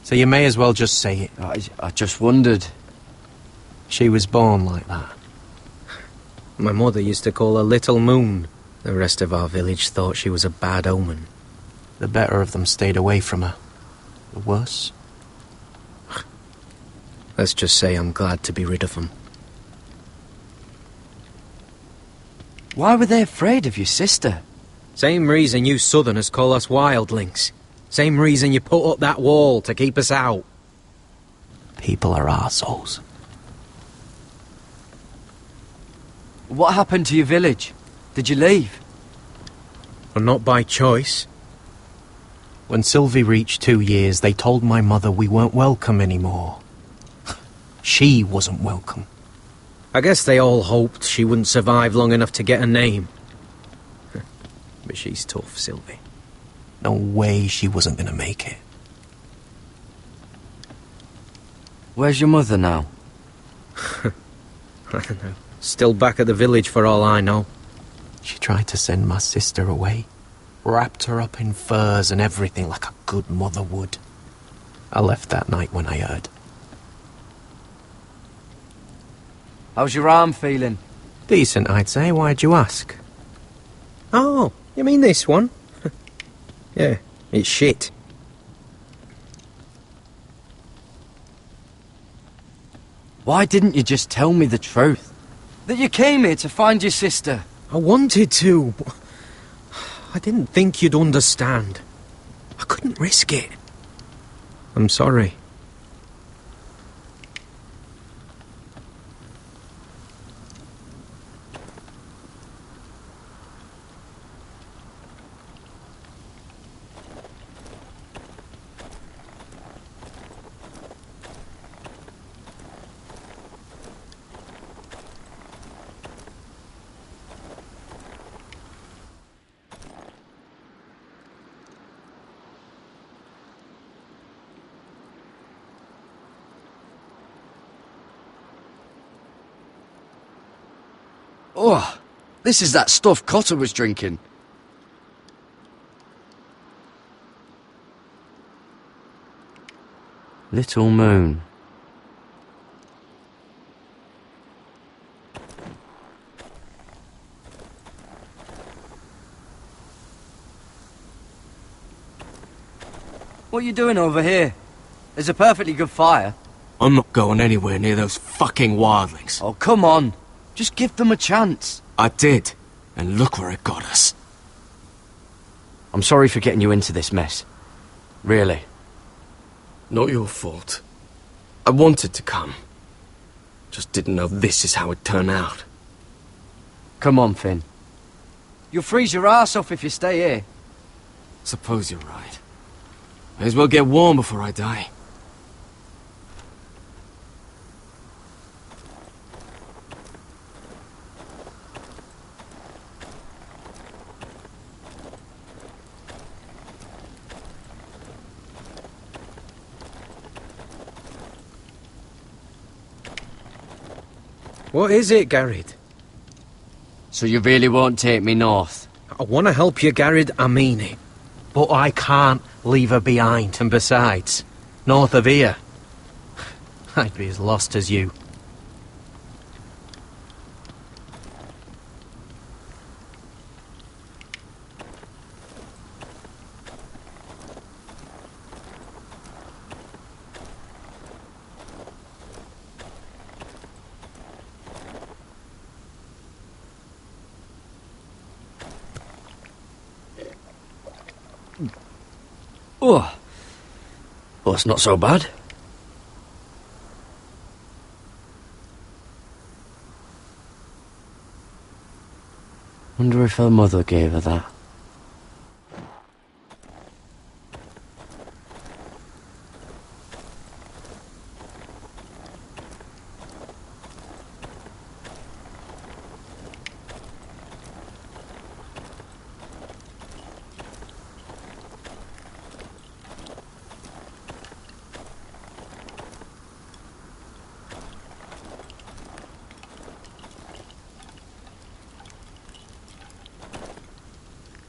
so you may as well just say it. I just wondered. She was born like that. My mother used to call her Little Moon. The rest of our village thought she was a bad omen. The better of them stayed away from her. The worse? Let's just say I'm glad to be rid of them. Why were they afraid of your sister? Same reason you Southerners call us wildlings. Same reason you put up that wall to keep us out. People are arseholes. What happened to your village? Did you leave? Well, not by choice. When Sylvie reached 2 years, they told my mother we weren't welcome anymore. She wasn't welcome. I guess they all hoped she wouldn't survive long enough to get a name. But she's tough, Sylvie. No way she wasn't gonna make it. Where's your mother now? I don't know. Still back at the village for all I know. She tried to send my sister away. Wrapped her up in furs and everything like a good mother would. I left that night when I heard. How's your arm feeling? Decent, I'd say. Why'd you ask? Oh, you mean this one? Yeah, it's shit. Why didn't you just tell me the truth? That you came here to find your sister? I wanted to, but I didn't think you'd understand. I couldn't risk it. I'm sorry. Oh, this is that stuff Cotter was drinking. Little Moon. What are you doing over here? There's a perfectly good fire. I'm not going anywhere near those fucking wildlings. Oh, come on. Just give them a chance. I did, and look where it got us. I'm sorry for getting you into this mess. Really. Not your fault. I wanted to come. Just didn't know this is how it'd turn out. Come on, Finn. You'll freeze your ass off if you stay here. Suppose you're right. May as well get warm before I die. What is it, Garrett? So you really won't take me north? I want to help you, Garrett, I mean it. But I can't leave her behind. And besides, north of here, I'd be as lost as you. Oh. Well, it's not so bad. Wonder if her mother gave her that.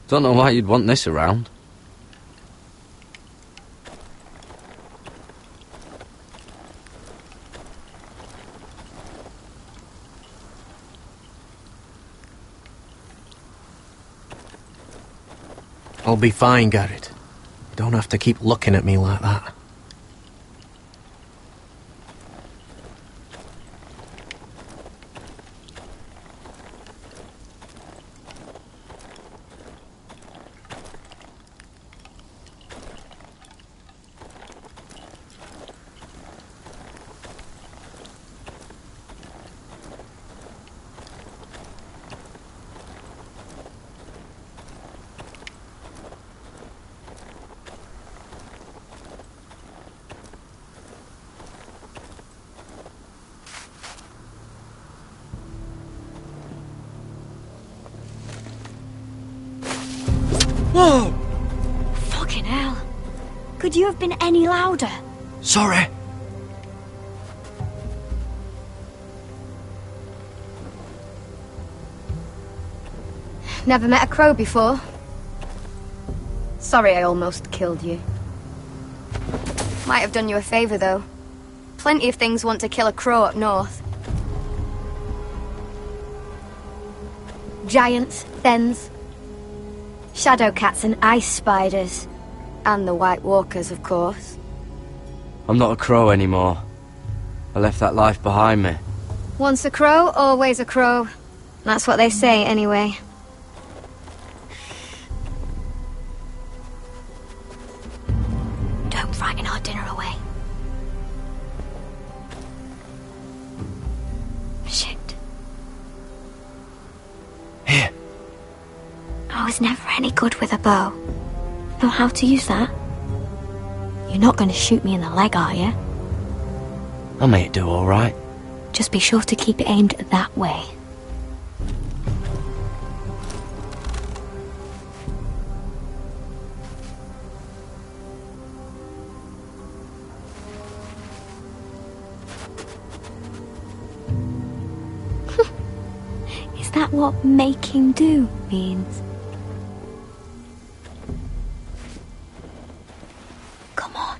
Don't know why you'd want this around. I'll be fine, Garrett. You don't have to keep looking at me like that. Whoa! Fucking hell. Could you have been any louder? Sorry. Never met a crow before. Sorry I almost killed you. Might have done you a favour, though. Plenty of things want to kill a crow up north. Giants, thens, shadow cats and ice spiders. And the White Walkers, of course. I'm not a crow anymore. I left that life behind me. Once a crow, always a crow. That's what they say, anyway. Don't frighten our dinner away. Shit. Here. I was never any good with a bow. Know how to use that? You're not going to shoot me in the leg, are you? I may do all right. Just be sure to keep it aimed that way. Is Is that what making do means? Come on.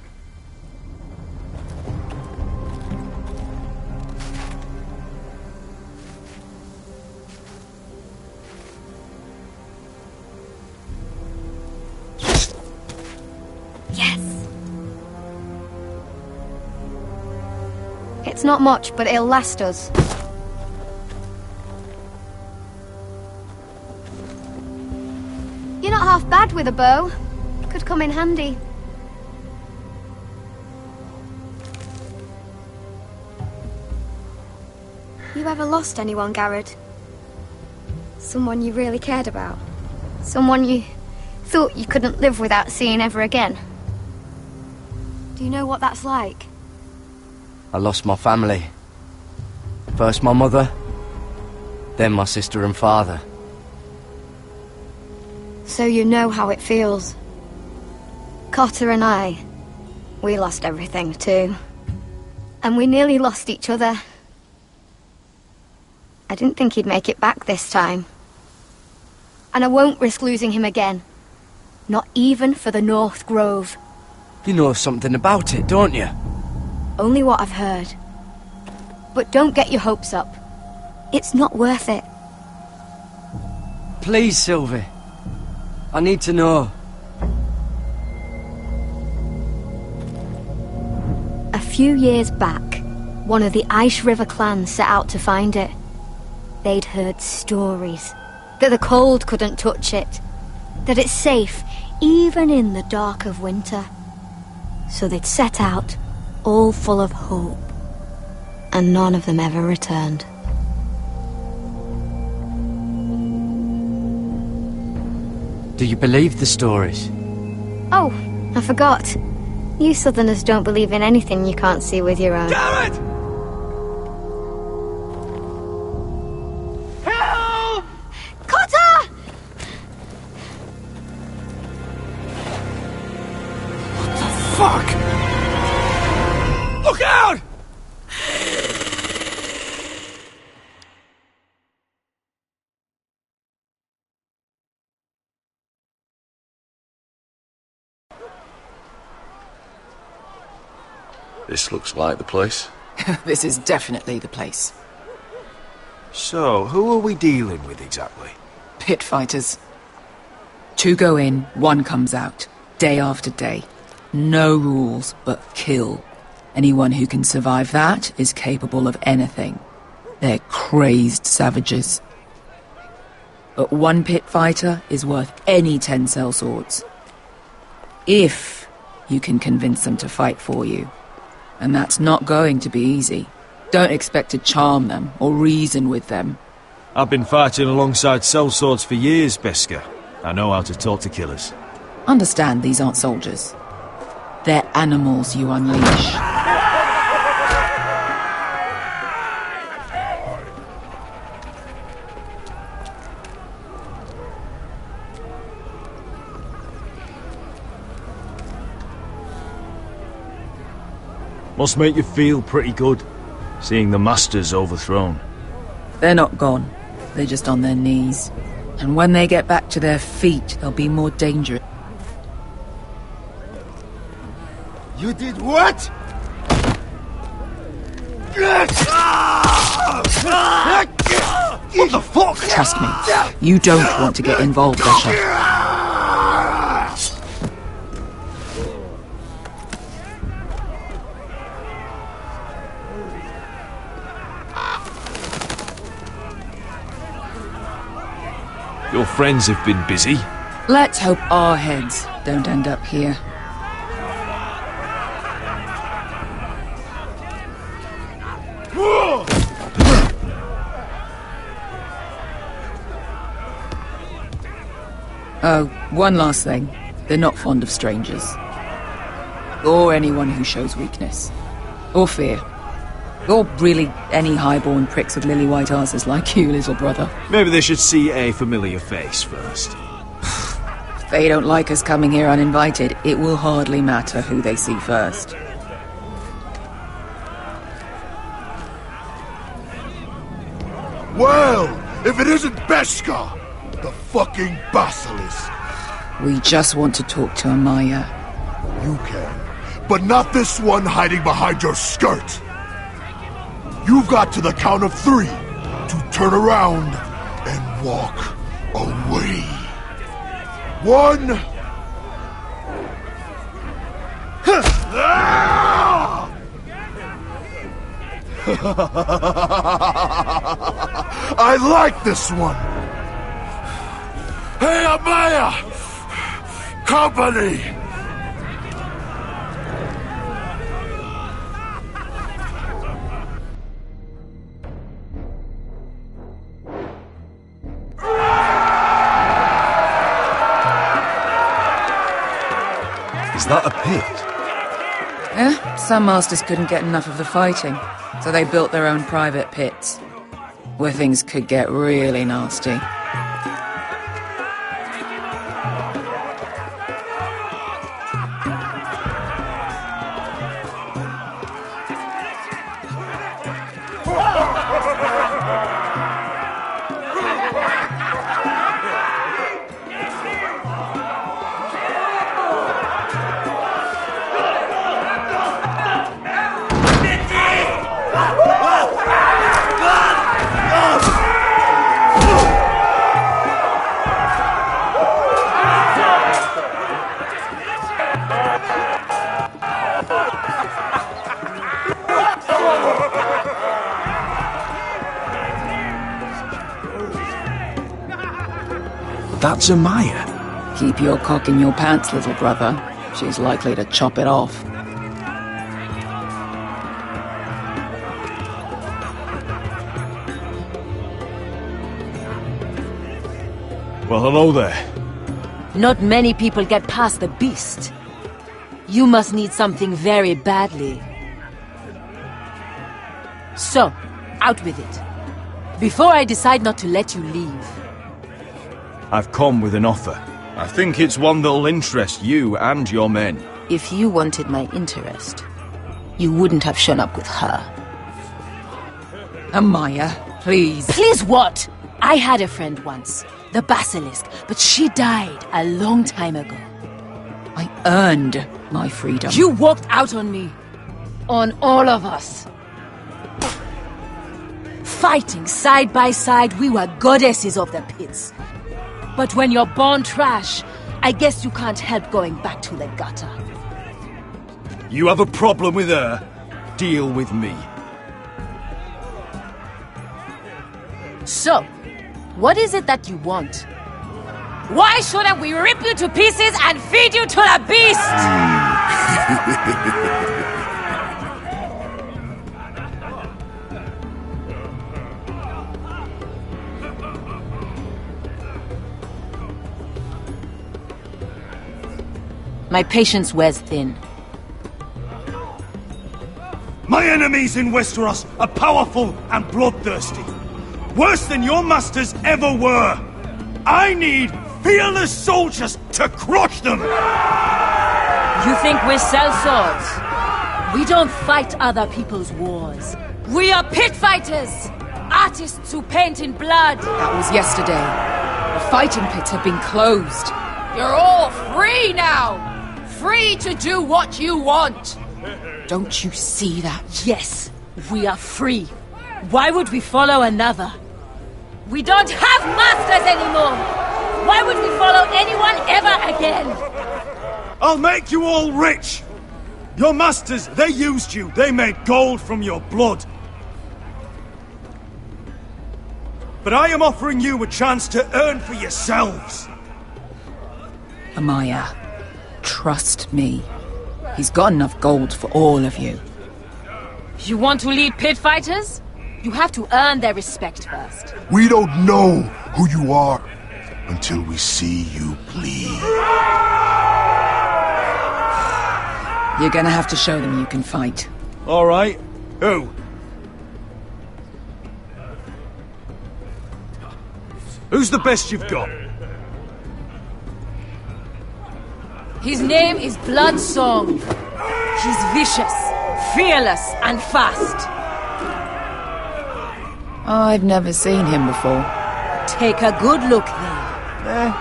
Yes. It's not much, but it'll last us. You're not half bad with a bow. Could come in handy. You ever lost anyone, Garrett? Someone you really cared about? Someone you thought you couldn't live without seeing ever again? Do you know what that's like? I lost my family. First my mother, then my sister and father. So you know how it feels. Cotter and I, we lost everything too. And we nearly lost each other. I didn't think he'd make it back this time. And I won't risk losing him again. Not even for the North Grove. You know something about it, don't you? Only what I've heard. But don't get your hopes up. It's not worth it. Please, Sylvie. I need to know. A few years back, one of the Ice River clans set out to find it. They'd heard stories that the cold couldn't touch it, that it's safe even in the dark of winter. So they'd set out, all full of hope, and none of them ever returned. Do you believe the stories? Oh, I forgot. You Southerners don't believe in anything you can't see with your own. Garrett! Help! Cotter! Fuck! Look out! This looks like the place. This is definitely the place. So, who are we dealing with exactly? Pit fighters. 2 go in, 1 comes out. Day after day. No rules, but kill. Anyone who can survive that is capable of anything. They're crazed savages. But 1 pit fighter is worth any 10 sellswords. If you can convince them to fight for you. And that's not going to be easy. Don't expect to charm them or reason with them. I've been fighting alongside sellswords for years, Beska. I know how to talk to killers. Understand these aren't soldiers. They're animals you unleash. Must make you feel pretty good, seeing the masters overthrown. They're not gone. They're just on their knees. And when they get back to their feet, they'll be more dangerous. You did what? What the fuck? Trust me, you don't want to get involved, Besha. Your friends have been busy. Let's hope our heads don't end up here. Oh, one last thing. They're not fond of strangers. Or anyone who shows weakness. Or fear. Or really any highborn pricks with lily-white asses like you, little brother. Maybe they should see a familiar face first. If they don't like us coming here uninvited, it will hardly matter who they see first. Well, if it isn't Beskar, the fucking basilisk. We just want to talk to Amaya. You can, but not this one hiding behind your skirt. You've got to the count of 3 to turn around and walk away. 1. I like this one. Hey, Amaya! Company! Is that a pit? Some masters couldn't get enough of the fighting, so they built their own private pits, where things could get really nasty. That's Amaya. Keep your cock in your pants, little brother. She's likely to chop it off. Well, hello there. Not many people get past the beast. You must need something very badly. So, out with it. Before I decide not to let you leave. I've come with an offer. I think it's one that'll interest you and your men. If you wanted my interest, you wouldn't have shown up with her. Amaya, please. Please what? I had a friend once, the Basilisk, but she died a long time ago. I earned my freedom. You walked out on me. On all of us. Fighting side by side, we were goddesses of the pits. But when you're born trash, I guess you can't help going back to the gutter. You have a problem with her? Deal with me. So, what is it that you want? Why shouldn't we rip you to pieces and feed you to the beast? My patience wears thin. My enemies in Westeros are powerful and bloodthirsty. Worse than your masters ever were. I need fearless soldiers to crush them! You think we sell swords? We don't fight other people's wars. We are pit fighters! Artists who paint in blood! That was yesterday. The fighting pits have been closed. You're all free now! Free to do what you want! Don't you see that? Yes, we are free. Why would we follow another? We don't have masters anymore! Why would we follow anyone ever again? I'll make you all rich! Your masters, they used you. They made gold from your blood. But I am offering you a chance to earn for yourselves. Amaya, trust me. He's got enough gold for all of you. You want to lead pit fighters? You have to earn their respect first. We don't know who you are until we see you bleed. You're gonna have to show them you can fight. All right. Who? Who's the best you've got? His name is Bloodsong. He's vicious, fearless, and fast. I've never seen him before. Take a good look then.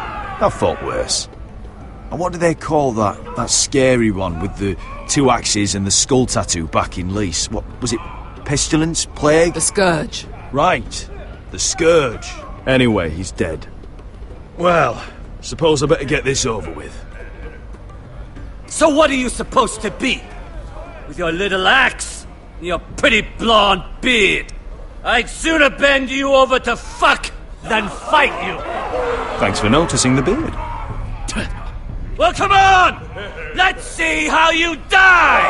I thought worse. And what do they call that scary one with the 2 axes and the skull tattoo back in Lease? What was it? Pestilence? Plague? The Scourge. Right. The Scourge. Anyway, he's dead. Well, suppose I better get this over with. So what are you supposed to be? With your little axe and your pretty blonde beard? I'd sooner bend you over to fuck than fight you. Thanks for noticing the beard. Well, come on! Let's see how you die!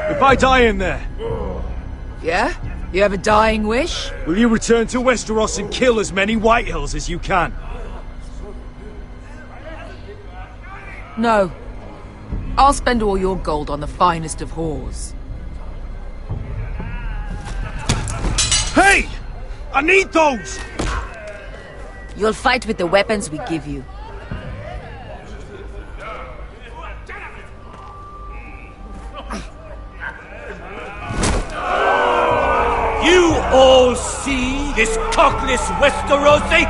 If I die in there, Yeah? You have a dying wish? will you return to Westeros and kill as many Whitehills as you can? No. I'll spend all your gold on the finest of whores. Hey! I need those! You'll fight with the weapons we give you. You all see this cockless Westerosi?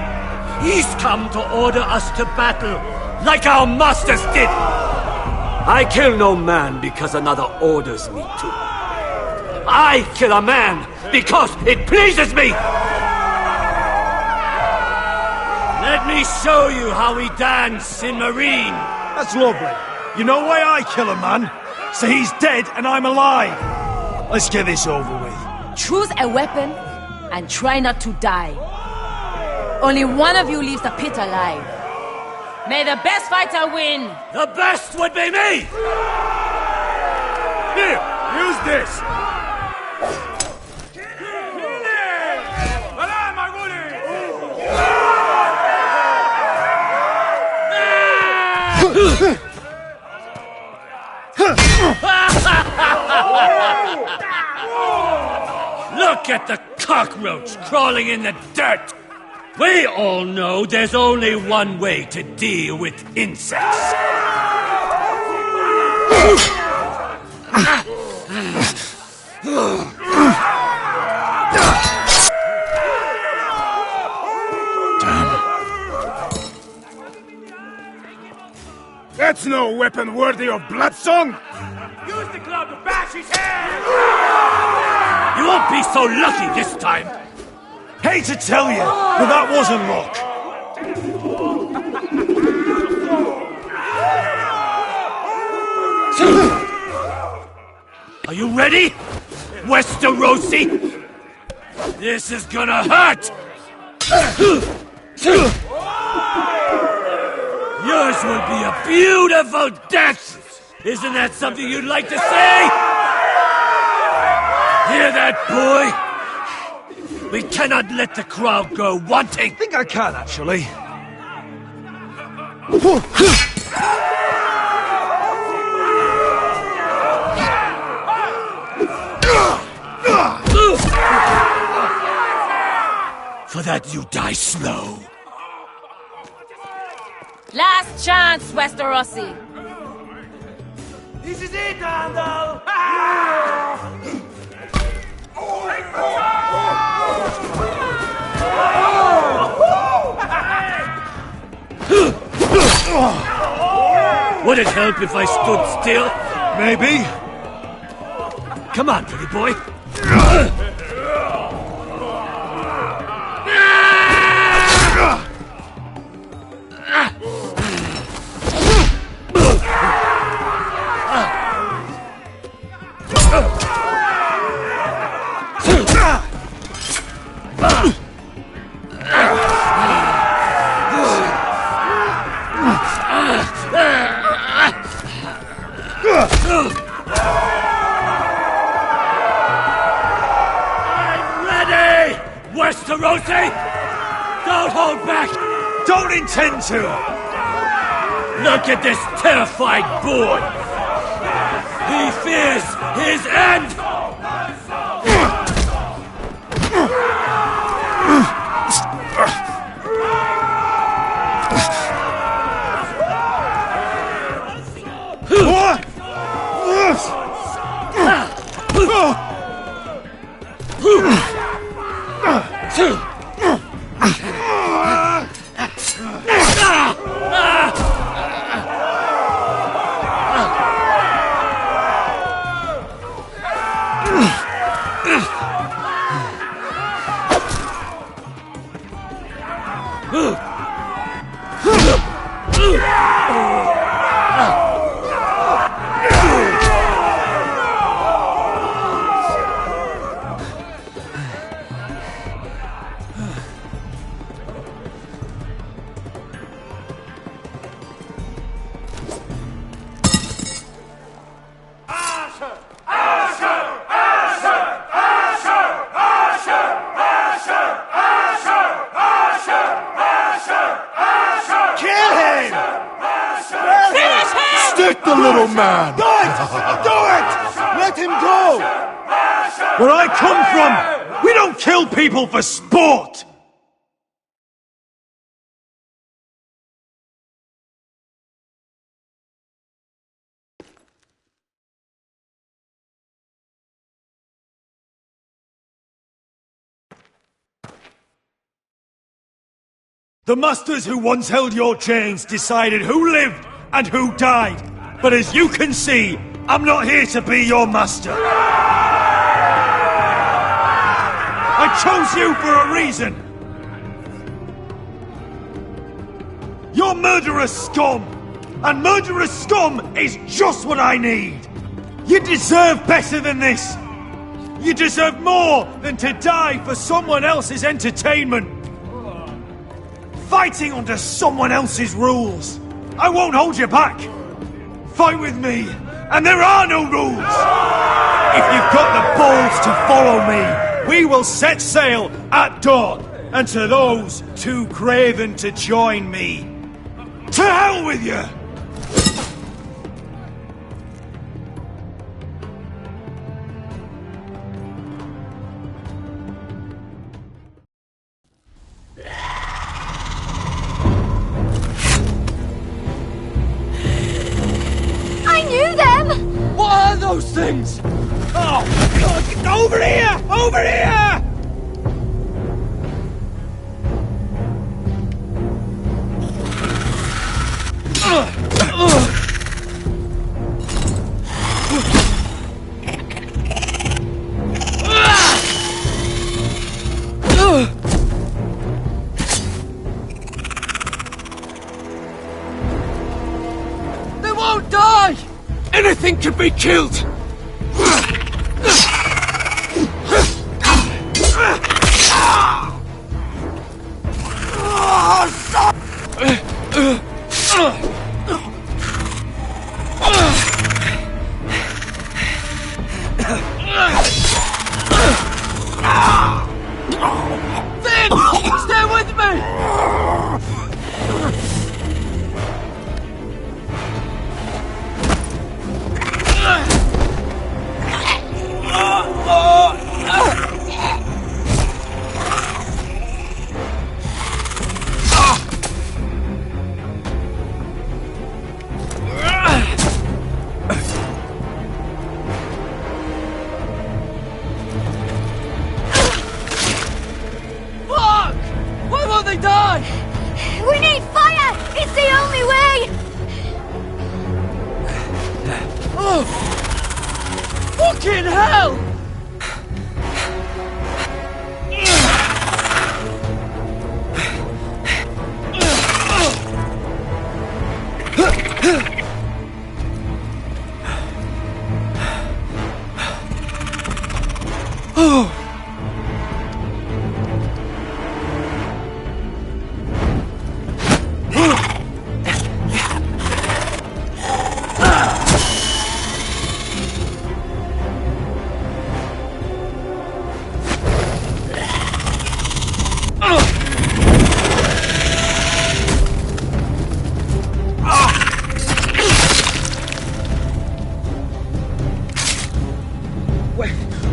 He's come to order us to battle, like our masters did. I kill no man because another orders me to. I kill a man because it pleases me! Let me show you how we dance in Marine. That's lovely. You know why I kill a man? So he's dead and I'm alive. Let's get this over with. Choose a weapon and try not to die. Only one of you leaves the pit alive. May the best fighter win! The best would be me! Here, use this! Look at the cockroach crawling in the dirt! We all know there's only one way to deal with insects. That's no weapon worthy of Bloodsong! Use the club to bash his head! You won't be so lucky this time! Hate to tell you, but that wasn't luck. Are you ready, Westerosi? This is gonna hurt! Yours will be a beautiful death! Isn't that something you'd like to say? Hear that, boy? We cannot let the crowd go wanting! I think I can, actually. For that you die slow. Last chance, Westerosi. This is it, Andal! Would it help if I stood still? Maybe. Come on, pretty boy. I'm ready, Westerosi! Don't hold back! Don't intend to! Look at this terrified boy! He fears his end! Get the little man! Do it! Do it! Let him go! Where I come from, we don't kill people for sport! The masters who once held your chains decided who lived and who died. But as you can see, I'm not here to be your master. I chose you for a reason. You're murderous scum. And murderous scum is just what I need. You deserve better than this. You deserve more than to die for someone else's entertainment. Fighting under someone else's rules. I won't hold you back. Fight with me, and there are no rules. If you've got the balls to follow me, we will set sail at dawn. And to those too craven to join me, to hell with you! What are those things? Oh, God, over here! Over here! They won't die! Anything can be killed! Finn! Stay with me! Fuck! Why won't they die? We need fire! It's the only way! Oh! Fucking hell! Oh!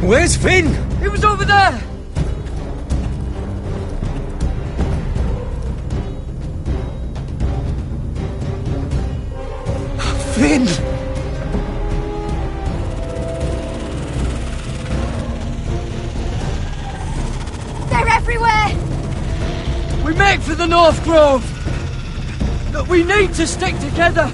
Where's Finn? He was over there! Finn! They're everywhere! We make for the North Grove! But we need to stick together!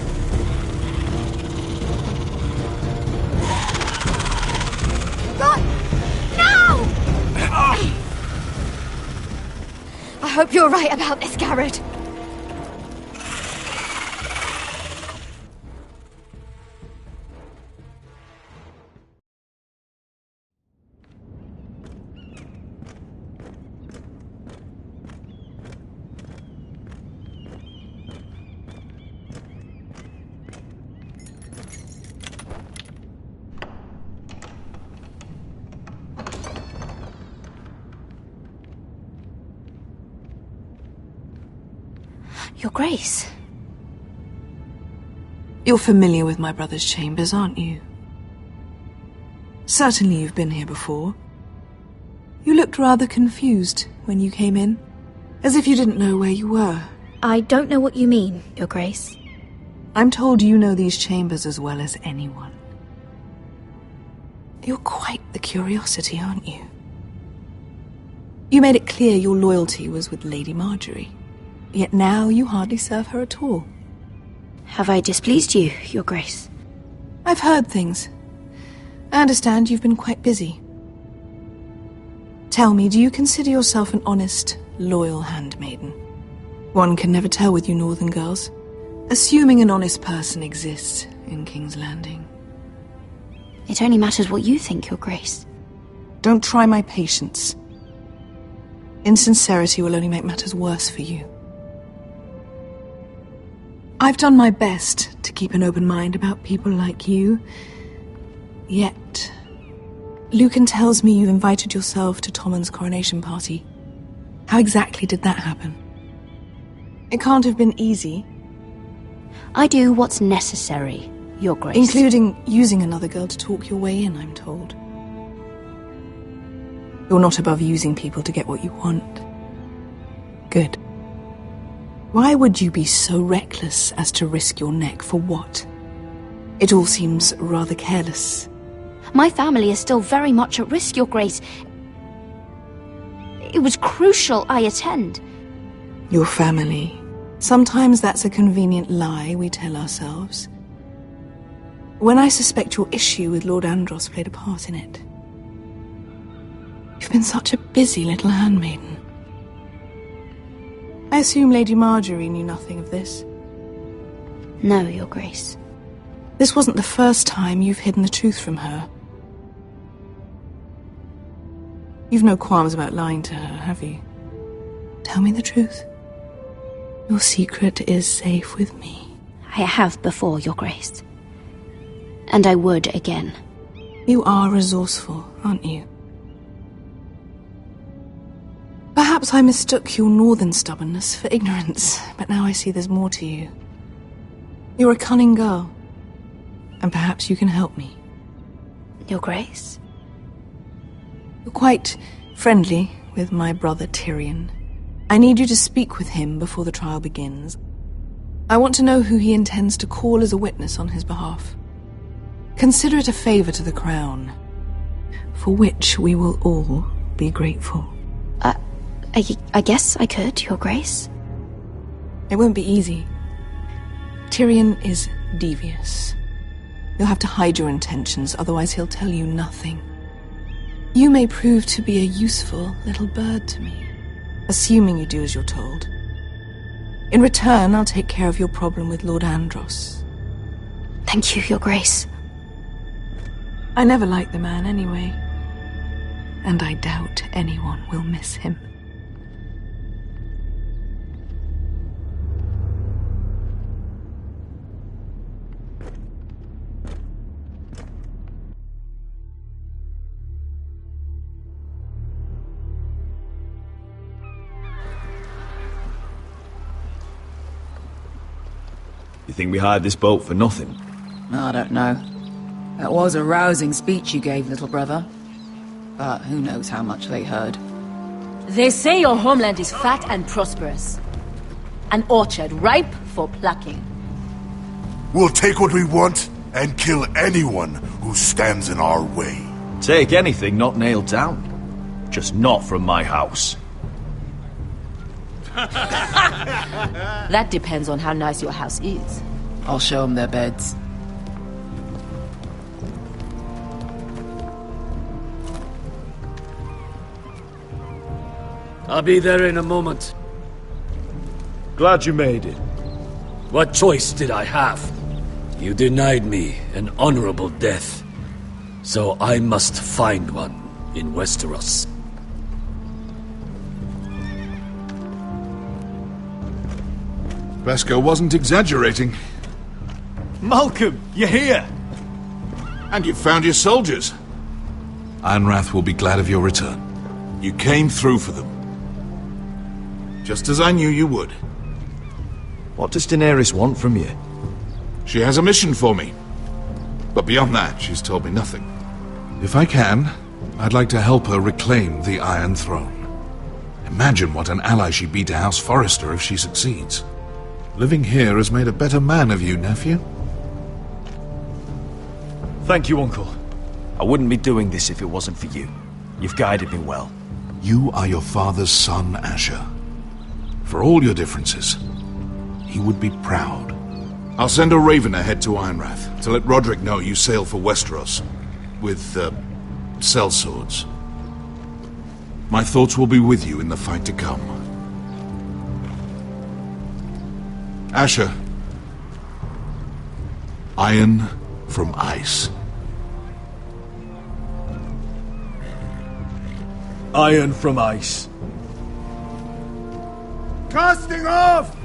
I hope you're right about this, Garrett. Your Grace. You're familiar with my brother's chambers, aren't you? Certainly you've been here before. You looked rather confused when you came in, as if you didn't know where you were. I don't know what you mean, Your Grace. I'm told you know these chambers as well as anyone. You're quite the curiosity, aren't you? You made it clear your loyalty was with Lady Marjorie, yet now you hardly serve her at all. Have I displeased you, Your Grace? I've heard things. I understand you've been quite busy. Tell me, do you consider yourself an honest, loyal handmaiden? One can never tell with you northern girls. Assuming an honest person exists in King's Landing. It only matters what you think, Your Grace. Don't try my patience. Insincerity will only make matters worse for you. I've done my best to keep an open mind about people like you. Yet, Lucan tells me you invited yourself to Tommen's coronation party. How exactly did that happen? It can't have been easy. I do what's necessary, Your Grace. Including using another girl to talk your way in, I'm told. You're not above using people to get what you want. Good. Why would you be so reckless as to risk your neck for what? It all seems rather careless. My family is still very much at risk, Your Grace. It was crucial I attend. Your family. Sometimes that's a convenient lie we tell ourselves. When I suspect your issue with Lord Andros played a part in it. You've been such a busy little handmaiden. I assume Lady Marjorie knew nothing of this. No, Your Grace. This wasn't the first time you've hidden the truth from her. You've no qualms about lying to her, have you? Tell me the truth. Your secret is safe with me. I have before, Your Grace. And I would again. You are resourceful, aren't you? Perhaps I mistook your northern stubbornness for ignorance, but now I see there's more to you. You're a cunning girl, and perhaps you can help me. Your Grace? You're quite friendly with my brother Tyrion. I need you to speak with him before the trial begins. I want to know who he intends to call as a witness on his behalf. Consider it a favor to the crown, for which we will all be grateful. I guess I could, Your Grace. It won't be easy. Tyrion is devious. You'll have to hide your intentions, otherwise he'll tell you nothing. You may prove to be a useful little bird to me, assuming you do as you're told. In return, I'll take care of your problem with Lord Andros. Thank you, Your Grace. I never liked the man anyway, and I doubt anyone will miss him. You think we hired this boat for nothing? I don't know. That was a rousing speech you gave, little brother. But who knows how much they heard. They say your homeland is fat and prosperous. An orchard ripe for plucking. We'll take what we want and kill anyone who stands in our way. Take anything not nailed down. Just not from my house. That depends on how nice your house is. I'll show them their beds. I'll be there in a moment. Glad you made it. What choice did I have? You denied me an honorable death. So I must find one in Westeros. Beskar wasn't exaggerating. Malcolm, you're here! And you've found your soldiers. Ironrath will be glad of your return. You came through for them. Just as I knew you would. What does Daenerys want from you? She has a mission for me. But beyond that, she's told me nothing. If I can, I'd like to help her reclaim the Iron Throne. Imagine what an ally she'd be to House Forrester if she succeeds. Living here has made a better man of you, nephew. Thank you, Uncle. I wouldn't be doing this if it wasn't for you. You've guided me well. You are your father's son, Asher. For all your differences, he would be proud. I'll send a raven ahead to Ironrath to let Roderick know you sail for Westeros with, sellswords. My thoughts will be with you in the fight to come. Asher. Iron from ice. Iron from ice. Casting off!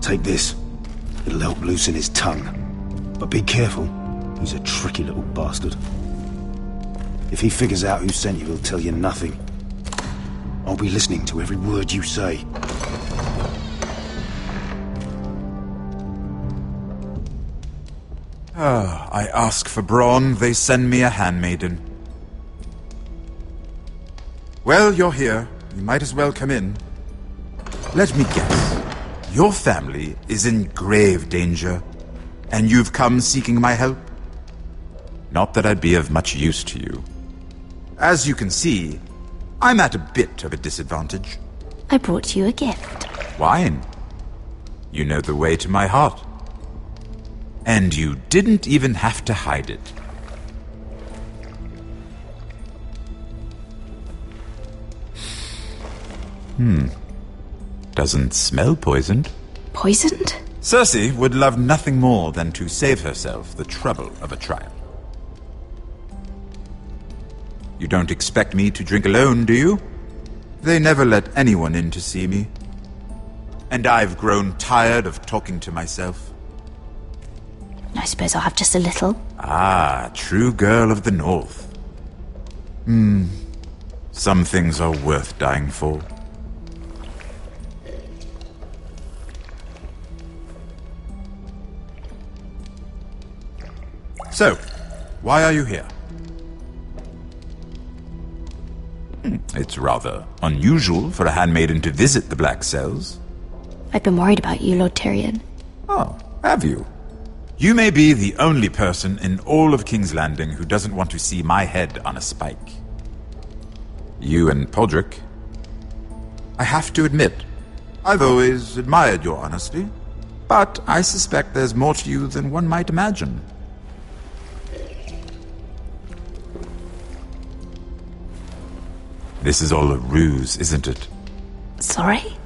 Take this. It'll help loosen his tongue. But be careful. He's a tricky little bastard. If he figures out who sent you, he'll tell you nothing. I'll be listening to every word you say. I ask for brawn, they send me a handmaiden. Well, you're here. You might as well come in. Let me guess. Your family is in grave danger, and you've come seeking my help? Not that I'd be of much use to you. As you can see, I'm at a bit of a disadvantage. I brought you a gift. Wine. You know the way to my heart. And you didn't even have to hide it. Doesn't smell poisoned. Poisoned? Cersei would love nothing more than to save herself the trouble of a trial. You don't expect me to drink alone, do you? They never let anyone in to see me. And I've grown tired of talking to myself. I suppose I'll have just a little. Ah, true girl of the North. Some things are worth dying for. So, why are you here? It's rather unusual for a handmaiden to visit the Black Cells. I've been worried about you, Lord Tyrion. Oh, have you? You may be the only person in all of King's Landing who doesn't want to see my head on a spike. You and Podrick. I have to admit, I've always admired your honesty, but I suspect there's more to you than one might imagine. This is all a ruse, isn't it? Sorry?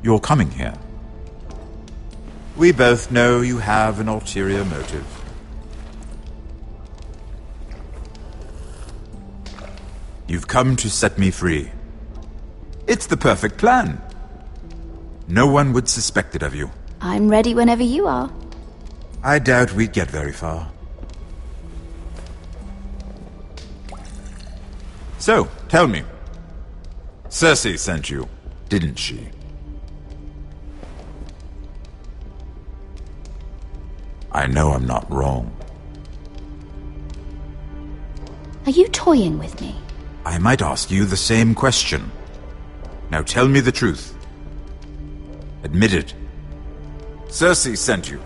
You're coming here. We both know you have an ulterior motive. You've come to set me free. It's the perfect plan. No one would suspect it of you. I'm ready whenever you are. I doubt we'd get very far. So, tell me. Cersei sent you, didn't she? I know I'm not wrong. Are you toying with me? I might ask you the same question. Now tell me the truth. Admit it. Cersei sent you.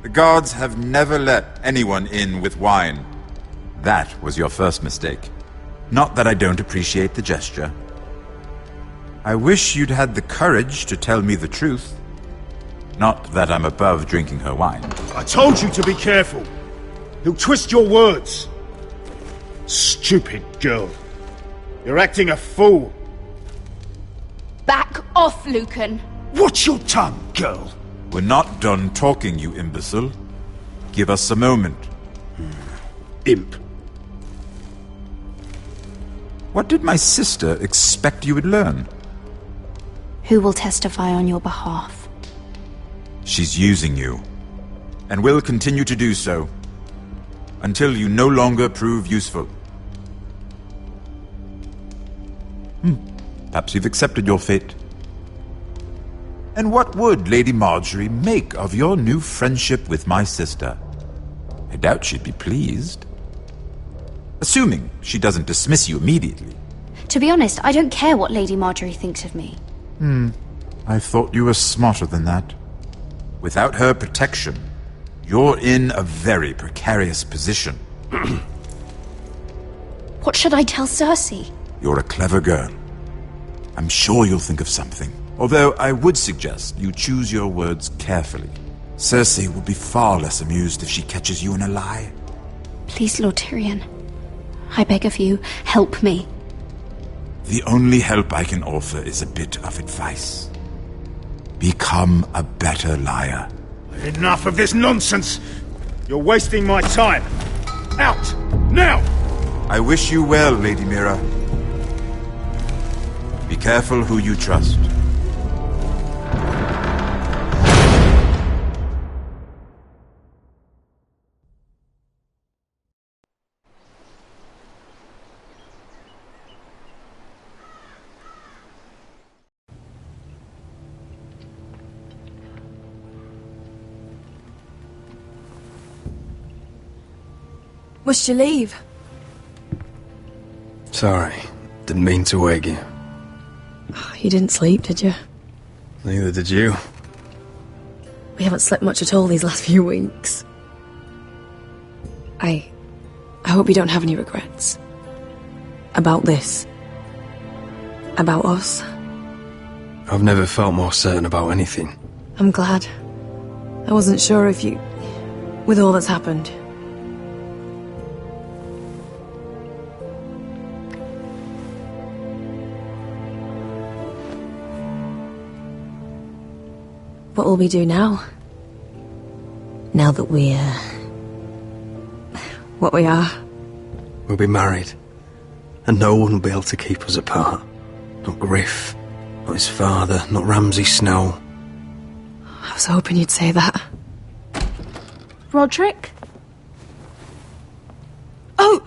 The guards have never let anyone in with wine. That was your first mistake. Not that I don't appreciate the gesture. I wish you'd had the courage to tell me the truth. Not that I'm above drinking her wine. I told you to be careful. He'll twist your words. Stupid girl. You're acting a fool. Back off, Lucan. Watch your tongue, girl. We're not done talking, you imbecile. Give us a moment. Imp. What did my sister expect you would learn? Who will testify on your behalf? She's using you, and will continue to do so, until you no longer prove useful. Perhaps you've accepted your fate. And what would Lady Marjorie make of your new friendship with my sister? I doubt she'd be pleased. Assuming she doesn't dismiss you immediately. To be honest, I don't care what Lady Marjorie thinks of me. I thought you were smarter than that. Without her protection, you're in a very precarious position. What should I tell Cersei? You're a clever girl. I'm sure you'll think of something. Although I would suggest you choose your words carefully. Cersei will be far less amused if she catches you in a lie. Please, Lord Tyrion. I beg of you, help me. The only help I can offer is a bit of advice. Become a better liar. Enough of this nonsense! You're wasting my time! Out! Now! I wish you well, Lady Mira. Be careful who you trust. Must you leave? Sorry, didn't mean to wake you. You didn't sleep, did you? Neither did you. We haven't slept much at all these last few weeks. I hope you don't have any regrets. About this. About us. I've never felt more certain about anything. I'm glad. I wasn't sure if you... with all that's happened. What will we do now? Now that we're... what we are? We'll be married. And no one will be able to keep us apart. Not Griff, not his father, not Ramsay Snow. I was hoping you'd say that. Roderick? Oh!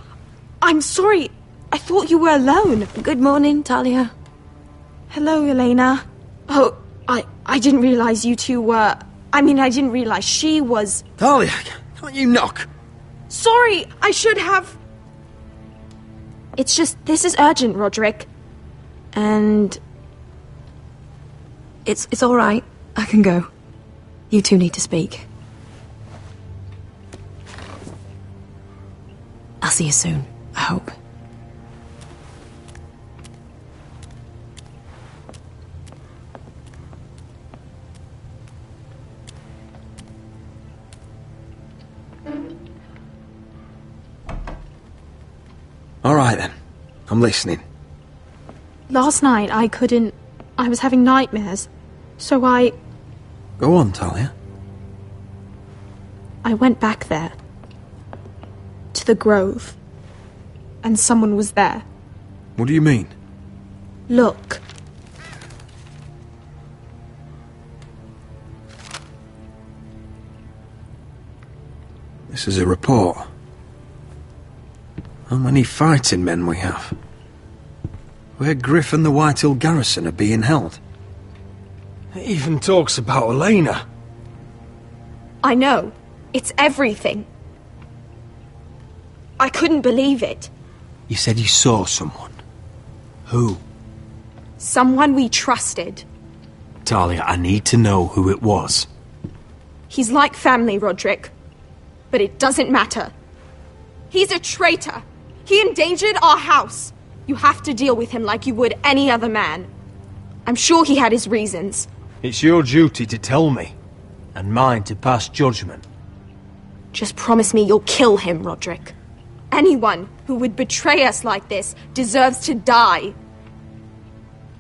I'm sorry. I thought you were alone. Good morning, Talia. Hello, Elena. Oh, I didn't realize you two were... I didn't realize she was... Talia, can't you knock? Sorry, I should have... It's just, this is urgent, Roderick. And... It's all right. I can go. You two need to speak. I'll see you soon, I hope. All right then. I'm listening. Last night, I was having nightmares. So Go on, Talia. I went back there. To the grove. And someone was there. What do you mean? Look. This is a report. How many fighting men we have? Where Griff and the Whitehill garrison are being held. It even talks about Elena. I know. It's everything. I couldn't believe it. You said you saw someone. Who? Someone we trusted. Talia, I need to know who it was. He's like family, Roderick. But it doesn't matter. He's a traitor. He endangered our house. You have to deal with him like you would any other man. I'm sure he had his reasons. It's your duty to tell me, and mine to pass judgment. Just promise me you'll kill him, Roderick. Anyone who would betray us like this deserves to die.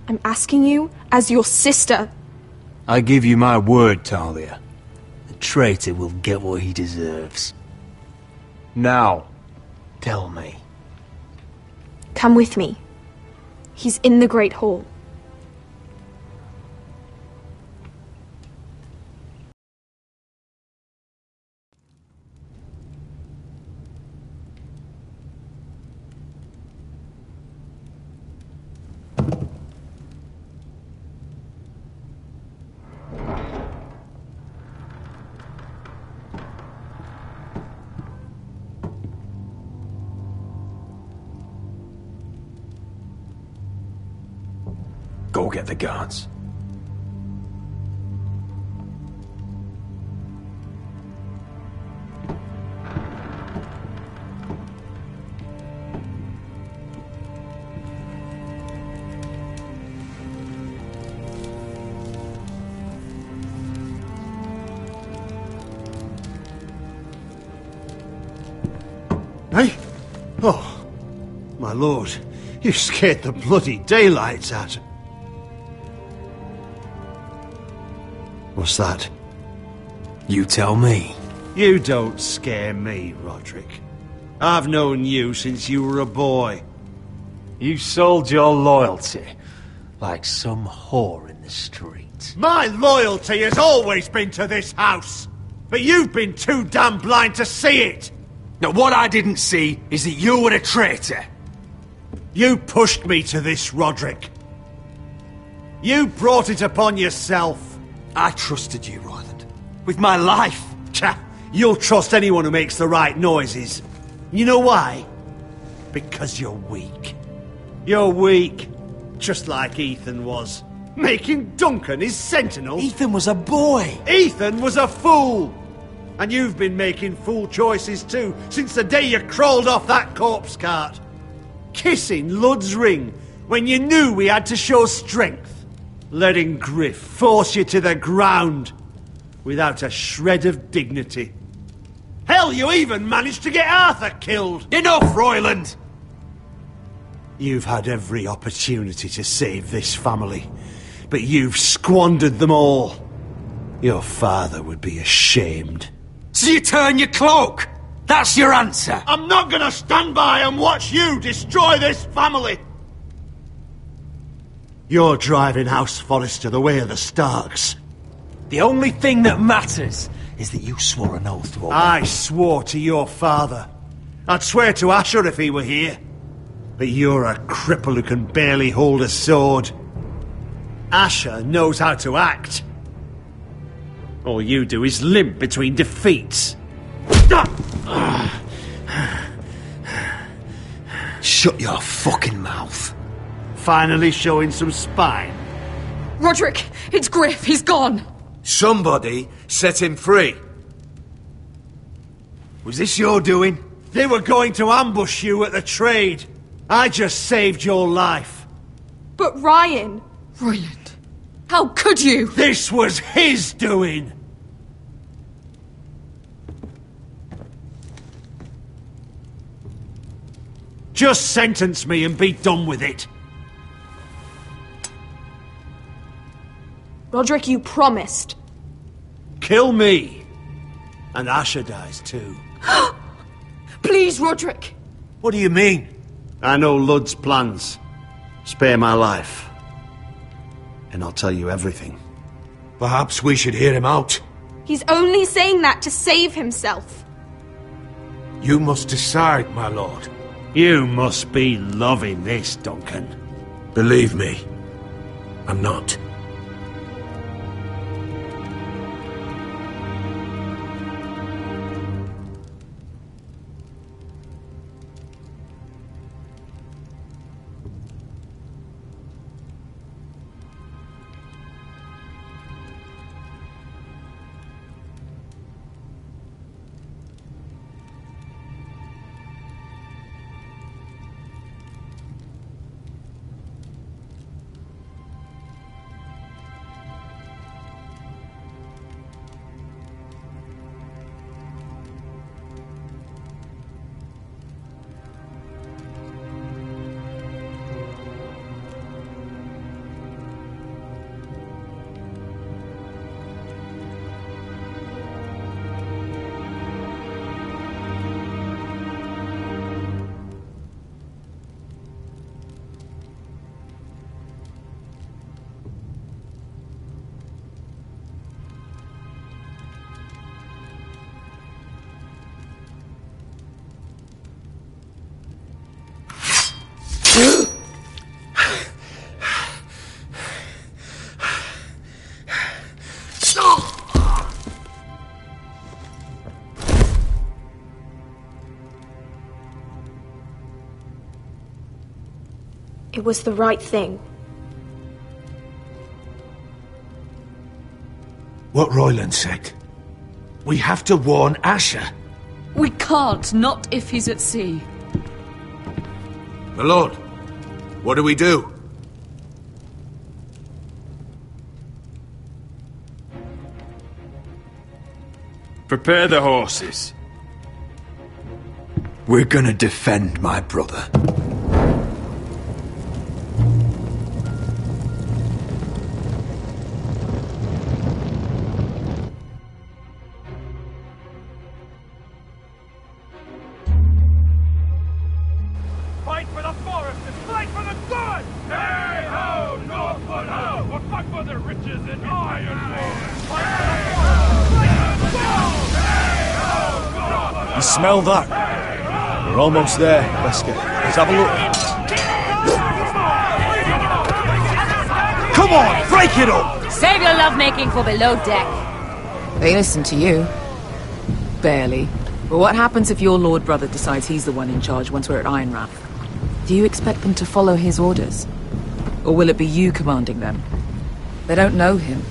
I'm asking you as your sister. I give you my word, Talia. The traitor will get what he deserves. Now, tell me. Come with me. He's in the Great Hall. Go get the guards. Hey? Oh, my lord, you scared the bloody daylights out. What's that? You tell me. You don't scare me, Roderick. I've known you since you were a boy. You sold your loyalty like some whore in the street. My loyalty has always been to this house, but you've been too damn blind to see it. Now, what I didn't see is that you were a traitor. You pushed me to this, Roderick. You brought it upon yourself. I trusted you, Royland. With my life. You'll trust anyone who makes the right noises. You know why? Because you're weak. You're weak. Just like Ethan was. Making Duncan his sentinel. Ethan was a boy. Ethan was a fool. And you've been making fool choices too, since the day you crawled off that corpse cart. Kissing Lud's ring when you knew we had to show strength. Letting Griff force you to the ground without a shred of dignity. Hell, you even managed to get Arthur killed. Enough, Royland! You've had every opportunity to save this family, but you've squandered them all. Your father would be ashamed. So you turn your cloak? That's your answer? I'm not gonna stand by and watch you destroy this family! You're driving House Forrester the way of the Starks. The only thing that matters is that you swore an oath to obey. I swore to your father. I'd swear to Asher if he were here. But you're a cripple who can barely hold a sword. Asher knows how to act. All you do is limp between defeats. Shut your fucking mouth. Finally showing some spine. Roderick, it's Griff. He's gone. Somebody set him free. Was this your doing? They were going to ambush you at the trade. I just saved your life. But Ryan... Royland. How could you? This was his doing. Just sentence me and be done with it. Roderick, you promised. Kill me. And Asher dies too. Please, Roderick. What do you mean? I know Lud's plans. Spare my life. And I'll tell you everything. Perhaps we should hear him out. He's only saying that to save himself. You must decide, my lord. You must be loving this, Duncan. Believe me, I'm not. It was the right thing. what Royland said. We have to warn Asher. We can't, not if he's at sea. My lord, what do we do? Prepare the horses. We're gonna defend my brother. Fight for the forest and fight for the sun! Hey ho, Northwood ho! We'll fight for the riches and ironwood! You smell that? We're almost there, Wesker. Let's have a look. Come on, break it up! Save your lovemaking for below deck. They listen to you. Barely. But what happens if your lord brother decides he's the one in charge once we're at Ironrath? Do you expect them to follow his orders? Or will it be you commanding them? They don't know him.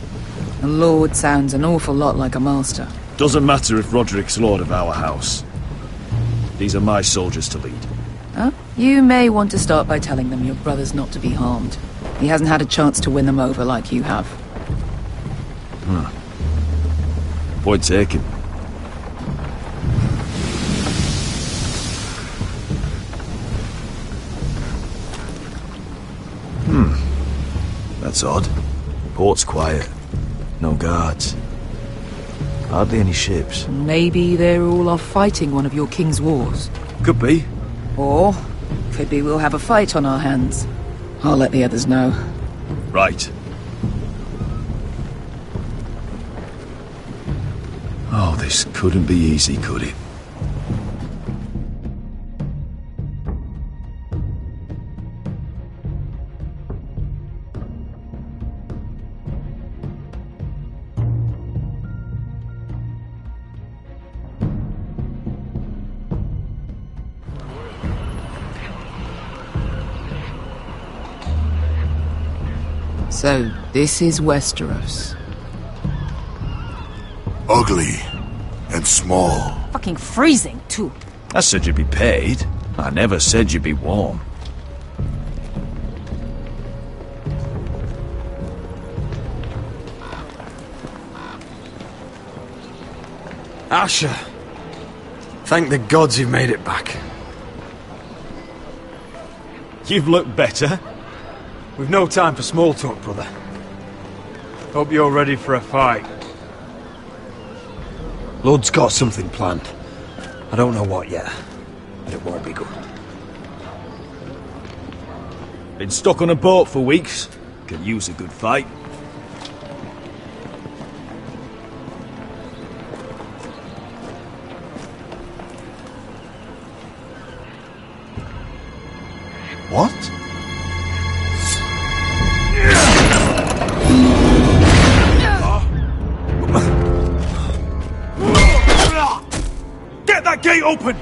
A lord sounds an awful lot like a master. Doesn't matter if Roderick's lord of our house. These are my soldiers to lead. Huh? You may want to start by telling them your brother's not to be harmed. He hasn't had a chance to win them over like you have. Point taken. That's odd. Port's quiet. No guards. Hardly any ships. Maybe they're all off fighting one of your king's wars. Could be. Or could be we'll have a fight on our hands. I'll let the others know. Right. Oh, this couldn't be easy, could it? So, this is Westeros. Ugly and small. Fucking freezing, too. I said you'd be paid. I never said you'd be warm. Asher! Thank the gods you've made it back. You've looked better. We've no time for small talk, brother. Hope you're ready for a fight. Lord's got something planned. I don't know what yet, but it won't be good. Been stuck on a boat for weeks. Could use a good fight. What? Get that gate open!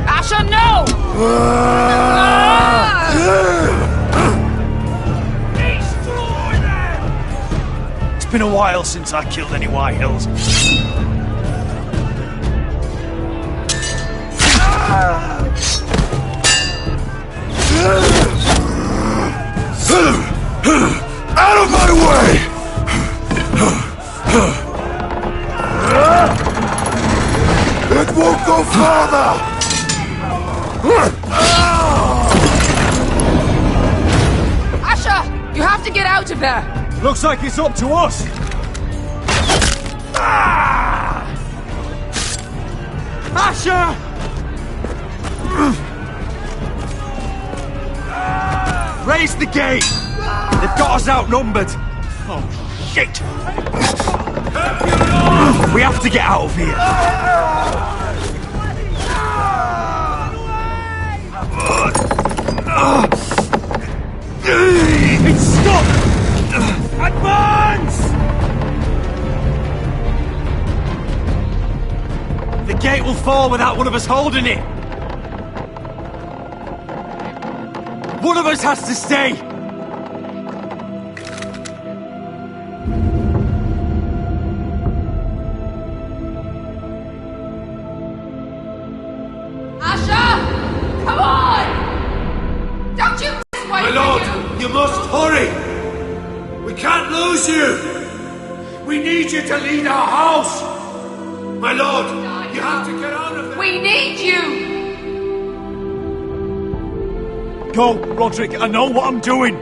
Asher, no! It's been a while since I killed any White Hills. Out of my way! It won't go farther! Asher! You have to get out of there! Looks like it's up to us! Asher! Raise the gate! They've got us outnumbered! Oh, shit! We have to get out of here! It's stuck! Advance! The gate will fall without one of us holding it! One of us has to stay! We can't lose you! We need you to lead our house! My lord, you have to get out of there! We need you! Go, Roderick, I know what I'm doing!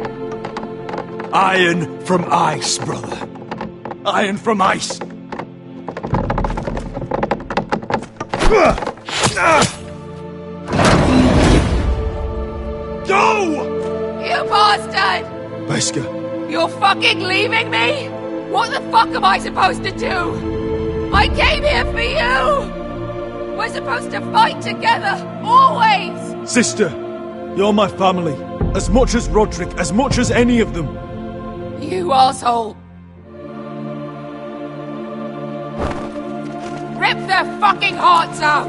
Iron from ice, brother. Iron from ice. Go! You bastard! Wesker. You're fucking leaving me? What the fuck am I supposed to do? I came here for you! We're supposed to fight together, always! Sister, you're my family. As much as Roderick, as much as any of them. You asshole! Rip their fucking hearts out!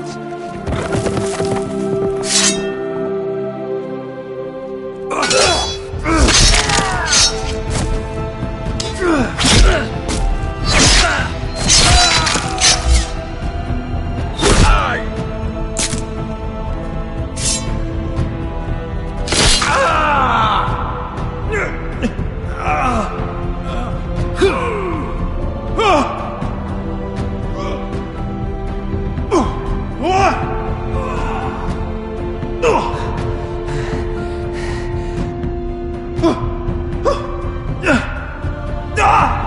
Ah!